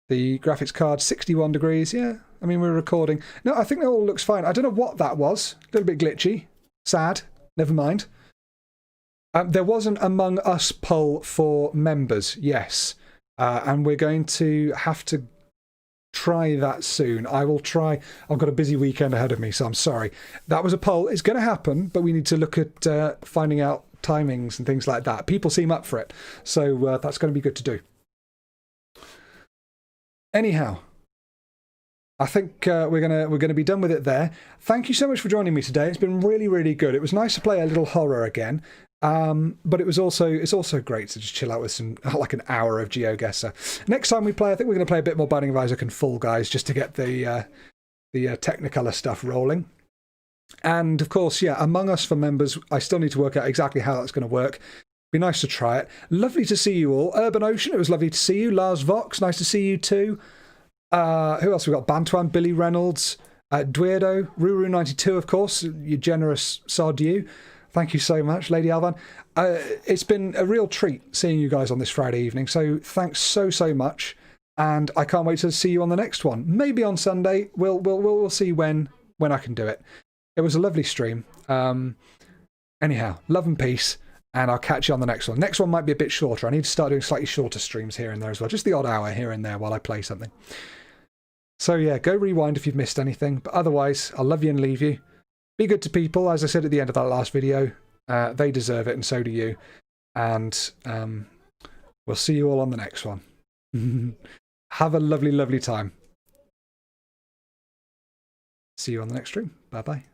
The graphics card, 61 degrees. Yeah, I mean, we're recording. No, I think that all looks fine. I don't know what that was. A little bit glitchy. Sad. Never mind. There was an Among Us poll for members, yes. And we're going to have to try that soon. I will try. I've got a busy weekend ahead of me, so I'm sorry. That was a poll. It's going to happen, but we need to look at finding out timings and things like that. People seem up for it, so that's going to be good to do. Anyhow, I think we're gonna be done with it there. Thank you so much for joining me today. It's been really, really good. It was nice to play a little horror again, but it's also great to just chill out with some like an hour of GeoGuessr. Next time we play, I think we're going to play a bit more Binding of Isaac and Fall Guys just to get the Technicolor stuff rolling. And of course, yeah, Among Us for members. I still need to work out exactly how that's going to work. Be nice to try it. Lovely to see you all. Urban Ocean, it was lovely to see you. Lars Vox, nice to see you too. Who else we got? Bantuan, Billy Reynolds, Duerdo, Ruru92, of course. You generous sod you. Thank you so much, Lady Alvan. It's been a real treat seeing you guys on this Friday evening. So thanks so much, and I can't wait to see you on the next one. Maybe on Sunday. We'll see when I can do it. It was a lovely stream. Anyhow, love and peace. And I'll catch you on the next one. Next one might be a bit shorter. I need to start doing slightly shorter streams here and there as well. Just the odd hour here and there while I play something. So yeah, go rewind if you've missed anything. But otherwise, I'll love you and leave you. Be good to people, as I said at the end of that last video. They deserve it, and so do you. And we'll see you all on the next one. Have a lovely, lovely time. See you on the next stream. Bye-bye.